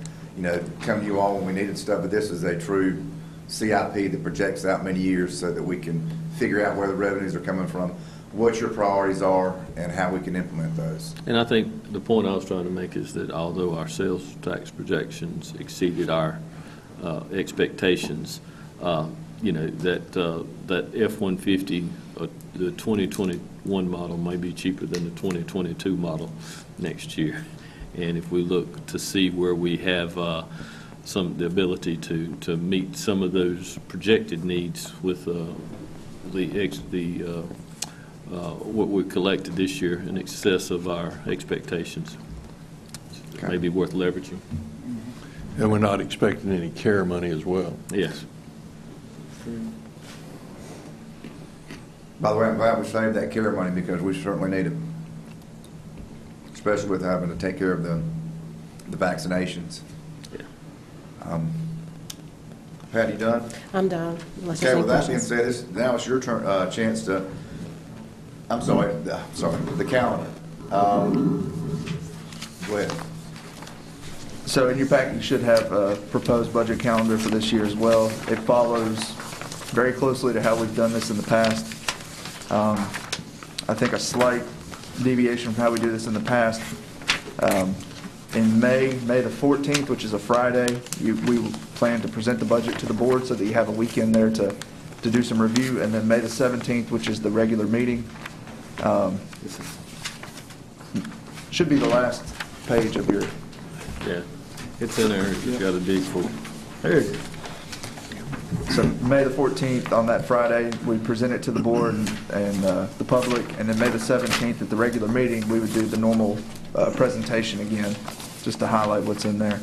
come to you all when we needed stuff, but this is a true CIP that projects out many years so that we can figure out where the revenues are coming from. what your priorities are and how we can implement those. And I think the point I was trying to make is that although our sales tax projections exceeded our expectations, that F-150, the 2021 model may be cheaper than the 2022 model next year. And if we look to see where we have the ability to meet some of those projected needs with what we collected this year in excess of our expectations, it may be worth leveraging. And we're not expecting any care money as well. Yes. By the way, I'm glad we saved that killer money because we certainly need it, especially with having to take care of the vaccinations. Yeah. Pat, you done? I'm done. Unless Okay, there's with any that being questions. said, now it's your turn, chance to, the calendar. Go ahead. So in your packet, you should have a proposed budget calendar for this year as well. It follows very closely to how we've done this in the past. I think a slight deviation from how we do this in the past. In May the 14th, which is a Friday, we plan to present the budget to the board so that you have a weekend there to do some review. And then May the 17th, which is the regular meeting. Should be the last page of your... Yeah, it's in there. You've got to dig for it. There it is. So May the 14th, on that Friday, we present it to the board and the public, and then May the 17th at the regular meeting, we would do the normal presentation again, just to highlight what's in there.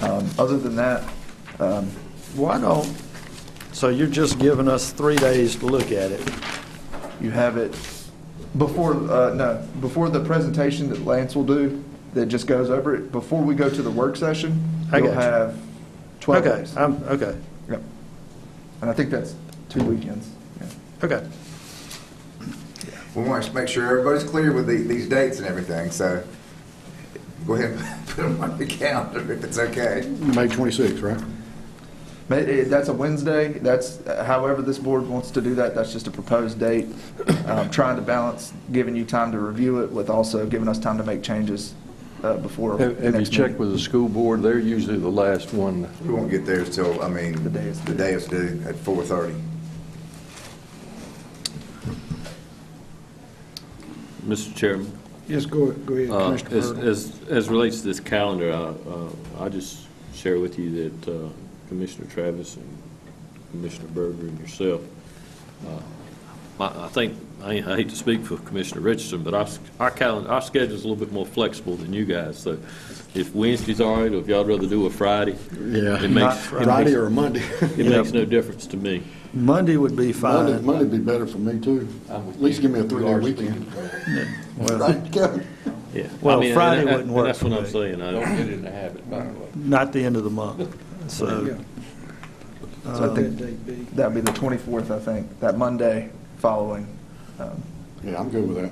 Other than that, so you're just giving us 3 days to look at it? you have it before the presentation that Lance will do, that just goes over it. Before we go to the work session, you'll have 12 days. Okay. Yep. And I think that's 2 weekends. Yeah. Okay. We want to make sure everybody's clear with these dates and everything, so go ahead and put them on the calendar if it's okay. May 26th, right? That's a Wednesday. That's however this board wants to do that. That's just a proposed date. Trying to balance giving you time to review it with also giving us time to make changes before. Have you checked with the school board? They're usually the last one. We won't get theirs till, the day is due at 4:30. Mr. Chairman. Yes, go ahead, Commissioner Purtle. As relates to this calendar, I just share with you that Commissioner Travis and Commissioner Berger and yourself, I hate to speak for Commissioner Richardson, but our calendar, our schedule is a little bit more flexible than you guys. So if Wednesday's all right, or if y'all would rather do a Friday, Friday or a Monday. It makes no difference to me. Monday would be fine. Monday would be better for me, too. At least give me a 3-day weekend. Right, Kevin? Yeah. Well, Friday wouldn't work That's what for I'm me. saying. Don't get in the habit, by the way. Not the end of the month. So, So I think that'd be the 24th, I think, that Monday following. Yeah, I'm good with that.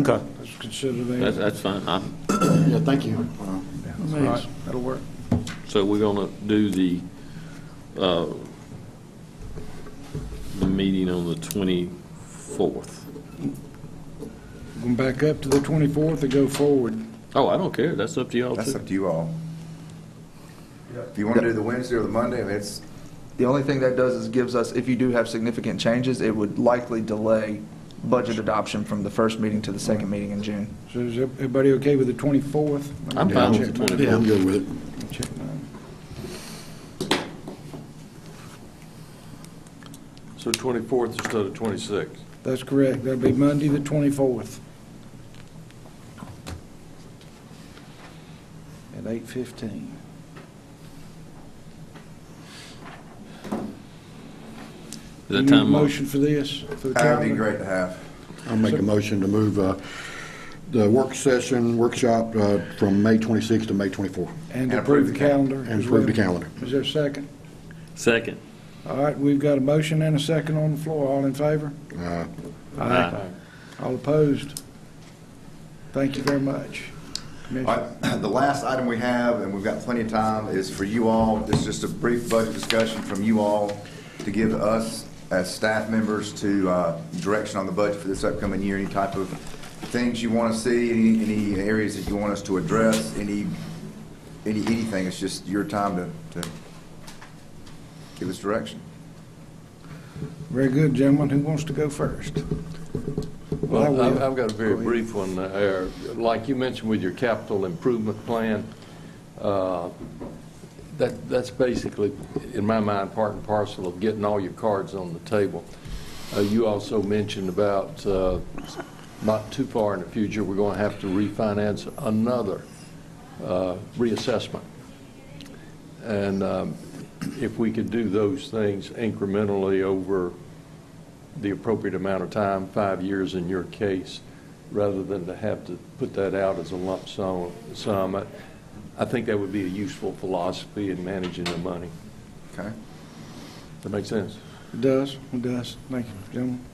okay. Let's consider that. That's fine. Yeah, thank you. All right, that'll work. So we're going to do the meeting on the 24th. Going back up to the 24th or go forward? Oh, I don't care. That's up to y'all, That's too. up to you all. If you want to do the Wednesday or the Monday, it's, The only thing that does is gives us, if you do have significant changes, it would likely delay budget adoption from the first meeting to the second meeting in June. So is everybody okay with the 24th? I'm fine with the 24th. Yeah, I'm good with it. Check mine. So 24th instead of 26th. That's correct. That'll be Monday, the 24th. At 8:15. Is that You need a time? motion for this, for the that'd be calendar? great to have. I'll make a motion to move the workshop from May 26th to May 24th. And to approve the calendar And as approve the well. calendar. Is there a second? Second. All right, we've got a motion and a second on the floor. All in favor? Aye. All opposed? Thank you very much. All right, the last item we have, and we've got plenty of time, is for you all, this is just a brief budget discussion from you all to give us as staff members to direction on the budget for this upcoming year, any type of things you want to see, any areas that you want us to address, anything. It's just your time to give us direction. Very good, gentlemen. Who wants to go first? Well, I've got a very brief one. Like you mentioned with your capital improvement plan, that's basically, in my mind, part and parcel of getting all your cards on the table. You also mentioned about not too far in the future, we're going to have to refinance another reassessment. And if we could do those things incrementally over the appropriate amount of time, 5 years in your case, rather than to have to put that out as a lump sum, I think that would be a useful philosophy in managing the money. Okay. Does that make sense? It does. It does. Thank you, gentlemen.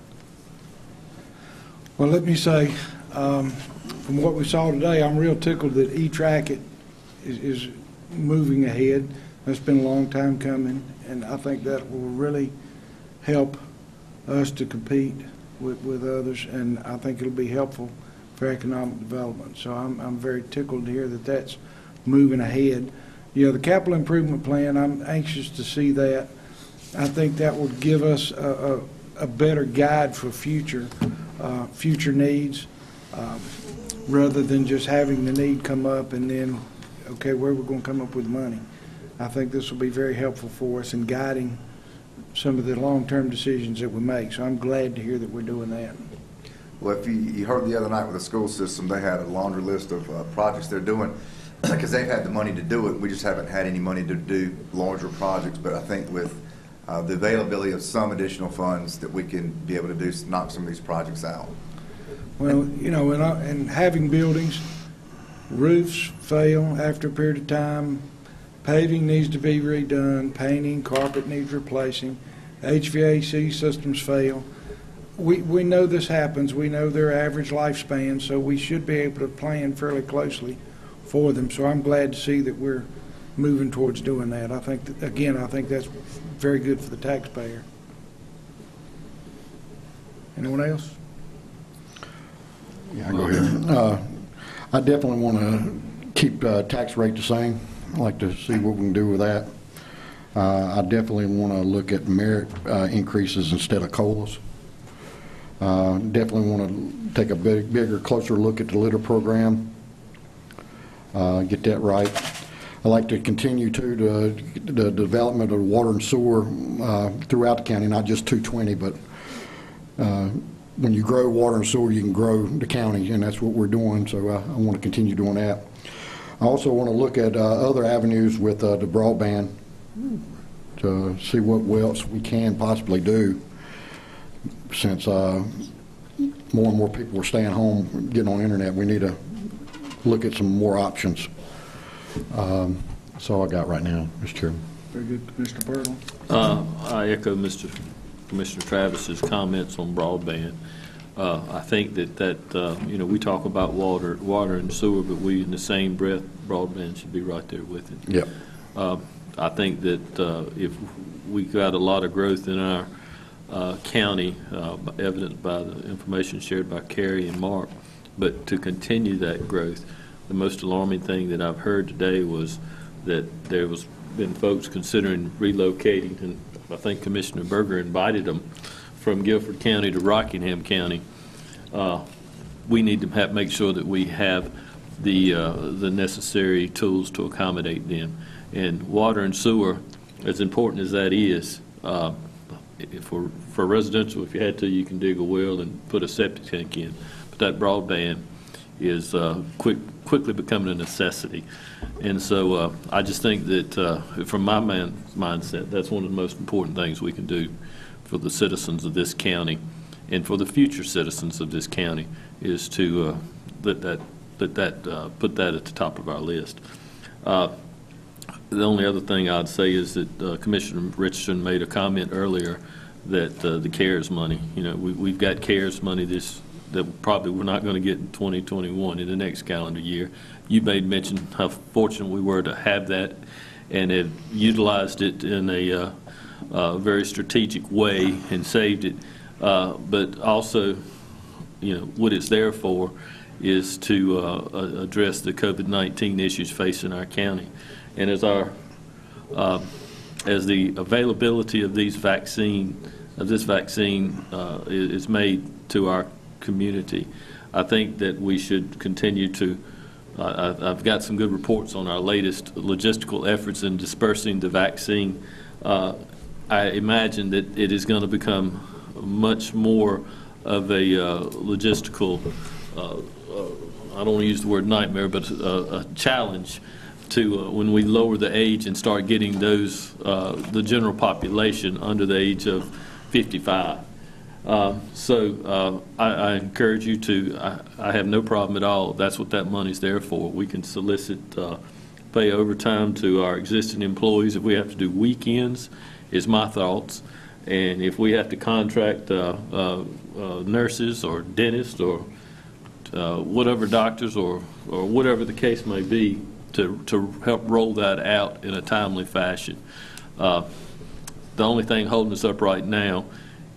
Well, let me say, from what we saw today, I'm real tickled that E-Track is moving ahead. That's been a long time coming, and I think that will really help us to compete with others, and I think it'll be helpful for economic development. So I'm very tickled to hear that that's moving ahead. You know, the capital improvement plan, I'm anxious to see that. I think that will give us a better guide for future needs, rather than just having the need come up and then, okay, where we're going to come up with money. I think this will be very helpful for us in guiding some of the long-term decisions that we make. So I'm glad to hear that we're doing that. Well, if you heard the other night with the school system, they had a laundry list of projects they're doing because they've had the money to do it. We just haven't had any money to do larger projects. But I think with the availability of some additional funds that we can be able to do, knock some of these projects out. Well, you know, and having buildings, roofs fail after a period of time, paving needs to be redone, painting, carpet needs replacing, HVAC systems fail. We know this happens. We know their average lifespan, so we should be able to plan fairly closely for them. So I'm glad to see that we're moving towards doing that. I think, I think that's very good for the taxpayer. Anyone else? Yeah, go ahead. I definitely want to keep tax rate the same. I'd like to see what we can do with that. I definitely want to look at merit increases instead of COLAs. Definitely want to take a bigger, closer look at the litter program. Get that right. I'd like to continue the development of water and sewer throughout the county, not just 220, but when you grow water and sewer, you can grow the county, and that's what we're doing, so I want to continue doing that. I also want to look at other avenues with the broadband to see what else we can possibly do, since more and more people are staying home, getting on the internet. We need to look at some more options. That's all I got right now, Mr. Chairman. Very good. Mr. Burtle? I echo Commissioner Travis's comments on broadband. I think that you know, we talk about water and sewer, but we, in the same breath, broadband should be right there with it. Yep. I think that if we got a lot of growth in our county, evident by the information shared by Carrie and Mark, but to continue that growth, the most alarming thing that I've heard today was that there was been folks considering relocating, and I think Commissioner Berger invited them from Guilford County to Rockingham County. We need to make sure that we have the necessary tools to accommodate them. And water and sewer, as important as that is, for residential, if you had to, you can dig a well and put a septic tank in. But that broadband is quickly becoming a necessity. And so I just think that from my mindset, that's one of the most important things we can do for the citizens of this county and for the future citizens of this county is to put that at the top of our list. The only other thing I'd say is that Commissioner Richardson made a comment earlier that the CARES money, you know, we've got CARES money that probably we're not going to get in 2021 in the next calendar year. You made mention how fortunate we were to have that and have utilized it in a very strategic way and saved it. But also, what it's there for is to address the COVID-19 issues facing our county. And as the availability of this vaccine is made to our community, I think that we should continue to. I've got some good reports on our latest logistical efforts in dispersing the vaccine. I imagine that it is going to become much more of a logistical, I don't want to use the word nightmare, but a challenge to when we lower the age and start getting those, the general population under the age of 55. So I encourage you to, I have no problem at all. That's what that money's there for. We can solicit, pay overtime to our existing employees. If we have to do weekends, is my thoughts. And if we have to contract nurses or dentists or whatever doctors or whatever the case may be to help roll that out in a timely fashion. The only thing holding us up right now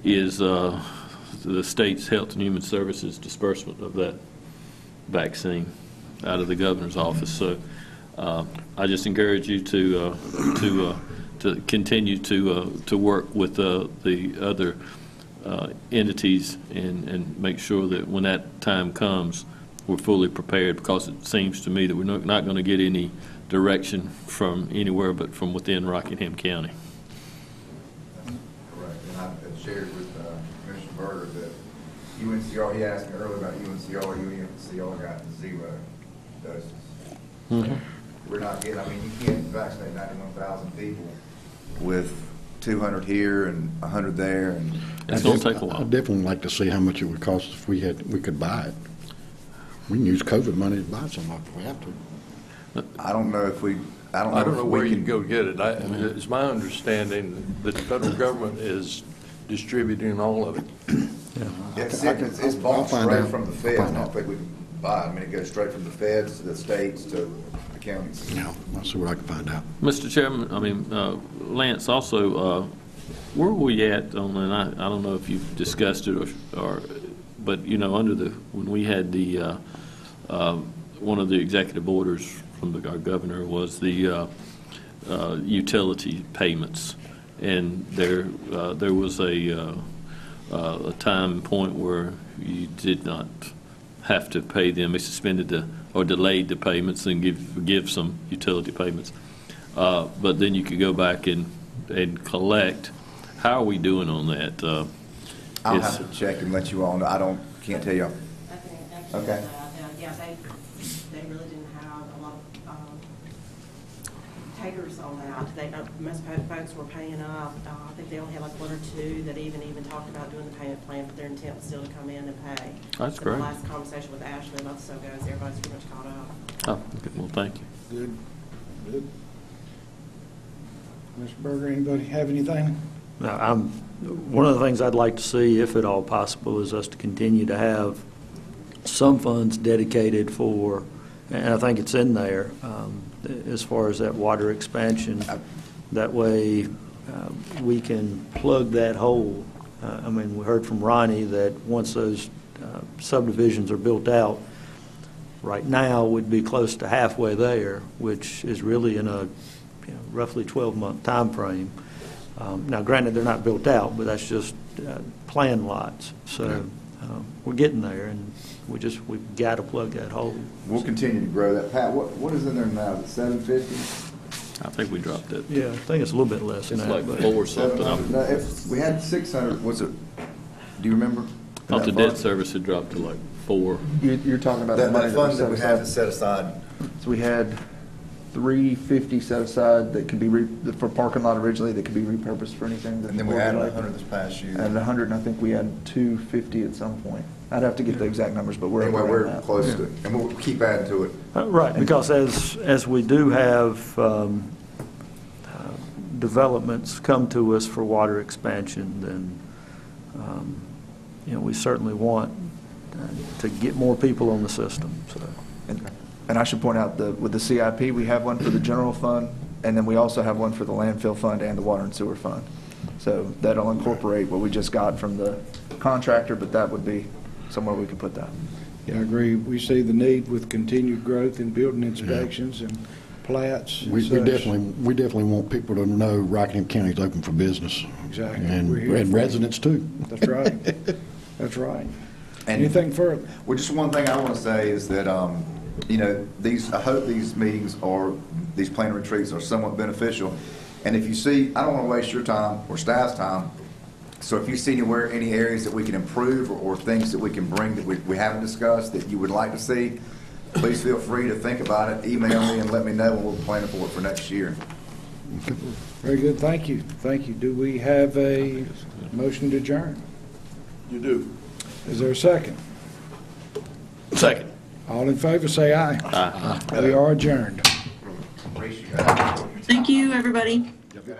is the state's Health and Human Services disbursement of that vaccine out of the governor's office. So I just encourage you to continue to work with the other entities and make sure that when that time comes, we're fully prepared, because it seems to me that we're not going to get any direction from anywhere but from within Rockingham County. Correct, and I had shared with Commissioner Berger that UNCR, he asked me earlier about UNCR got 0 doses. Mm-hmm. We're not getting, you can't vaccinate 91,000 people with 200 here and 100 there. And it's going to take a while. I'd definitely like to see how much it would cost if we could buy it. We can use COVID money to buy some if we have to. I don't know if we, I don't know where you can go get it. It's my understanding that the federal government is distributing all of it. It's bought straight from the feds. I don't think we can buy it. It goes straight from the feds to the states to the counties. No, I'll see what I can find out. Mr. Chairman, Lance, also, where are we at on, and I don't know if you've discussed it but when we had the, one of the executive orders from our governor was the utility payments. And there was a time and point where you did not have to pay them. They suspended or delayed the payments and give some utility payments. But then you could go back and collect. How are we doing on that? I'll have to check and let you all know. Can't tell you. Okay. Yeah, they really didn't have a lot of takers on that. Most folks were paying up. I think they only had like 1 or 2 that even talked about doing the payment plan, but their intent was still to come in and pay. That's so great. The last conversation with Ashley a month or so ago, everybody's pretty much caught up. Oh, okay. Well, thank you. Good. Mr. Berger, anybody have anything? Now, one of the things I'd like to see, if at all possible, is us to continue to have some funds dedicated for, and I think it's in there, as far as that water expansion. That way we can plug that hole. We heard from Ronnie that once those subdivisions are built out, right now would be close to halfway there, which is really in a roughly 12-month time frame. Now, granted, they're not built out, but that's just plan lots. So we're getting there, and we've got to plug that hole. We'll continue to grow that. Pat, what is in there now? Is it 750? I think we dropped it. Yeah, I think it's a little bit less than it's that. like 4 or something. No, if we had 600. Was it? Do you remember? I thought the debt service had dropped to like 4. You're talking about that money fund that we had to set aside. So we had $350 set aside that could be for parking lot originally, that could be repurposed for anything. And then we added 100 this past year. Added 100, and I think we had 250 at some point. I'd have to get the exact numbers, but we're close to it, and we'll keep adding to it. Right, because as we do have developments come to us for water expansion, then we certainly want to get more people on the system. So. And I should point out that with the CIP, we have one for the general fund, and then we also have one for the landfill fund and the water and sewer fund. So that'll incorporate what we just got from the contractor, but that would be somewhere we could put that. Yeah, I agree. We see the need with continued growth in building inspections and plats and We such. definitely want people to know Rockingham County's open for business. Exactly. And We're here for it. residents too. That's right. That's right. And- Anything further? Well, just one thing I want to say is that, you know, I hope these meetings or these planning retreats are somewhat beneficial. And if you see, I don't want to waste your time or staff's time, so if you see any areas that we can improve or things that we can bring that we haven't discussed that you would like to see, please feel free to think about it, email me and let me know when we're planning for it for next year. Very good. Thank you. Thank you. Do we have a motion to adjourn? You do. Is there a second? Second. All in favor, say aye. Aye. We are adjourned. Thank you, everybody. Good.